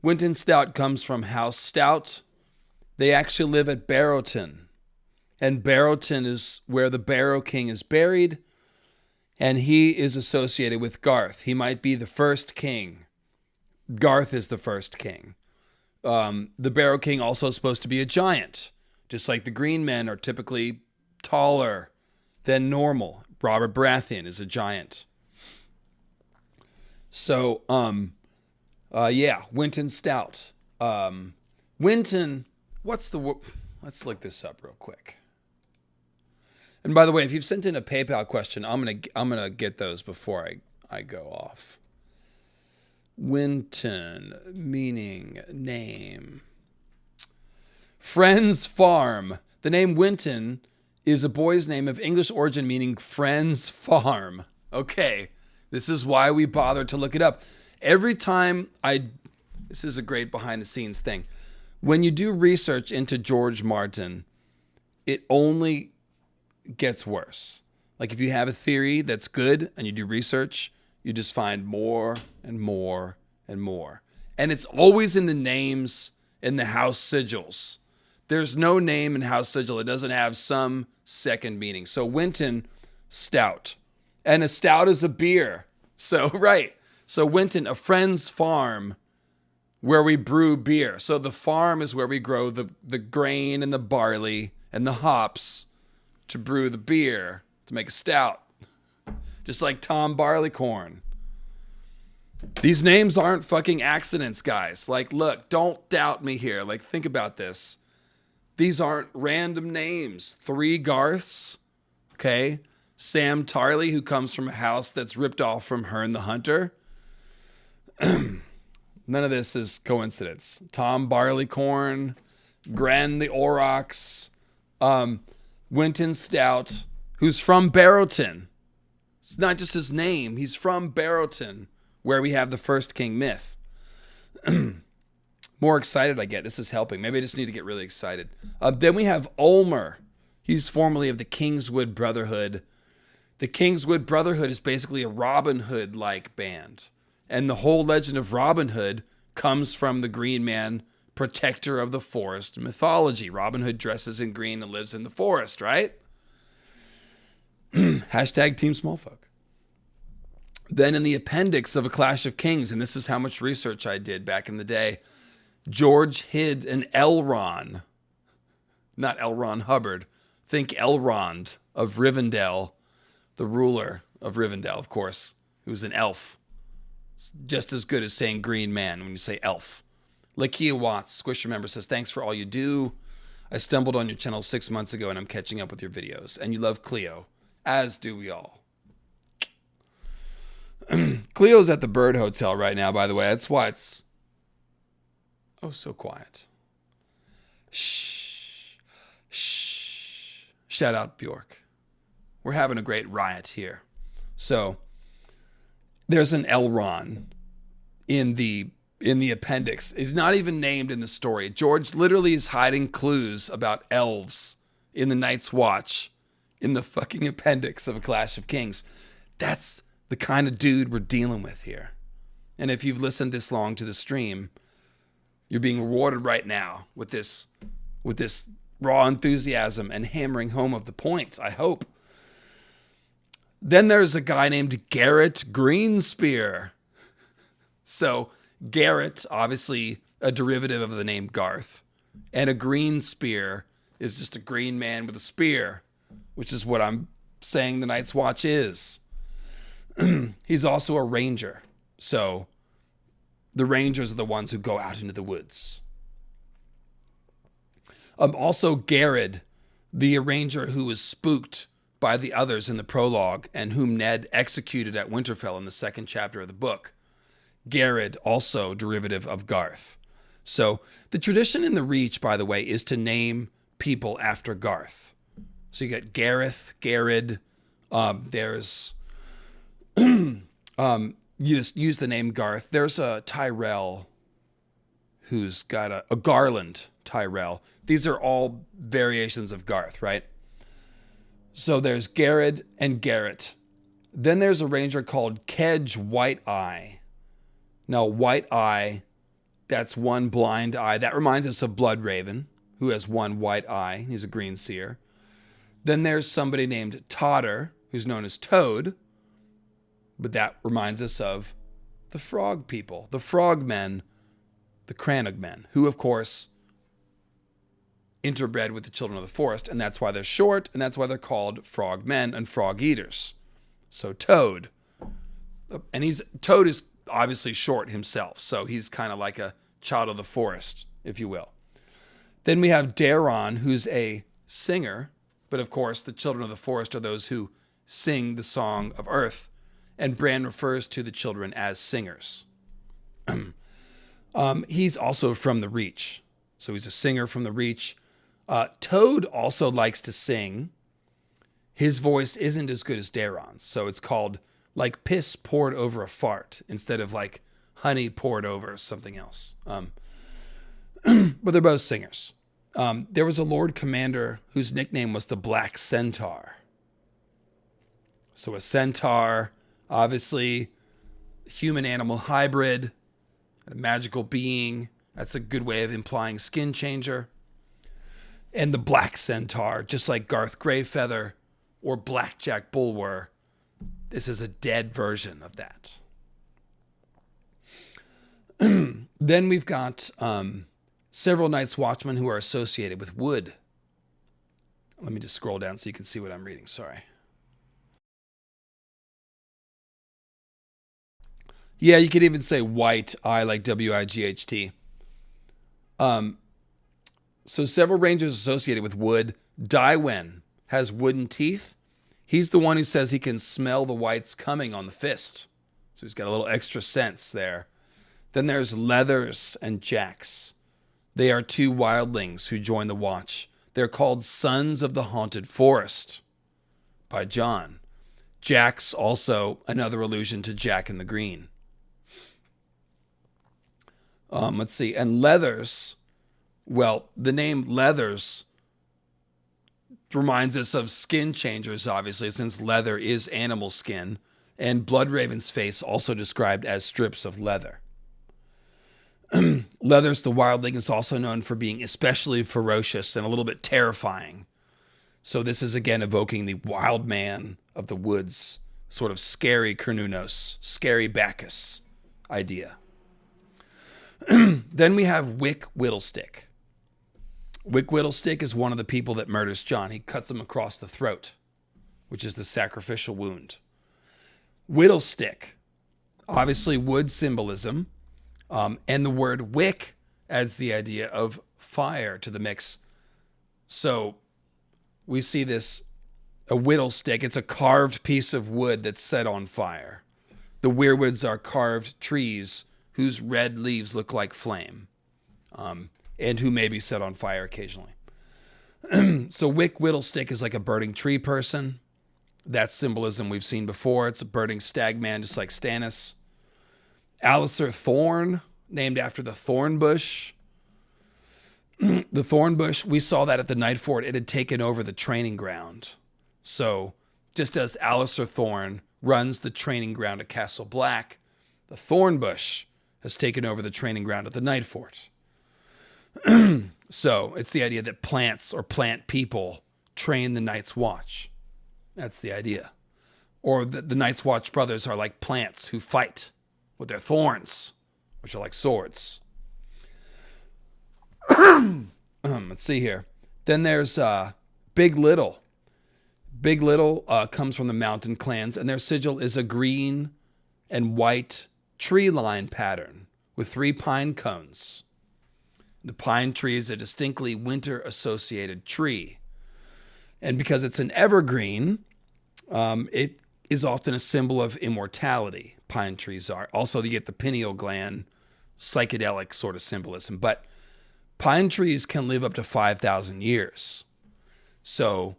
Winton Stout comes from House Stout. They actually live at Barrowton. And Barrowton is where the Barrow King is buried. And he is associated with Garth. He might be the first king. Garth is the first king. The Barrow King also is supposed to be a giant. Just like the Green Men are typically taller than normal. Robert Baratheon is a giant. So, yeah, Winton Stout. Winton, let's look this up real quick. And by the way, if you've sent in a PayPal question, I'm gonna get those before I go off. Winton, meaning name. Friends Farm. The name Winton is a boy's name of English origin meaning Friends Farm. Okay, this is why we bothered to look it up. Every time this is a great behind the scenes thing. When you do research into George Martin, it only gets worse. Like if you have a theory that's good and you do research, you just find more and more and more. And it's always in the names in the house sigils. There's no name in house sigil that doesn't have some second meaning. So Winton Stout. And a stout is a beer. So, right. So Winton, a friend's farm where we brew beer. So the farm is where we grow the grain and the barley and the hops to brew the beer, to make a stout. Just like Tom Barleycorn. These names aren't fucking accidents, guys. Like, look, don't doubt me here. Like, think about this. These aren't random names. 3 Garths, okay? Sam Tarley, who comes from a house that's ripped off from Herne the Hunter. None of this is coincidence. Tom Barleycorn, Gren the Aurochs, Winton Stout, who's from Barrowton. It's not just his name. He's from Barrowton, where we have the first king myth. More excited I get. This is helping. Maybe I just need to get really excited. Then we have Ulmer. He's formerly of the Kingswood Brotherhood. The Kingswood Brotherhood is basically a Robin Hood-like band. And the whole legend of Robin Hood comes from the Green Man, protector of the forest mythology. Robin Hood dresses in green and lives in the forest, right? Hashtag Team Smallfolk. Then in the appendix of A Clash of Kings, and this is how much research I did back in the day, George hid an Elrond. Not L. Ron Hubbard. Think Elrond of Rivendell, the ruler of Rivendell, of course, who's an elf. It's just as good as saying green man when you say elf. Lakia Watts, Squisher member, says, thanks for all you do. I stumbled on your channel 6 months ago and I'm catching up with your videos. And you love Cleo, as do we all. Cleo's at the Bird Hotel right now, by the way. That's why it's so quiet. Shh. Shh. Shout out Bjork. We're having a great riot here. So there's an Elrond in the appendix. He's not even named in the story. George literally is hiding clues about elves in the Night's Watch in the fucking appendix of A Clash of Kings. That's the kind of dude we're dealing with here. And if you've listened this long to the stream, you're being rewarded right now with this raw enthusiasm and hammering home of the points, I hope. Then there's a guy named Garrett Greenspear. So Garrett, obviously a derivative of the name Garth. And a green spear is just a green man with a spear, which is what I'm saying the Night's Watch is. He's also a ranger. So the rangers are the ones who go out into the woods. Also Garrett, the ranger who was spooked by the others in the prologue and whom Ned executed at Winterfell in the 2nd chapter of the book. Garrett, also derivative of Garth. So the tradition in the Reach, by the way, is to name people after Garth. So you got Gareth, Garrett. There's you just use the name Garth. There's a Tyrell who's got a Garland Tyrell. These are all variations of Garth, right? So there's Garrett and Garrett. Then there's a ranger called Kedge White Eye. Now, White Eye, that's one blind eye. That reminds us of Bloodraven, who has one white eye. He's a green seer. Then there's somebody named Totter, who's known as Toad. But that reminds us of the frog people, the frogmen, the Cranogmen, who, of course, interbred with the children of the forest. And that's why they're short, and that's why they're called frogmen and frog eaters. So Toad. And Toad is obviously short himself, so he's kind of like a child of the forest, if you will. Then we have Daron, who's a singer, but of course the children of the forest are those who sing the song of earth, and Bran refers to the children as singers. He's also from the Reach, so he's a singer from the Reach. Toad also likes to sing. His voice isn't as good as Daron's, so it's called like piss poured over a fart instead of like honey poured over something else. But they're both singers. There was a Lord Commander whose nickname was the Black Centaur. So a centaur, obviously human-animal hybrid, a magical being. That's a good way of implying skin changer. And the Black Centaur, just like Garth Greyfeather or Blackjack Bulwer, this is a dead version of that. Then we've got several Night's Watchmen who are associated with wood. Let me just scroll down so you can see what I'm reading. Sorry. Yeah, you could even say white, I like W-I-G-H-T. So several rangers associated with wood. Daiwen has wooden teeth. He's the one who says he can smell the whites coming on the fist. So he's got a little extra sense there. Then there's Leathers and Jax. They are two wildlings who join the watch. They're called Sons of the Haunted Forest by John. Jax, also another allusion to Jack and the Green. Let's see. And Leathers, well, the name Leathers reminds us of skin changers, obviously, since leather is animal skin. And Bloodraven's face also described as strips of leather. Leathers, the wildling, is also known for being especially ferocious and a little bit terrifying. So this is again evoking the wild man of the woods, sort of scary Cernunnos, scary Bacchus idea. Then we have Wick Whittlestick. Wick Whittlestick is one of the people that murders Jon. He cuts him across the throat, which is the sacrificial wound. Whittlestick, obviously wood symbolism, and the word wick adds the idea of fire to the mix. So we see this, a whittlestick. It's a carved piece of wood that's set on fire. The weirwoods are carved trees whose red leaves look like flame, and who may be set on fire occasionally. So Wick Whittlestick is like a burning tree person. That's symbolism we've seen before. It's a burning stag man, just like Stannis. Alistair Thorn, named after the thorn bush. The thorn bush, we saw that at the Nightfort. It had taken over the training ground. So just as Alistair Thorn runs the training ground at Castle Black, the thorn bush has taken over the training ground at the Nightfort. So it's the idea that plants or plant people train the Night's Watch. That's the idea. Or that the Night's Watch brothers are like plants who fight with their thorns, which are like swords. Let's see here. Then there's Big Little. Big Little comes from the Mountain Clans, and their sigil is a green and white tree line pattern with 3 pine cones. The pine tree is a distinctly winter-associated tree. And because it's an evergreen, it is often a symbol of immortality. Pine trees are. Also, you get the pineal gland, psychedelic sort of symbolism. But pine trees can live up to 5,000 years. So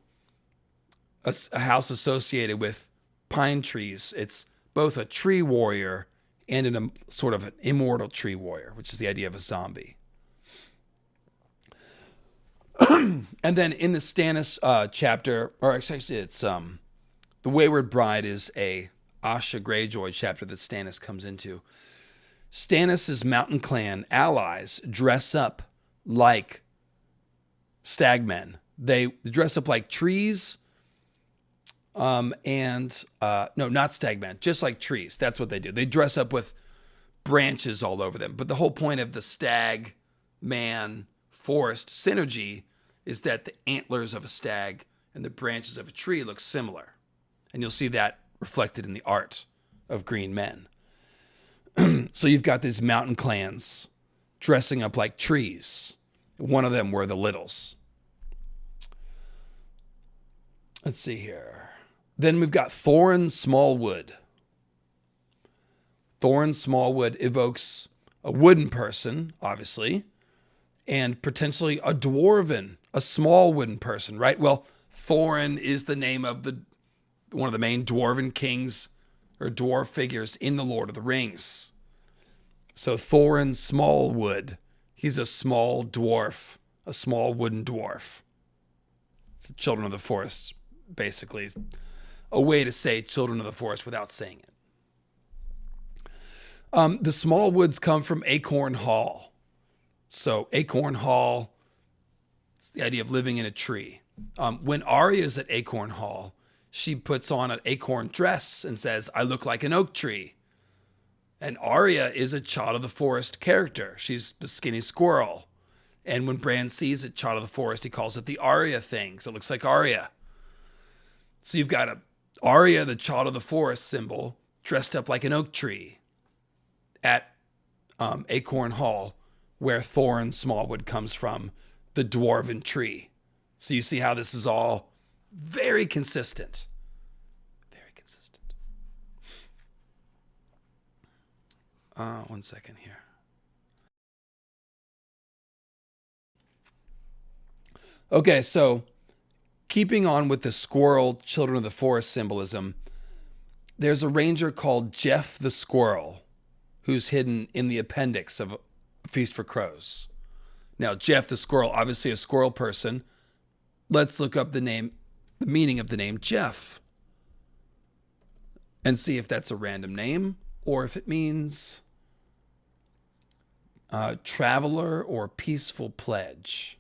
a house associated with pine trees, it's both a tree warrior and a sort of an immortal tree warrior, which is the idea of a zombie. And then in the Stannis chapter, or actually it's the Wayward Bride is a Asha Greyjoy chapter that Stannis comes into. Stannis' mountain clan allies dress up like stagmen. They dress up like trees. No, not stagmen, just like trees. That's what they do. They dress up with branches all over them. But the whole point of the stag man forest synergy is that the antlers of a stag and the branches of a tree look similar. And you'll see that reflected in the art of Green Men. So you've got these mountain clans dressing up like trees. One of them were the Littles. Let's see here. Then we've got Thorin Smallwood. Thorin Smallwood evokes a wooden person, obviously, and potentially a dwarven, a small wooden person, right? Well, Thorin is the name of one of the main dwarven kings or dwarf figures in the Lord of the Rings. So Thorin Smallwood, he's a small dwarf, a small wooden dwarf. It's the Children of the Forest, basically. A way to say Children of the Forest without saying it. The Smallwoods come from Acorn Hall. So Acorn Hall, it's the idea of living in a tree. When Arya's at Acorn Hall, she puts on an acorn dress and says, "I look like an oak tree." And Arya is a Child of the Forest character. She's the skinny squirrel. And when Bran sees a Child of the Forest, he calls it the Arya thing. So it looks like Arya. So you've got Arya, the Child of the Forest symbol, dressed up like an oak tree at Acorn Hall, where Thorin Smallwood comes from, the dwarven tree. So you see how this is all very consistent. Very consistent. One second here. Okay, so keeping on with the squirrel Children of the Forest symbolism, there's a ranger called Jeff the Squirrel who's hidden in the appendix of Feast for Crows. Now, Jeff the Squirrel, obviously a squirrel person. Let's look up the meaning of the name Jeff and see if that's a random name or if it means traveler or peaceful pledge.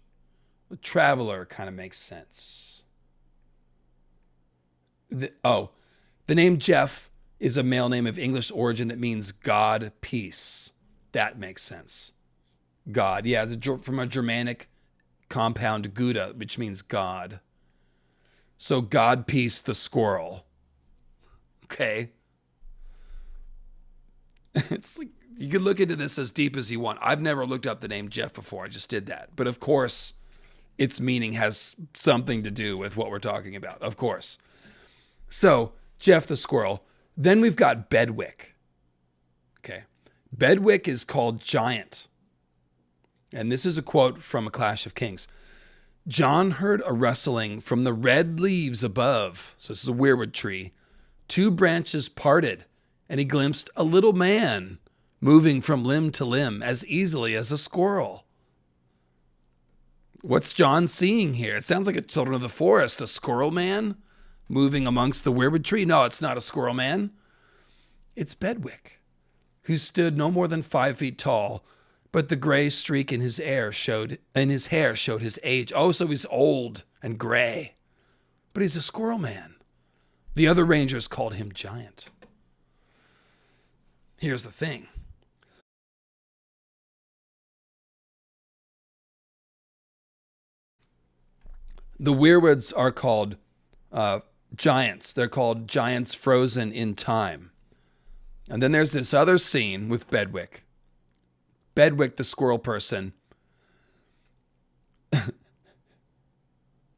The traveler kind of makes sense. The name Jeff is a male name of English origin that means God, peace. That makes sense. God, yeah, from a Germanic compound Gouda, which means God. So God, peace, the squirrel. Okay. It's like, you can look into this as deep as you want. I've never looked up the name Jeff before. I just did that. But of course, its meaning has something to do with what we're talking about. Of course. So, Jeff the Squirrel. Then we've got Bedwick. Okay. Bedwick is called Giant. And this is a quote from A Clash of Kings. John heard a rustling from the red leaves above. So this is a weirwood tree. 2 branches parted, and he glimpsed a little man moving from limb to limb as easily as a squirrel. What's John seeing here? It sounds like a Children of the Forest, a squirrel man moving amongst the weirwood tree. No, it's not a squirrel man. It's Bedwick, who stood no more than 5 feet tall, but the gray streak in his hair showed his age. Oh, so he's old and gray, but he's a squirrel man. The other rangers called him Giant. Here's the thing. The weirwoods are called giants. They're called giants frozen in time. And then there's this other scene with Bedwick. Bedwick, the squirrel person. You're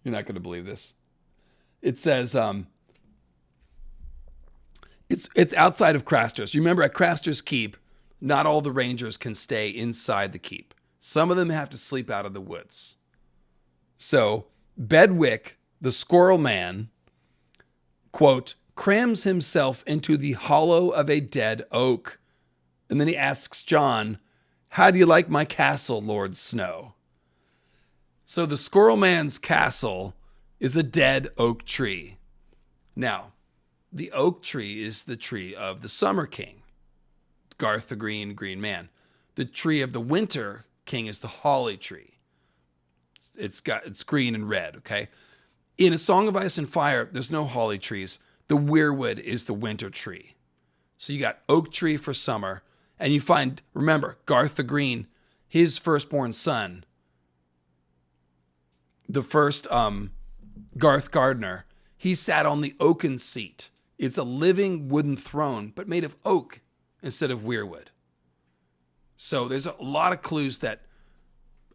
not going to believe this. It says, it's outside of Craster's. You remember at Craster's Keep, not all the rangers can stay inside the keep. Some of them have to sleep out of the woods. So Bedwick, the squirrel man, quote, crams himself into the hollow of a dead oak. And then he asks John, "How do you like my castle, Lord Snow?" So the Squirrel Man's castle is a dead oak tree. Now, the oak tree is the tree of the Summer King, Garth the Green Man. The tree of the Winter King is the holly tree. It's green and red, okay? In A Song of Ice and Fire, there's no holly trees. The weirwood is the winter tree. So you got oak tree for summer, and you find, remember, Garth the Green, his firstborn son, the first Garth Gardner, he sat on the oaken seat. It's a living wooden throne, but made of oak instead of weirwood. So there's a lot of clues that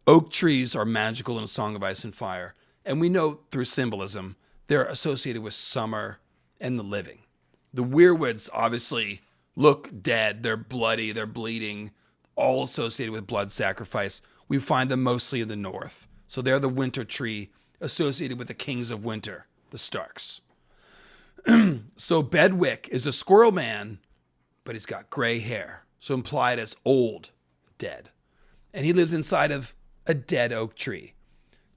oak trees are magical in A Song of Ice and Fire. And we know through symbolism, they're associated with summer and the living. The weirwoods obviously look dead. They're bloody. They're bleeding, all associated with blood sacrifice. We find them mostly in the north. So they're the winter tree associated with the kings of winter, the Starks. So Bedwick is a squirrel man, but he's got gray hair. So implied as old, dead. And he lives inside of a dead oak tree,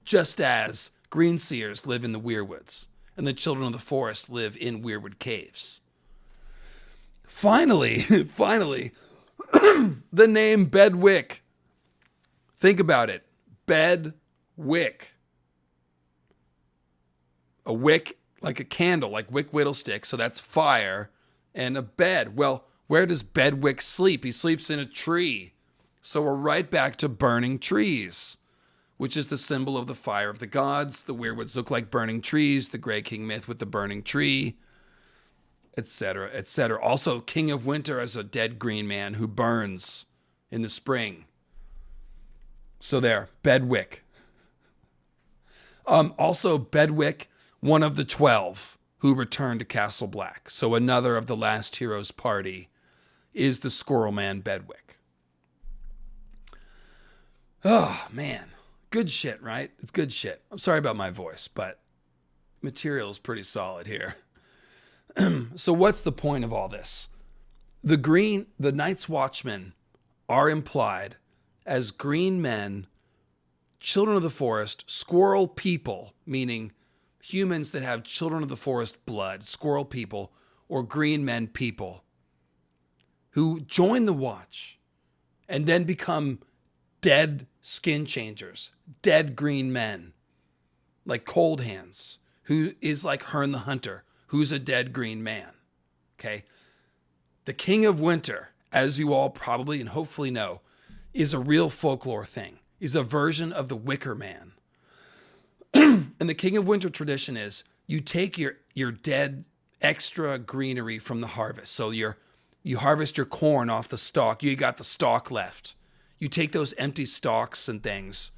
just as greenseers live in the weirwoods and the children of the forest live in weirwood caves. Finally, the name Bedwick. Think about it. Bedwick. A wick, like a candle, like wick whittlestick. So that's fire. And a bed. Well, where does Bedwick sleep? He sleeps in a tree. So we're right back to burning trees, which is the symbol of the fire of the gods. The weirwoods look like burning trees. The Grey King myth with the burning tree, etc., etc. Also, King of Winter as a dead green man who burns in the spring. So there, Bedwick. Also, Bedwick, one of the 12 who returned to Castle Black. So another of the last heroes' party is the Squirrel Man Bedwick. Oh, man. Good shit, right? It's good shit. I'm sorry about my voice, but material is pretty solid here. So what's the point of all this? The Night's Watchmen are implied as green men, children of the forest, squirrel people, meaning humans that have children of the forest blood, squirrel people, or green men people, who join the watch and then become dead skin changers, dead green men, like Cold Hands, who is like Herne the Hunter, who's a dead green man. Okay? The King of Winter, as you all probably and hopefully know, is a real folklore thing. He's a version of the Wicker Man. And the King of Winter tradition is you take your dead extra greenery from the harvest. So you harvest your corn off the stalk. You got the stalk left. You take those empty stalks and things,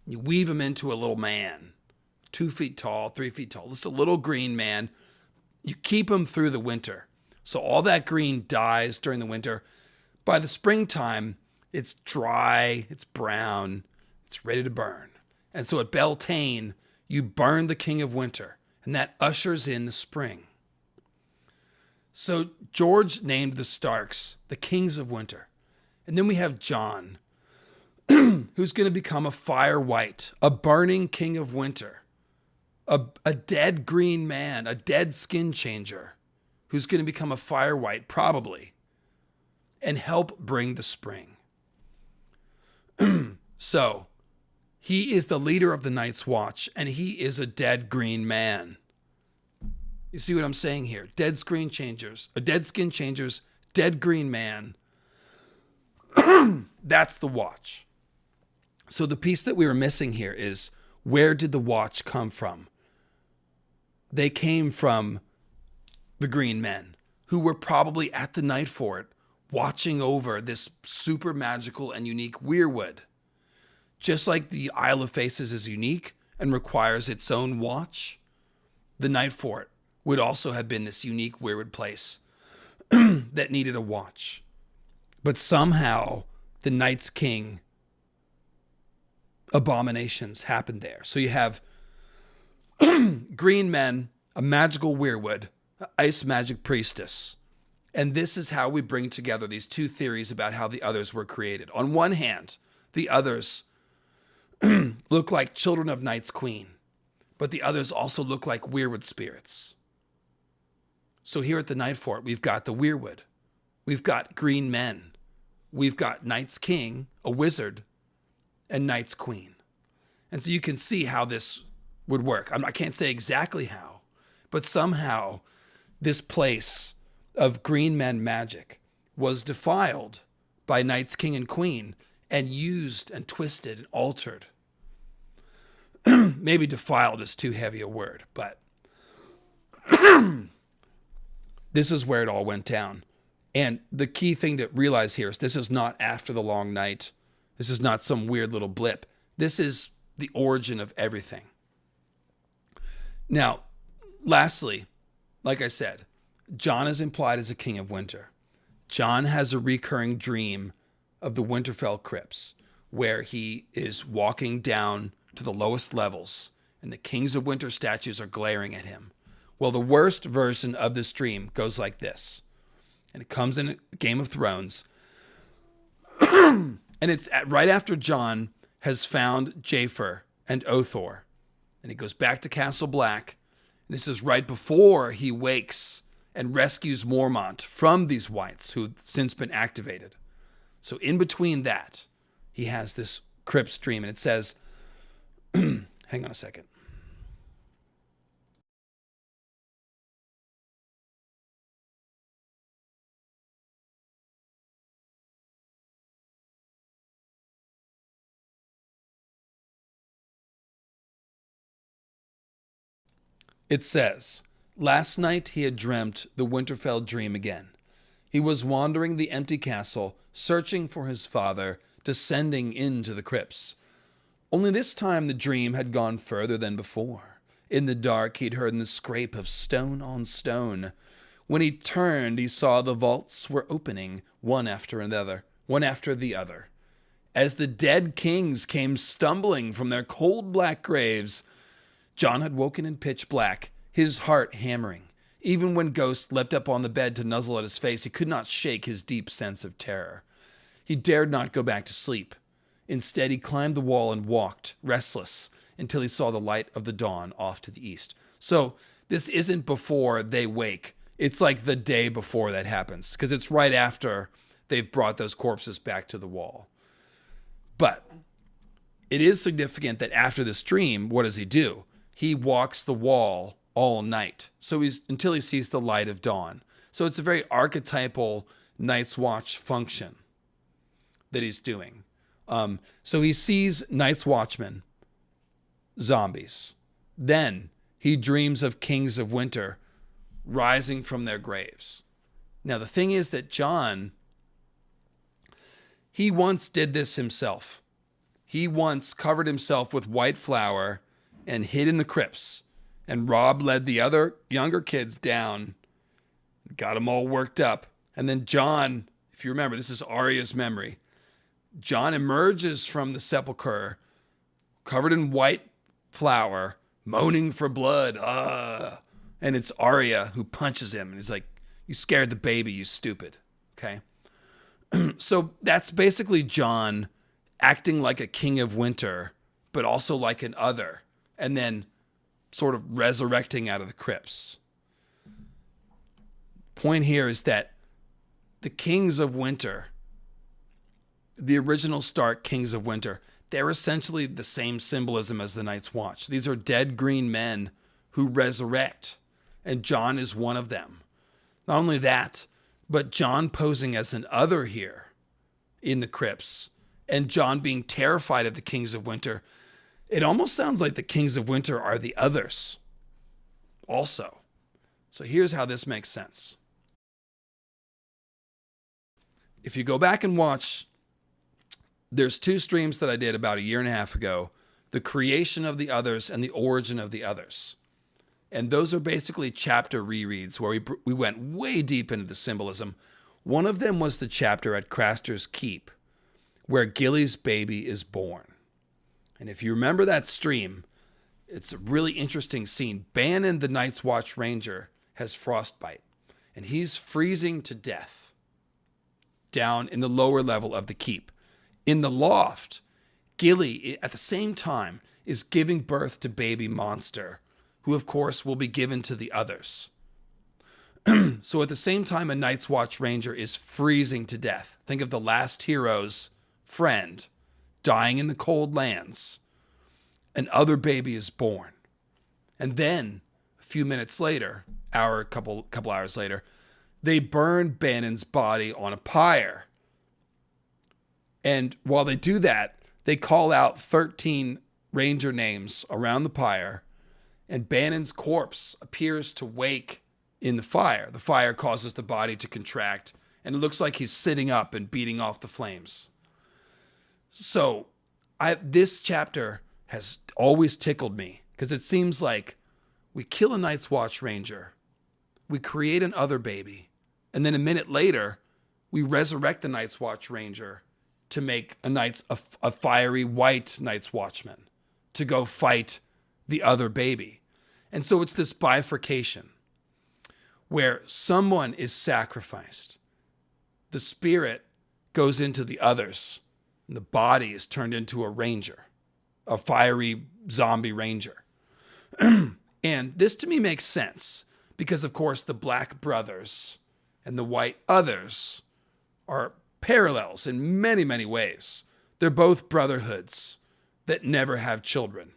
you weave them into a little man, 2 feet tall, 3 feet tall, just a little green man. You keep him through the winter. So all that green dies during the winter. By the springtime, it's dry, it's brown, it's ready to burn. And so at Beltane, you burn the King of Winter, and that ushers in the spring. So George named the Starks the Kings of Winter. And then we have John, who's going to become a fire white, a burning King of Winter, a dead green man, a dead skin changer, who's going to become a fire white, probably, and help bring the spring. So, he is the leader of the Night's Watch, and he is a dead green man. You see what I'm saying here? Dead skin changers, dead green man. That's the watch. So the piece that we were missing here is, where did the watch come from? They came from the green men, who were probably at the Nightfort watching over this super magical and unique weirwood. Just like the Isle of Faces is unique and requires its own watch, the Nightfort would also have been this unique weirwood place that needed a watch. But somehow the Night's King abominations happened there. So you have green men, a magical weirwood, ice magic priestess. And this is how we bring together these two theories about how the others were created. On one hand, the others look like children of Night's Queen, but the others also look like weirwood spirits. So here at the Nightfort, we've got the weirwood. We've got green men. We've got Night's King, a wizard, and Night's Queen. And so you can see how this would work. I can't say exactly how, but somehow this place of green men magic was defiled by Night's King and Queen and used and twisted and altered. Maybe defiled is too heavy a word, but this is where it all went down. And the key thing to realize here is this is not after the long night. This is not some weird little blip. This is the origin of everything. Now, lastly, like I said, John is implied as a king of winter. John has a recurring dream of the Winterfell crypts, where he is walking down to the lowest levels, and the kings of winter statues are glaring at him. Well, the worst version of this dream goes like this, and it comes in Game of Thrones, and it's right after John has found Jaefer and Othor, and he goes back to Castle Black, and this is right before he wakes and rescues Mormont from these wights who've since been activated. So in between that, he has this crypt dream, and it says, hang on a second. It says, last night he had dreamt the Winterfell dream again. He was wandering the empty castle, searching for his father, descending into the crypts. Only this time the dream had gone further than before. In the dark he'd heard the scrape of stone on stone. When he turned, he saw the vaults were opening, one after the other. As the dead kings came stumbling from their cold black graves, John had woken in pitch black, his heart hammering. Even when Ghost leapt up on the bed to nuzzle at his face, he could not shake his deep sense of terror. He dared not go back to sleep. Instead, he climbed the wall and walked, restless, until he saw the light of the dawn off to the east. So this isn't before they wake. It's like the day before that happens, because it's right after they've brought those corpses back to the wall. But it is significant that after this dream, what does he do? He walks the wall all night. So until he sees the light of dawn. So it's a very archetypal Night's Watch function that he's doing. So he sees Night's Watchmen, zombies. Then he dreams of kings of winter rising from their graves. Now, the thing is that John, he once did this himself. He once covered himself with white flour and hid in the crypts. And Robb led the other younger kids down, got them all worked up. And then John, if you remember, this is Arya's memory. John emerges from the sepulchre, covered in white flour, moaning for blood. And it's Arya who punches him. And he's like, you scared the baby, you stupid. Okay. So that's basically John acting like a king of winter, but also like an other. And then sort of resurrecting out of the crypts. Point here is that the kings of winter, the original Stark kings of winter, they're essentially the same symbolism as the Night's Watch. These are dead green men who resurrect, and John is one of them. Not only that, but John posing as an other here in the crypts, and John being terrified of the kings of winter. It almost sounds like the kings of winter are the others also. So here's how this makes sense. If you go back and watch, there's two streams that I did about 1.5 years ago, the creation of the others and the origin of the others. And those are basically chapter rereads where we went way deep into the symbolism. One of them was the chapter at Craster's Keep, where Gilly's baby is born. And if you remember that stream, it's a really interesting scene. Bannon, the Night's Watch Ranger, has frostbite, and he's freezing to death down in the lower level of the keep. In the loft, Gilly, at the same time, is giving birth to baby Monster, who of course will be given to the others. So at the same time, a Night's Watch Ranger is freezing to death. Think of the last hero's friend dying in the cold lands. An other baby is born. And then, a few minutes later, couple hours later, they burn Bannon's body on a pyre. And while they do that, they call out 13 Ranger names around the pyre, and Bannon's corpse appears to wake in the fire. The fire causes the body to contract, and it looks like he's sitting up and beating off the flames. So, this chapter has always tickled me, because it seems like we kill a Night's Watch Ranger, we create an other baby, and then a minute later, we resurrect the Night's Watch Ranger to make a fiery white Night's Watchman to go fight the other baby. And so it's this bifurcation where someone is sacrificed. The spirit goes into the others, and the body is turned into a ranger, a fiery zombie ranger. And this to me makes sense because, of course, the black brothers and the white others are parallels in many, many ways. They're both brotherhoods that never have children.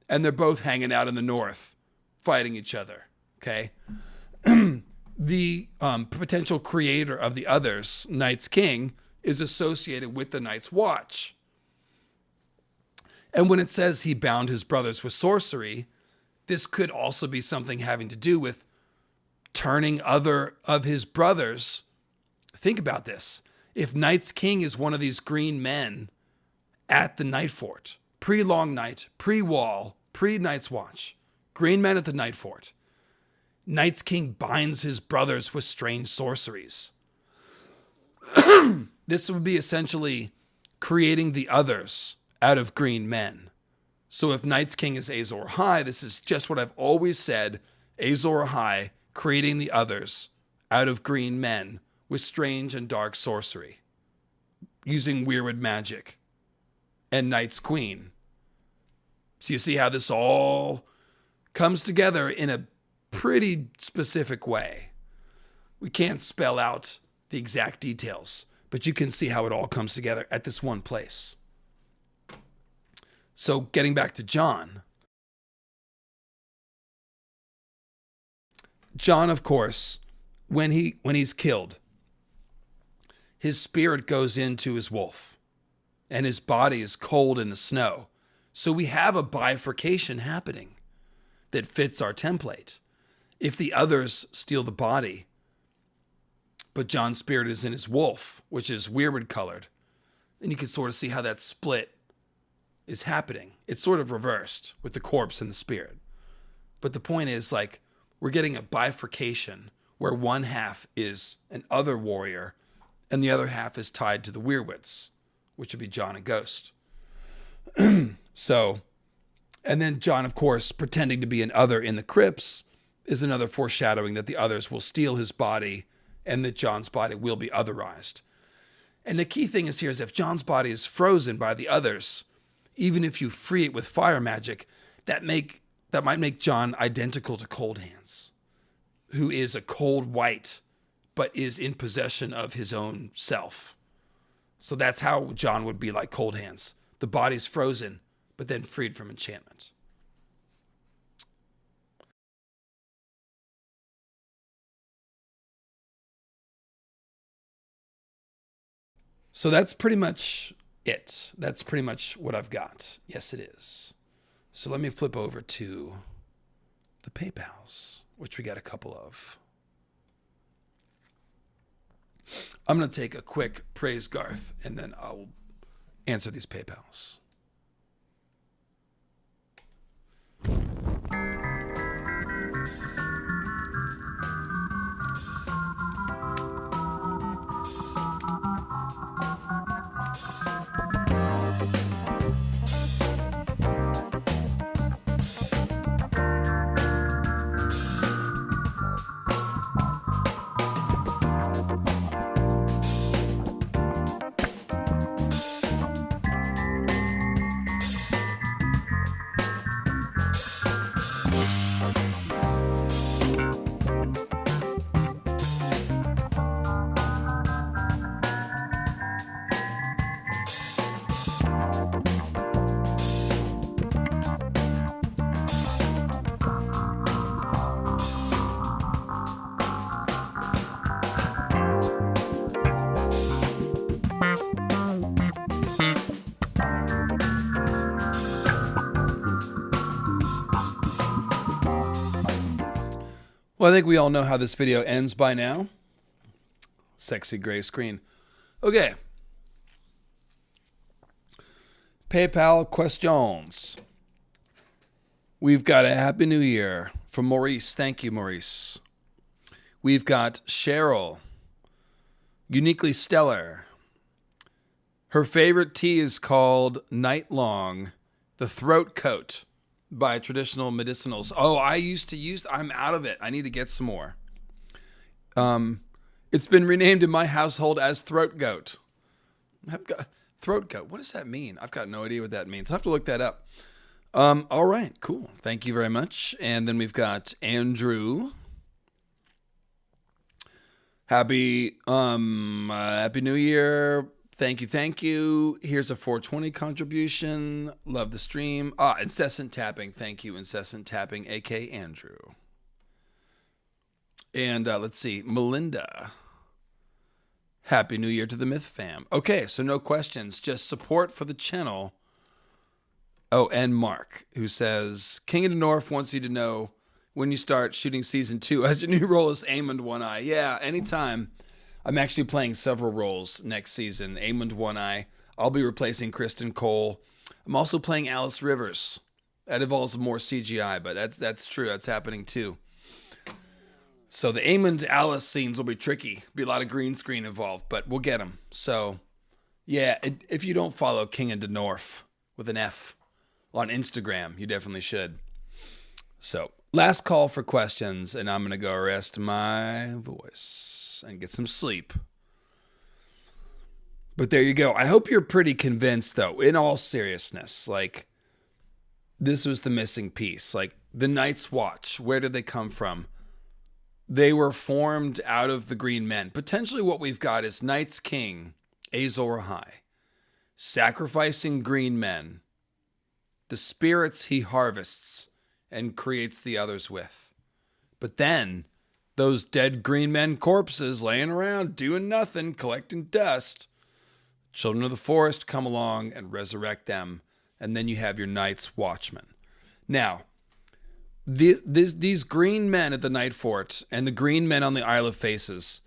And they're both hanging out in the north, fighting each other, okay? The potential creator of the others, Night's King, is associated with the Night's Watch. And when it says he bound his brothers with sorcery, this could also be something having to do with turning other of his brothers. Think about this. If Night's King is one of these green men at the Nightfort, pre-Long Night, pre-Wall, pre-Night's Watch, green men at the Nightfort, Night's King binds his brothers with strange sorceries. This would be essentially creating the others out of green men. So if Night's King is Azor Ahai, this is just what I've always said, Azor Ahai creating the others out of green men with strange and dark sorcery, using weirwood magic, and Night's Queen. So you see how this all comes together in a pretty specific way. We can't spell out the exact details, but you can see how it all comes together at this one place. So getting back to John. John, of course, when he's killed, his spirit goes into his wolf, and his body is cold in the snow. So we have a bifurcation happening that fits our template. If the others steal the body, but John's spirit is in his wolf, which is weirwood colored, then you can sort of see how that split is happening. It's sort of reversed with the corpse and the spirit. But the point is, like, we're getting a bifurcation where one half is an other warrior and the other half is tied to the weirwoods, which would be John and Ghost. So, and then John, of course, pretending to be an other in the crypts is another foreshadowing that the others will steal his body and that John's body will be otherized. And the key thing is here is if John's body is frozen by the others, even if you free it with fire magic, that might make John identical to Cold Hands, who is a cold white, but is in possession of his own self. So that's how John would be like Cold Hands. The body's frozen, but then freed from enchantment. So that's pretty much it. That's pretty much what I've got. Yes, it is. So let me flip over to the PayPals, which we got a couple of. I'm going to take a quick praise Garth, and then I'll answer these PayPals. Well, I think we all know how this video ends by now. Sexy gray screen. Okay. PayPal questions. We've got a Happy New Year from Maurice. Thank you, Maurice. We've got Cheryl. Uniquely stellar. Her favorite tea is called Night Long, the throat coat by Traditional Medicinals. Oh, I used to use, I'm out of it. I need to get some more. It's been renamed in my household as throat goat. I've got throat goat. What does that mean? I've got no idea what that means. I'll have to look that up. All right, cool. Thank you very much. And then we've got Andrew. Happy New Year. Thank you. Here's a 420 contribution. Love the stream. Incessant tapping. Thank you, Incessant Tapping, a.k.a. Andrew. And let's see, Melinda. Happy New Year to the Myth fam. Okay, so no questions, just support for the channel. Oh, and Mark, who says, King of the North wants you to know when you start shooting season 2 as your new role is Aemond One Eye. Yeah, anytime. I'm actually playing several roles next season. Aemond One Eye. I'll be replacing Kristen Cole. I'm also playing Alice Rivers. That involves more CGI, but that's true. That's happening too. So the Aemond Alice scenes will be tricky. Be a lot of green screen involved, but we'll get them. So, yeah, if you don't follow King of the North with an F on Instagram, you definitely should. So, last call for questions, and I'm going to go rest my voice and get some sleep. But there you go. I hope you're pretty convinced, though, in all seriousness. Like, this was the missing piece. Like, the Night's Watch, where did they come from? They were formed out of the Green Men. Potentially what we've got is Night's King, Azor Ahai, sacrificing Green Men, the spirits he harvests and creates the others with. But then, those dead Green Men corpses laying around doing nothing, collecting dust, children of the forest come along and resurrect them, and then you have your Night's Watchmen. Now, these Green Men at the Nightfort and the Green Men on the Isle of Faces,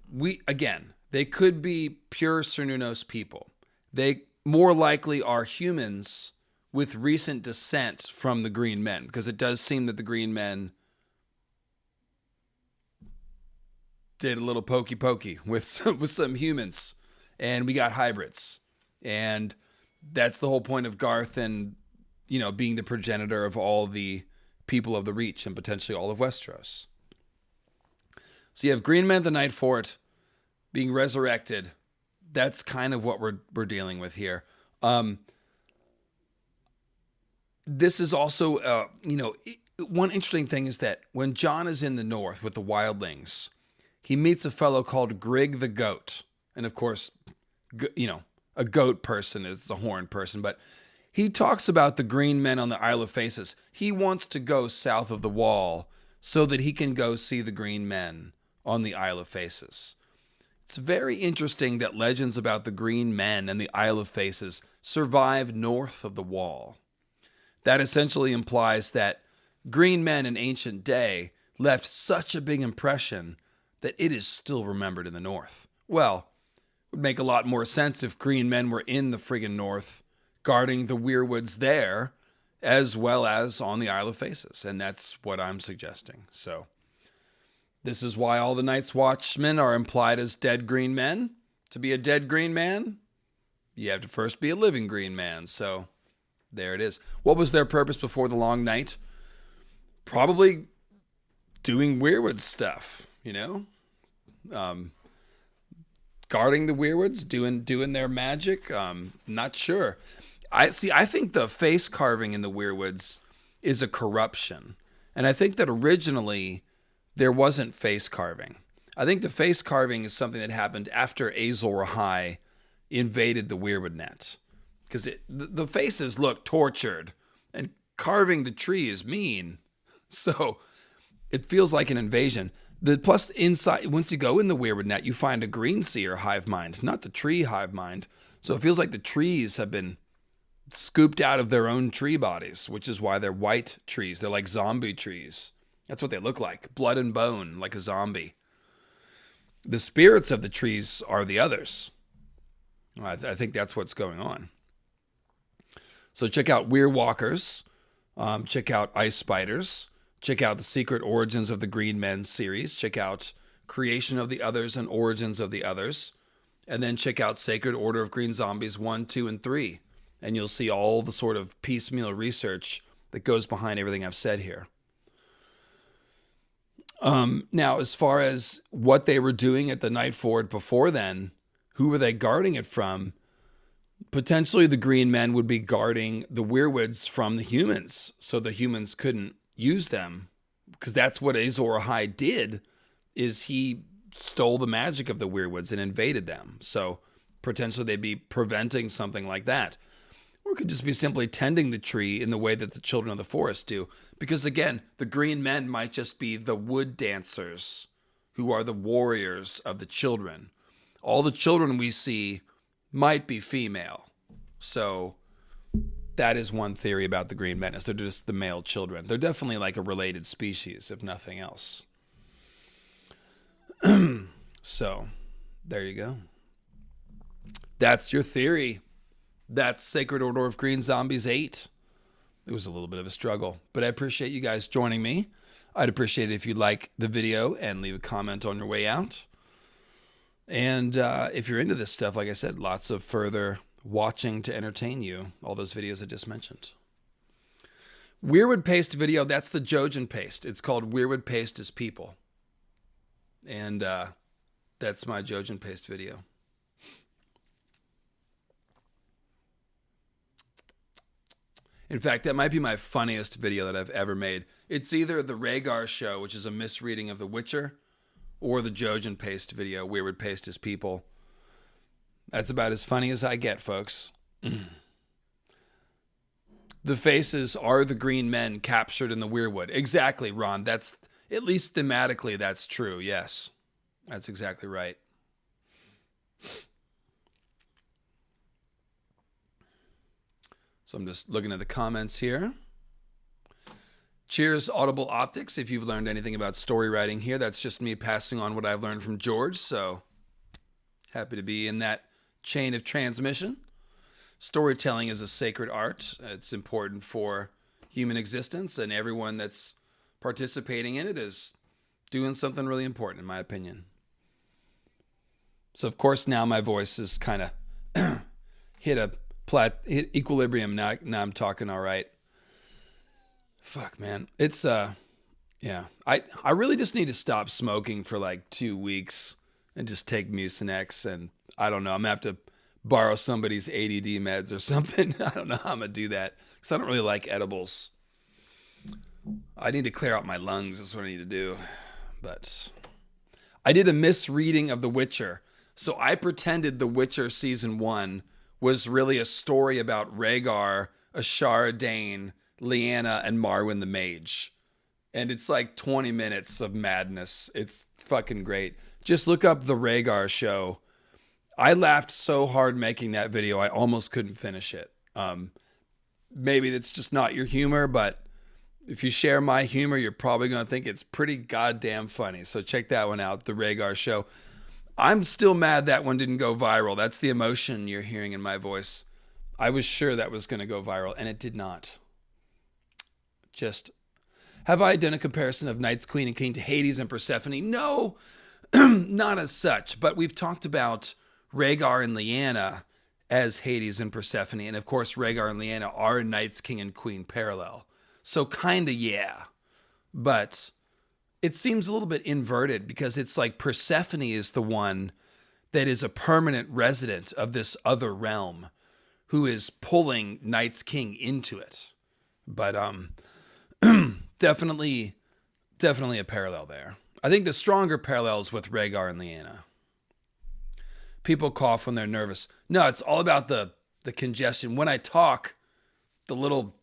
they could be pure Cernunnos people. They more likely are humans with recent descent from the Green Men, because it does seem that the Green Men did a little pokey with some humans, and we got hybrids, and that's the whole point of Garth and being the progenitor of all the people of the Reach and potentially all of Westeros. So you have Green Men at the Nightfort being resurrected. That's kind of what we're dealing with here. This is also one interesting thing is that when Jon is in the north with the wildlings, he meets a fellow called Grig the Goat. And of course, a goat person is a horned person, but he talks about the Green Men on the Isle of Faces. He wants to go south of the wall so that he can go see the Green Men on the Isle of Faces. It's very interesting that legends about the Green Men and the Isle of Faces survive north of the wall. That essentially implies that Green Men in ancient day left such a big impression that it is still remembered in the north. Well, it would make a lot more sense if Green Men were in the friggin' north, guarding the weirwoods there, as well as on the Isle of Faces. And that's what I'm suggesting. So, this is why all the Night's Watchmen are implied as dead Green Men. To be a dead Green Man, you have to first be a living Green Man. So, there it is. What was their purpose before the Long Night? Probably doing weirwood stuff, guarding the weirwoods, doing their magic. Not sure. I think the face carving in the weirwoods is a corruption, and I think that originally there wasn't face carving. I think the face carving is something that happened after Azor Ahai invaded the weirwood net, because the faces look tortured, and carving the tree is mean, so it feels like an invasion. Plus, inside, once you go in the weirwood net, you find a green seer hive mind, not the tree hive mind. So it feels like the trees have been scooped out of their own tree bodies, which is why they're white trees. They're like zombie trees That's what they look like. Blood and bone, like a zombie. The spirits of the trees are the others. I think that's what's going on. So check out Weir Walkers. Check out Ice Spiders. Check out The Secret Origins of the Green Men series. Check out Creation of the Others and Origins of the Others. And then check out Sacred Order of Green Zombies 1, 2, and 3. And you'll see all the sort of piecemeal research that goes behind everything I've said here. Now, as far as what they were doing at the Nightfort before then, who were they guarding it from? Potentially the Green Men would be guarding the weirwoods from the humans, so the humans couldn't use them, because that's what Azor Ahai did, is he stole the magic of the weirwoods and invaded them. So potentially they'd be preventing something like that. Or it could just be simply tending the tree in the way that the children of the forest do. Because again, the Green Men might just be the wood dancers who are the warriors of the children. All the children we see might be female. So that is one theory about the Green Men, is they're just the male children. They're definitely like a related species, if nothing else. So there you go. That's your theory. That's Sacred Order of Green Zombies 8. It was a little bit of a struggle, but I appreciate you guys joining me. I'd appreciate it if you'd like the video and leave a comment on your way out. And if you're into this stuff, like I said, lots of further watching to entertain you. All those videos I just mentioned. Weirwood Paste video, that's the Jojen paste. It's called Weirwood Paste is People. And that's my Jojen paste video. In fact, that might be my funniest video that I've ever made. It's either the Rhaegar show, which is a misreading of The Witcher, or the Jojen paste video, Weirwood Paste is People. That's about as funny as I get, folks. The faces are the Green Men captured in the Weirwood. Exactly, Ron. That's, at least thematically, that's true. Yes, that's exactly right. So I'm just looking at the comments here. Cheers, Audible Optics. If you've learned anything about story writing here, that's just me passing on what I've learned from George. So happy to be in that chain of transmission. Storytelling is a sacred art. It's important for human existence, and everyone that's participating in it is doing something really important, in my opinion. So, of course, now my voice is kind of hit equilibrium. Now I'm talking all right. Fuck, man. It's, yeah. I really just need to stop smoking for like 2 weeks and just take Mucinex, and I don't know. I'm going to have to borrow somebody's ADD meds or something. I don't know how I'm going to do that, because I don't really like edibles. I need to clear out my lungs. That's what I need to do. But I did a misreading of The Witcher. So I pretended The Witcher Season 1 was really a story about Rhaegar, Ashara Dane, Lyanna, and Marwyn the Mage. And it's like 20 minutes of madness. It's fucking great. Just look up The Rhaegar Show. I laughed so hard making that video, I almost couldn't finish it. Maybe that's just not your humor, but if you share my humor, you're probably going to think it's pretty goddamn funny. So check that one out, The Rhaegar Show. I'm still mad that one didn't go viral. That's the emotion you're hearing in my voice. I was sure that was going to go viral, and it did not. Just, have I done a comparison of Knight's Queen and King to Hades and Persephone? No, not as such. But we've talked about Rhaegar and Lyanna as Hades and Persephone. And of course, Rhaegar and Lyanna are Knight's King and Queen parallel. So kind of, yeah. But it seems a little bit inverted, because it's like Persephone is the one that is a permanent resident of this other realm who is pulling Knight's King into it. But definitely a parallel there. I think the stronger parallels with Rhaegar and Lyanna. People cough when they're nervous. No, it's all about the congestion. When I talk, the little,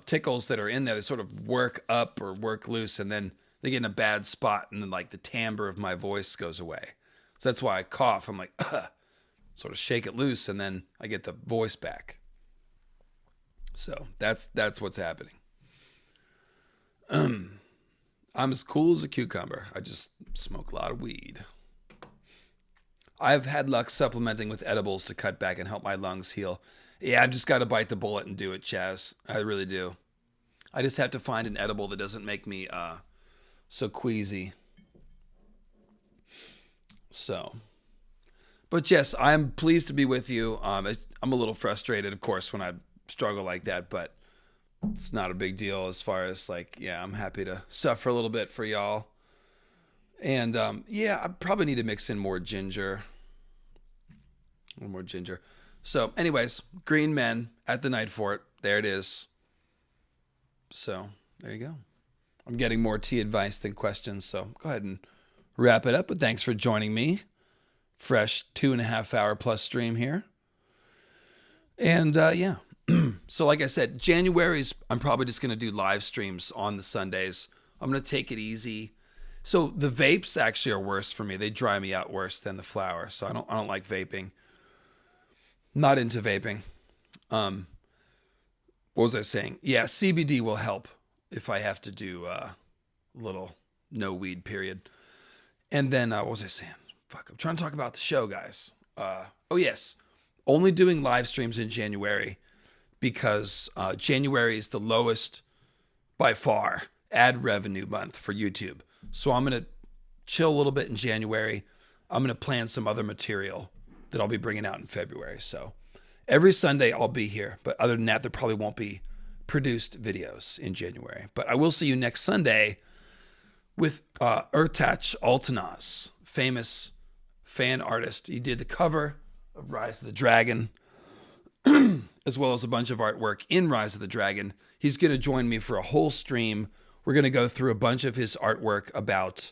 tickles that are in there, they sort of work up or work loose, and then they get in a bad spot, and then like the timbre of my voice goes away. So that's why I cough. I'm like, sort of shake it loose, and then I get the voice back. So that's what's happening. I'm as cool as a cucumber. I just smoke a lot of weed. I've had luck supplementing with edibles to cut back and help my lungs heal. Yeah, I've just got to bite the bullet and do it, Chaz. I really do. I just have to find an edible that doesn't make me so queasy. So, but yes, I'm pleased to be with you. I'm a little frustrated, of course, when I struggle like that, but it's not a big deal as far as like, yeah, I'm happy to suffer a little bit for y'all. And yeah, I probably need to mix in more ginger. A little more ginger. So anyways, Green Men at the Nightfort. There it is. So there you go. I'm getting more tea advice than questions. So go ahead and wrap it up. But thanks for joining me. Fresh 2.5 hour plus stream here. And yeah. So like I said, January's, I'm probably just going to do live streams on the Sundays. I'm going to take it easy. So the vapes actually are worse for me. They dry me out worse than the flower. So I don't like vaping. Not into vaping. What was I saying? Yeah, CBD will help if I have to do a little no weed period. And then what was I saying? Fuck, I'm trying to talk about the show, guys. Oh yes, only doing live streams in January because January is the lowest by far ad revenue month for YouTube. So I'm going to chill a little bit in January. I'm going to plan some other material that I'll be bringing out in February. So every Sunday I'll be here. But other than that, there probably won't be produced videos in January. But I will see you next Sunday with Ertach Altanaz, famous fan artist. He did the cover of Rise of the Dragon, as well as a bunch of artwork in Rise of the Dragon. He's going to join me for a whole stream. We're going to go through a bunch of his artwork about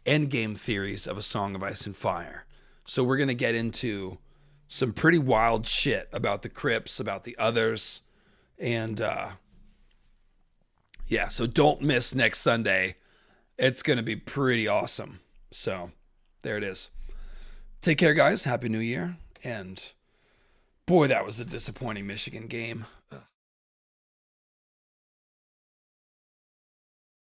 endgame theories of A Song of Ice and Fire. So we're going to get into some pretty wild shit about the Crips, about the others. And yeah, so don't miss next Sunday. It's going to be pretty awesome. So there it is. Take care, guys. Happy New Year. And boy, that was a disappointing Michigan game. Ugh.